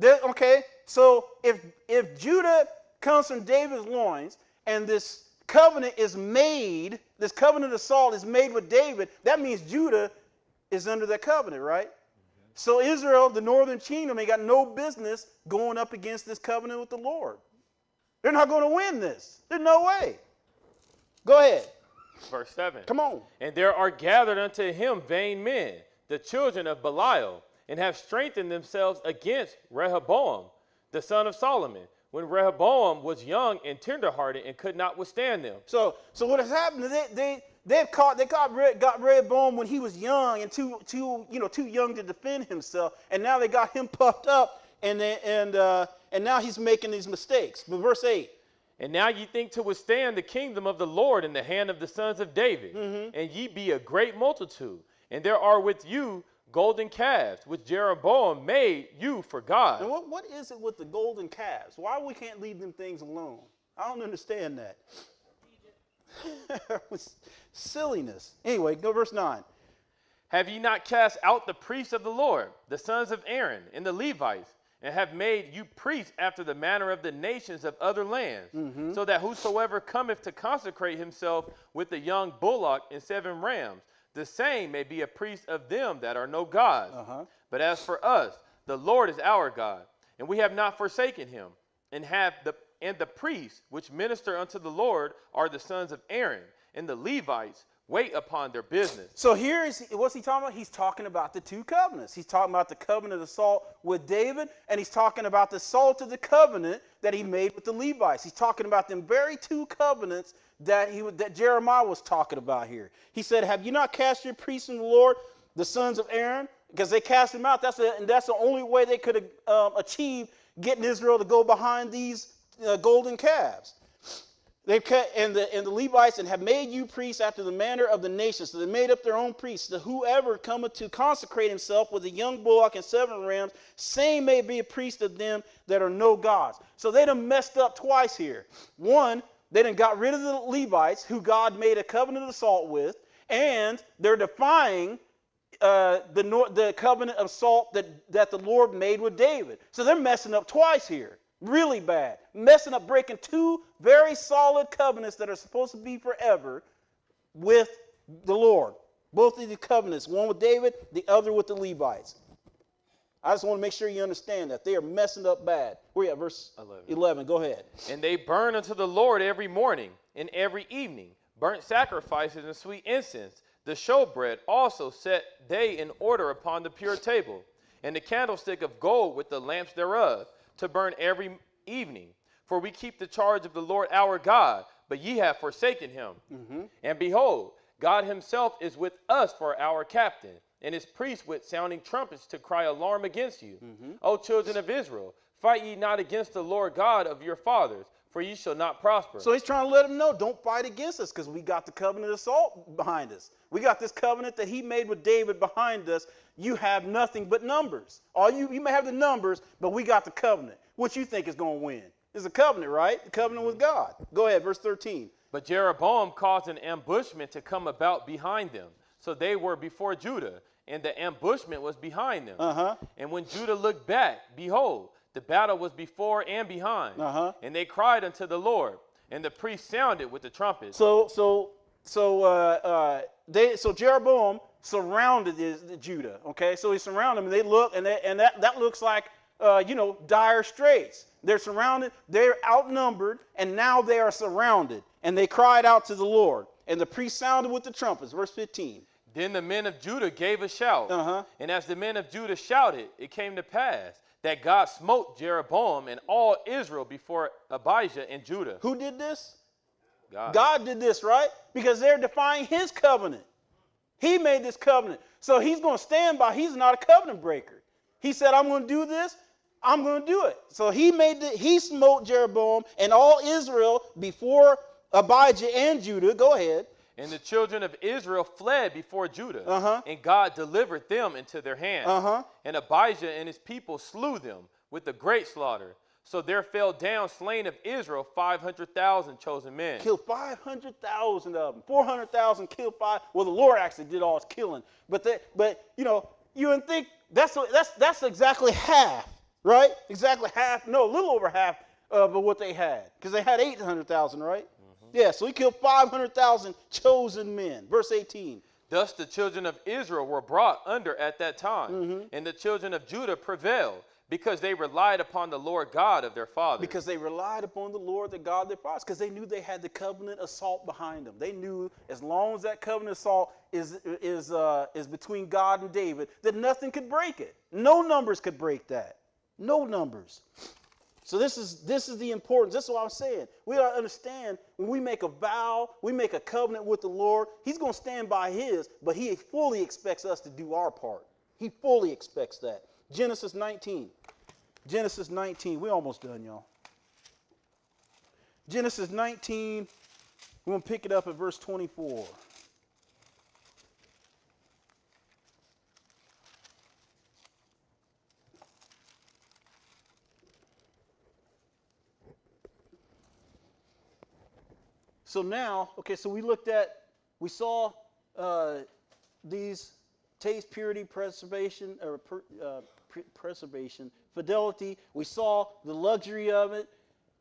Mm-hmm. Okay, so if Judah comes from David's loins and this covenant is made, this covenant of salt is made with David, that means Judah is under that covenant, right? Mm-hmm. So Israel, the northern kingdom, ain't got no business going up against this covenant with the Lord. They're not going to win this. There's no way. Go ahead. Verse 7. Come on. And there are gathered unto him vain men, the children of Belial, and have strengthened themselves against Rehoboam, the son of Solomon, when Rehoboam was young and tenderhearted and could not withstand them. So what has happened? They got Rehoboam when he was young and too young to defend himself, and now they got him puffed up, and now he's making these mistakes. But verse 8. And now ye think to withstand the kingdom of the Lord in the hand of the sons of David, Mm-hmm. and ye be a great multitude, and there are with you golden calves, which Jeroboam made you for God. And what is it with the golden calves? Why we can't leave them things alone? I don't understand that. It was silliness. Anyway, go verse 9. Have ye not cast out the priests of the Lord, the sons of Aaron, and the Levites, and have made you priests after the manner of the nations of other lands, Mm-hmm. so that whosoever cometh to consecrate himself with the young bullock and 7 rams, the same may be a priest of them that are no gods. But as for us, the Lord is our God, and we have not forsaken him, and the priests which minister unto the Lord are the sons of Aaron, and the Levites wait upon their business. So what's he talking about? He's talking about the two covenants. He's talking about the covenant of salt with David, and he's talking about the salt of the covenant that he made with the Levites. He's talking about them very two covenants that Jeremiah was talking about here. He said, have you not cast your priests in the Lord, the sons of Aaron? Because they cast him out. That's the only way they could achieve getting Israel to go behind these golden calves. And the Levites and have made you priests after the manner of the nations. So they made up their own priests. So whoever cometh to consecrate himself with a young bullock and 7 rams, same may be a priest of them that are no gods. So they done messed up twice here. One, they done got rid of the Levites, who God made a covenant of salt with, and they're defying the covenant of salt that the Lord made with David. So they're messing up twice here. Really bad. Messing up, breaking two very solid covenants that are supposed to be forever with the Lord. Both of the covenants, one with David, the other with the Levites. I just want to make sure you understand that. They are messing up bad. We're at verse 11. Go ahead. And they burn unto the Lord every morning and every evening burnt sacrifices and sweet incense. The showbread also set they in order upon the pure table, and the candlestick of gold with the lamps thereof, to burn every evening. For we keep the charge of the Lord our God, but ye have forsaken him. Mm-hmm. And behold, God himself is with us for our captain, and his priests with sounding trumpets to cry alarm against you. Mm-hmm. O children of Israel, fight ye not against the Lord God of your fathers, for ye shall not prosper. So he's trying to let them know, don't fight against us, because we got the covenant of salt behind us. We got this covenant that he made with David behind us. You have nothing but numbers. You may have the numbers, but we got the covenant. What you think is going to win? It's a covenant, right? The covenant with God. Go ahead, verse 13. But Jeroboam caused an ambushment to come about behind them. So they were before Judah, and the ambushment was behind them. And when Judah looked back, behold, the battle was before and behind. And they cried unto the Lord, and the priest sounded with the trumpets. So so Jeroboam surrounded Judah. Okay, so he surrounded them, and they look, and that looks like dire straits. They're surrounded, they're outnumbered, and now they are surrounded. And they cried out to the Lord, and the priest sounded with the trumpets. Verse 15. Then the men of Judah gave a shout. And as the men of Judah shouted, it came to pass that God smote Jeroboam and all Israel before Abijah and Judah. Who did this? God. God did this, right? Because they're defying his covenant. He made this covenant. So he's going to stand by. He's not a covenant breaker. He said, I'm going to do this. I'm going to do it. So he smote Jeroboam and all Israel before Abijah and Judah. Go ahead. And the children of Israel fled before Judah, and God delivered them into their hand. And Abijah and his people slew them with a great slaughter. So there fell down slain of Israel 500,000 chosen men. Killed 500,000 of them. 400,000 killed five. Well, the Lord actually did all his killing. But you would think that's exactly half, right? Exactly half. No, a little over half of what they had, because they had 800,000, right? Yeah, so he killed 500,000 chosen men. Verse 18. Thus the children of Israel were brought under at that time, and the children of Judah prevailed, because they relied upon the Lord God of their fathers. Because they relied upon the Lord, the God of their fathers, because they knew they had the covenant assault behind them. They knew as long as that covenant assault is between God and David, that nothing could break it. No numbers could break that. No numbers. So this is the importance. This is what I'm saying. We got to understand, when we make a vow, we make a covenant with the Lord, he's going to stand by his, but he fully expects us to do our part. He fully expects that. Genesis 19. Genesis 19. We're almost done, y'all. Genesis 19. We're going to pick it up at verse 24. So now, okay, so we saw these taste, purity, preservation, preservation, fidelity. We saw the luxury of it.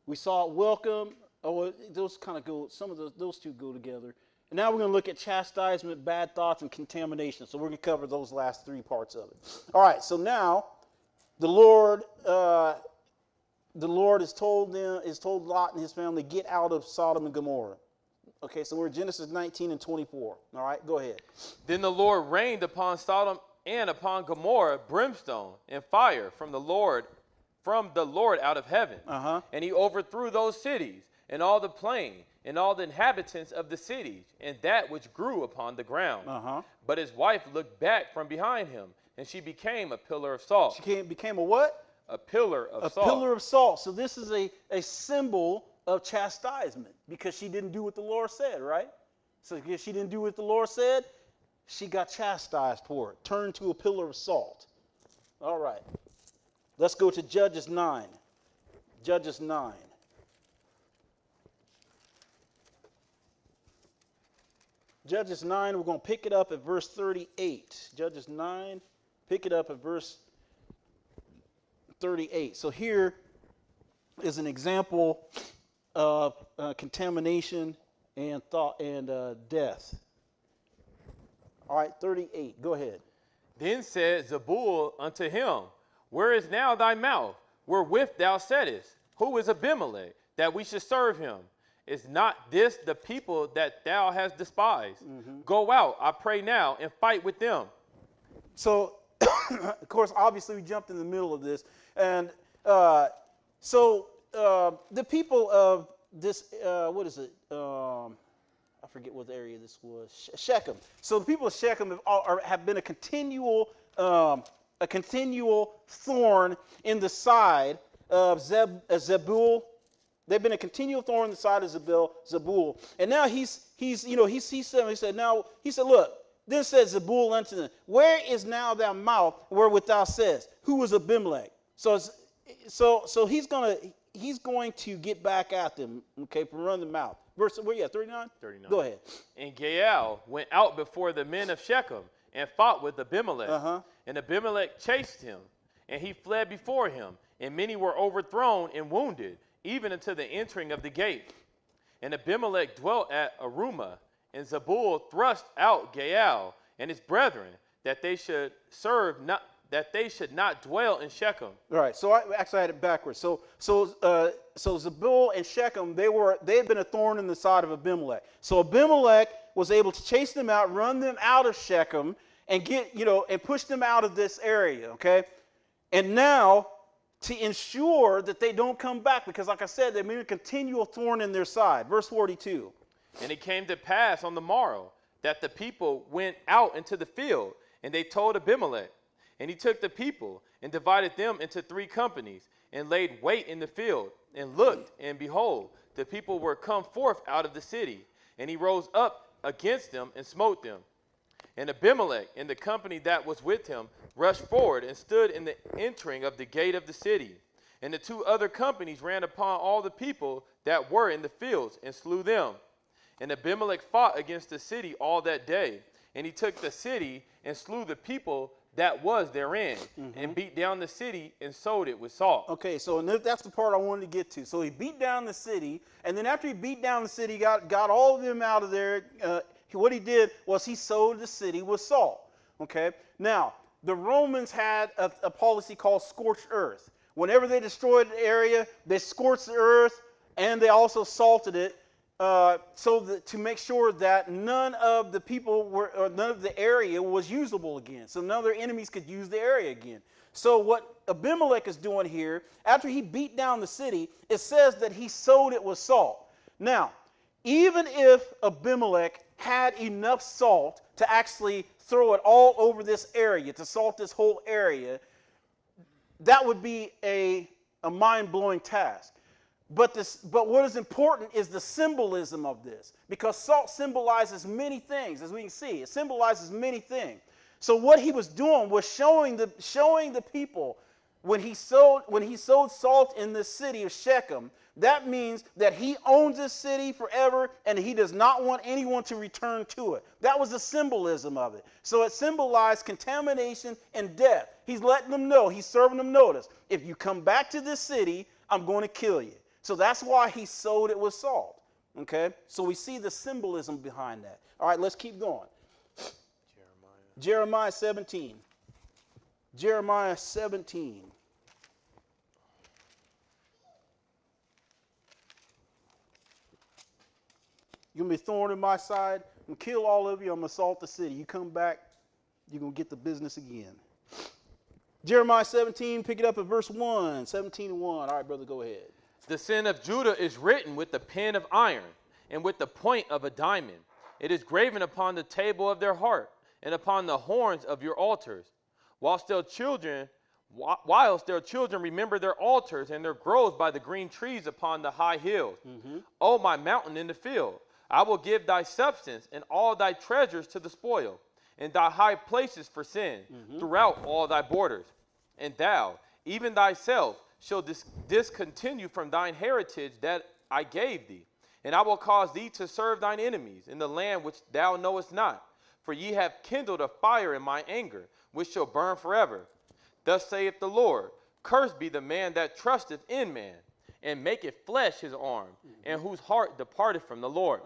We saw welcome. Oh, those kind of go, some of those two go together. And now we're going to look at chastisement, bad thoughts, and contamination. So we're going to cover those last three parts of it. All right, so now the Lord has told Lot and his family, get out of Sodom and Gomorrah. Okay, so we're Genesis 19 and 24. All right, go ahead. Then the Lord rained upon Sodom and upon Gomorrah brimstone and fire from the Lord out of heaven. And he overthrew those cities and all the plain and all the inhabitants of the cities and that which grew upon the ground. But his wife looked back from behind him, and she became a pillar of salt. She became a what? A pillar of salt. A pillar of salt. So this is a symbol of chastisement, because she didn't do what the Lord said, right? So because she didn't do what the Lord said, she got chastised for it. Turned to a pillar of salt. All right. Let's go to Judges 9. Judges 9. Judges 9, we're going to pick it up at verse 38. Judges 9, pick it up at verse 38. So here is an example of contamination and thought and death. All right, 38. Go ahead. Then said Zebul unto him, where is now thy mouth, wherewith thou saidest, who is Abimelech, that we should serve him? Is not this the people that thou hast despised? Go out, I pray now, and fight with them. So, of course, obviously we jumped in the middle of this. And the people of this, what is it? I forget what area this was. Shechem. So the people of Shechem have been a continual thorn in the side of Zebul. They've been a continual thorn in the side of Zebul. And now he said, look, then said Zebul unto them, where is now thy mouth wherewith thou sayest, who is Abimelech? So he's going to get back at them, okay, from running the mouth. Verse, where you at, 39? 39. Go ahead. And Gaal went out before the men of Shechem and fought with Abimelech. And Abimelech chased him, and he fled before him, and many were overthrown and wounded, even unto the entering of the gate. And Abimelech dwelt at Arumah, And Zebul thrust out Gaal and his brethren, that they should not dwell in Shechem. All right, so I actually had it backwards. So Zebul and Shechem, they had been a thorn in the side of Abimelech. So Abimelech was able to chase them out, run them out of Shechem, and and push them out of this area. Okay, and now to ensure that they don't come back, because like I said, they've been a continual thorn in their side. Verse 42. And it came to pass on the morrow that the people went out into the field, and they told Abimelech. And he took the people and divided them into 3 companies, and laid wait in the field, and looked, and behold, the people were come forth out of the city. And he rose up against them and smote them. And Abimelech and the company that was with him rushed forward and stood in the entering of the gate of the city. And the 2 other companies ran upon all the people that were in the fields and slew them. And Abimelech fought against the city all that day. And he took the city and slew the people that was therein, and beat down the city and sold it with salt. Okay, so that's the part I wanted to get to. So he beat down the city, and then after he beat down the city, got all of them out of there. What he did was he sold the city with salt. Okay, now the Romans had a policy called scorched earth. Whenever they destroyed the area, they scorched the earth, and they also salted it. To make sure that none of the area was usable again. So none of their enemies could use the area again. So what Abimelech is doing here, after he beat down the city, it says that he sowed it with salt. Now, even if Abimelech had enough salt to actually throw it all over this area, to salt this whole area, that would be a mind-blowing task. But what is important is the symbolism of this, because salt symbolizes many things, as we can see. It symbolizes many things. So what he was doing was showing the people when he sowed salt in the city of Shechem. That means that he owns this city forever, and he does not want anyone to return to it. That was the symbolism of it. So it symbolized contamination and death. He's letting them know. He's serving them notice. If you come back to this city, I'm going to kill you. So that's why he sowed it with salt. Okay? So we see the symbolism behind that. All right, let's keep going. Jeremiah 17. Jeremiah 17. You're going to be thorn in my side. I'm going to kill all of you. I'm going to salt the city. You come back, you're going to get the business again. Jeremiah 17, pick it up at verse 1. 17 and 1. All right, brother, go ahead. The sin of Judah is written with the pen of iron and with the point of a diamond. It is graven upon the table of their heart and upon the horns of your altars. Whilst their children remember their altars and their groves by the green trees upon the high hills. O my mountain in the field, I will give thy substance and all thy treasures to the spoil, and thy high places for sin throughout all thy borders. And thou, even thyself, shall discontinue from thine heritage that I gave thee. And I will cause thee to serve thine enemies in the land which thou knowest not. For ye have kindled a fire in my anger, which shall burn forever. Thus saith the Lord, cursed be the man that trusteth in man, and maketh flesh his arm, and whose heart departeth from the Lord.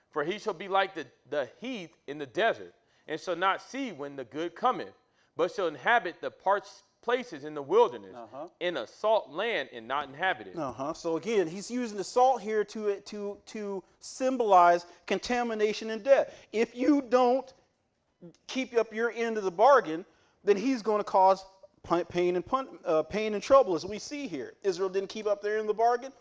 For he shall be like the heath in the desert, and shall not see when the good cometh, but shall inhabit the parched places in the wilderness, in a salt land and not inhabited. So again, he's using the salt here to symbolize contamination and death. If you don't keep up your end of the bargain, then he's going to cause pain and trouble, as we see here. Israel didn't keep up their end of the bargain.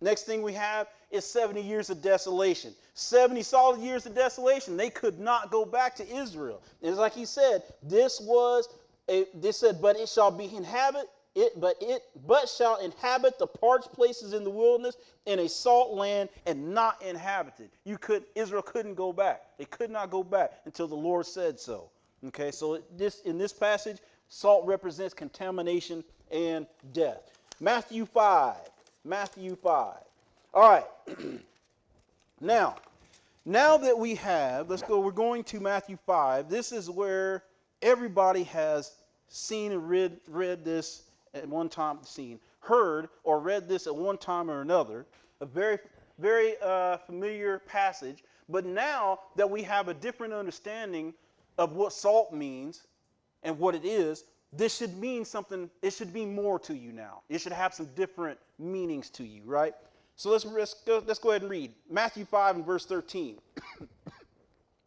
Next thing we have is 70 years of desolation. 70 solid years of desolation. They could not go back to Israel. And it's like he said, but it shall be shall inhabit the parched places in the wilderness, in a salt land and not inhabited. Israel couldn't go back. They could not go back until the Lord said so. Okay, so in this passage, salt represents contamination and death. Matthew 5. Matthew 5. All right. Now that we have, let's go, we're going to Matthew 5. This is where everybody has seen and read this at one time, heard or read this at one time or another. A very, very familiar passage. But now that we have a different understanding of what salt means and what it is, this should mean something. It should mean more to you now. It should have some different meanings to you, right? So let's go ahead and read Matthew 5 and verse 13.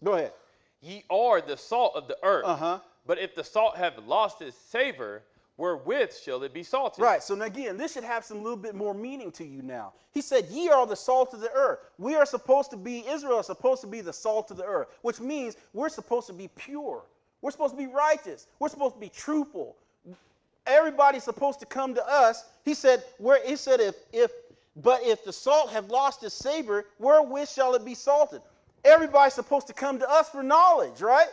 Go ahead. Ye are the salt of the earth. Uh-huh. But if the salt have lost its savor, wherewith shall it be salted? Right. So now again, this should have some little bit more meaning to you now. He said, ye are the salt of the earth. We are supposed to be, Israel is supposed to be the salt of the earth, which means we're supposed to be pure. We're supposed to be righteous. We're supposed to be truthful. Everybody's supposed to come to us. He said, if the salt have lost its savor, wherewith shall it be salted? Everybody's supposed to come to us for knowledge, right?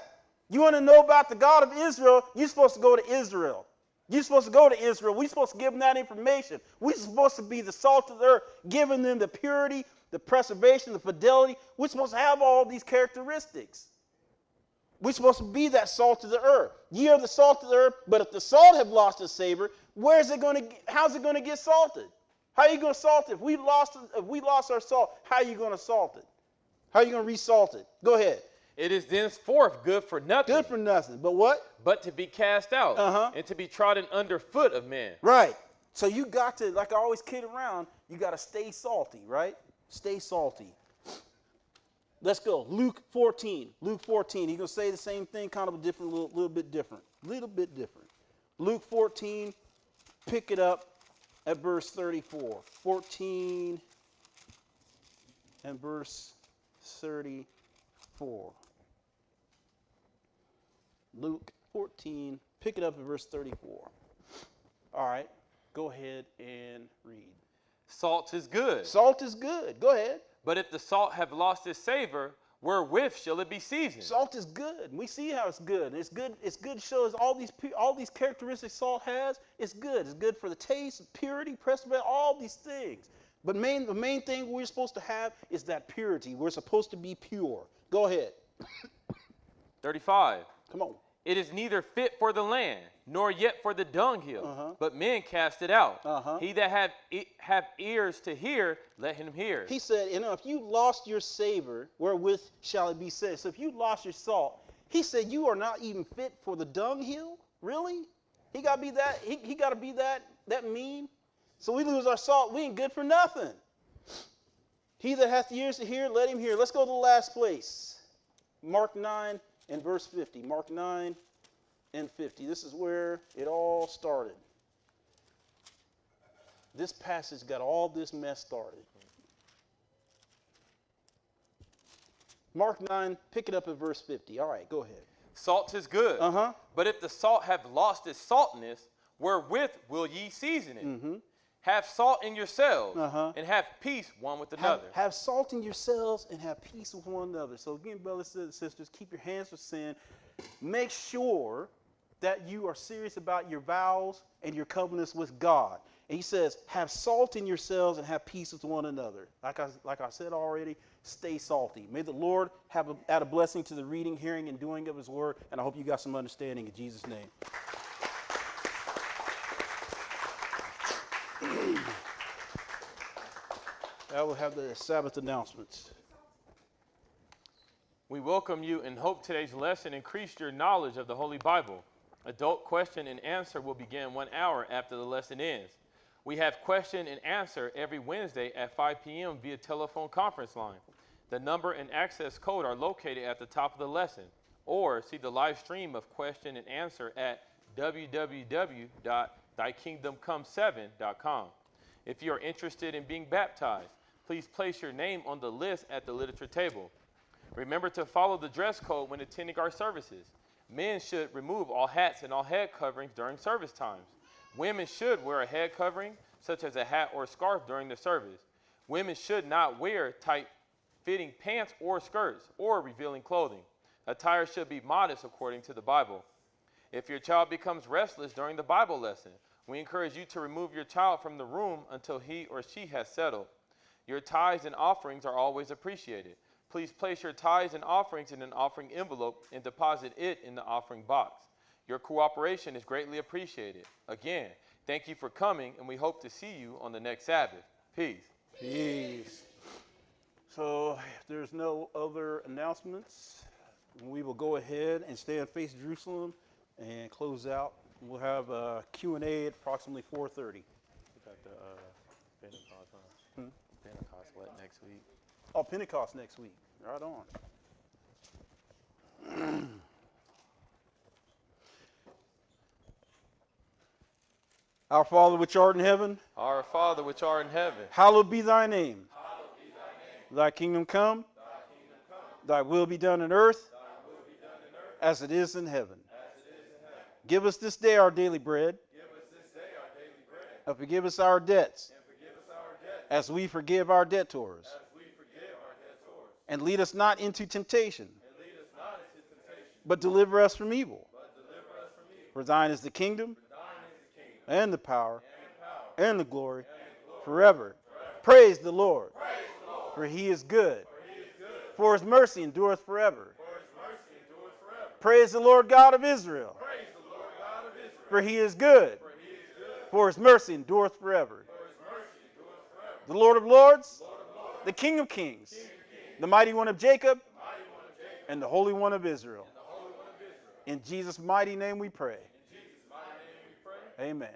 You want to know about the God of Israel, you're supposed to go to Israel. You're supposed to go to Israel. We're supposed to give them that information. We're supposed to be the salt of the earth, giving them the purity, the preservation, the fidelity. We're supposed to have all these characteristics. We're supposed to be that salt of the earth. Ye are the salt of the earth, but if the salt have lost its savor, how's it going to get salted? How are you going to salt it? If we lost our salt, how are you going to salt it? How are you going to resalt it? Go ahead. It is thenceforth good for nothing. Good for nothing. But what? But to be cast out and to be trodden underfoot of men. Right. So you got to, like I always kid around, you got to stay salty, right? Stay salty. Let's go. Luke 14. Luke 14. He's going to say the same thing, kind of a different, little bit different. Little bit different. Luke 14, pick it up at verse 34. 14 and verse 34. Luke 14, pick it up at verse 34. All right, go ahead and read. Salt is good. Salt is good. Go ahead. But if the salt have lost its savor, wherewith shall it be seasoned? Salt is good. We see how it's good. It's good. It's good. Shows all these characteristics salt has. It's good. It's good for the taste, purity, preservation, all these things. But the main thing we're supposed to have is that purity. We're supposed to be pure. Go ahead. 35. Come on. It is neither fit for the land, nor yet for the dunghill, but men cast it out. He that have ears to hear, let him hear. He said, if you lost your savor, wherewith shall it be said? So if you lost your salt, he said you are not even fit for the dunghill? Really? He got to be that, he got to be that mean? So we lose our salt, we ain't good for nothing. He that hath ears to hear, let him hear. Let's go to the last place. Mark 9 and verse 50. Mark 9 and 50. This is where it all started. This passage got all this mess started. Mark 9, pick it up at verse 50. All right, go ahead. Salt is good. But if the salt have lost its saltness, wherewith will ye season it? Have salt in yourselves, and have peace one with another. Have salt in yourselves and have peace with one another. So again, brothers and sisters, keep your hands from sin. Make sure that you are serious about your vows and your covenants with God. And he says, have salt in yourselves and have peace with one another. Like I said already, stay salty. May the Lord add a blessing to the reading, hearing, and doing of his word. And I hope you got some understanding in Jesus' name. I will have the Sabbath announcements. We welcome you and hope today's lesson increased your knowledge of the Holy Bible. Adult question and answer will begin 1 hour after the lesson ends. We have question and answer every Wednesday at 5 p.m. via telephone conference line. The number and access code are located at the top of the lesson, or see the live stream of question and answer at www.thykingdomcome7.com. If you are interested in being baptized, please place your name on the list at the literature table. Remember to follow the dress code when attending our services. Men should remove all hats and all head coverings during service times. Women should wear a head covering, such as a hat or scarf, during the service. Women should not wear tight-fitting pants or skirts or revealing clothing. Attire should be modest according to the Bible. If your child becomes restless during the Bible lesson, we encourage you to remove your child from the room until he or she has settled. Your tithes and offerings are always appreciated. Please place your tithes and offerings in an offering envelope and deposit it in the offering box. Your cooperation is greatly appreciated. Again, thank you for coming, and we hope to see you on the next Sabbath. Peace. Peace. So if there's no other announcements, we will go ahead and stand face Jerusalem and close out. We'll have a Q&A at approximately 4:30. We got the Pentecost, huh? Pentecost what next week? Oh, Pentecost next week. Right on. Our Father which art in heaven, Our Father which art in heaven, hallowed be thy name. Thy kingdom come, thy will be done on earth as it is in heaven. Give us this day our daily bread, and forgive us our debts as we forgive our debtors. And lead us not into temptation, but deliver us from evil. For thine is the kingdom, and the power, and the glory, forever. Praise the Lord, for he is good, for his mercy endureth forever. Praise the Lord God of Israel, for he is good, for his mercy endureth forever. The Lord of lords, the King of kings, the mighty one of Jacob, and the Holy One of Israel. In Jesus' mighty name we pray. Amen.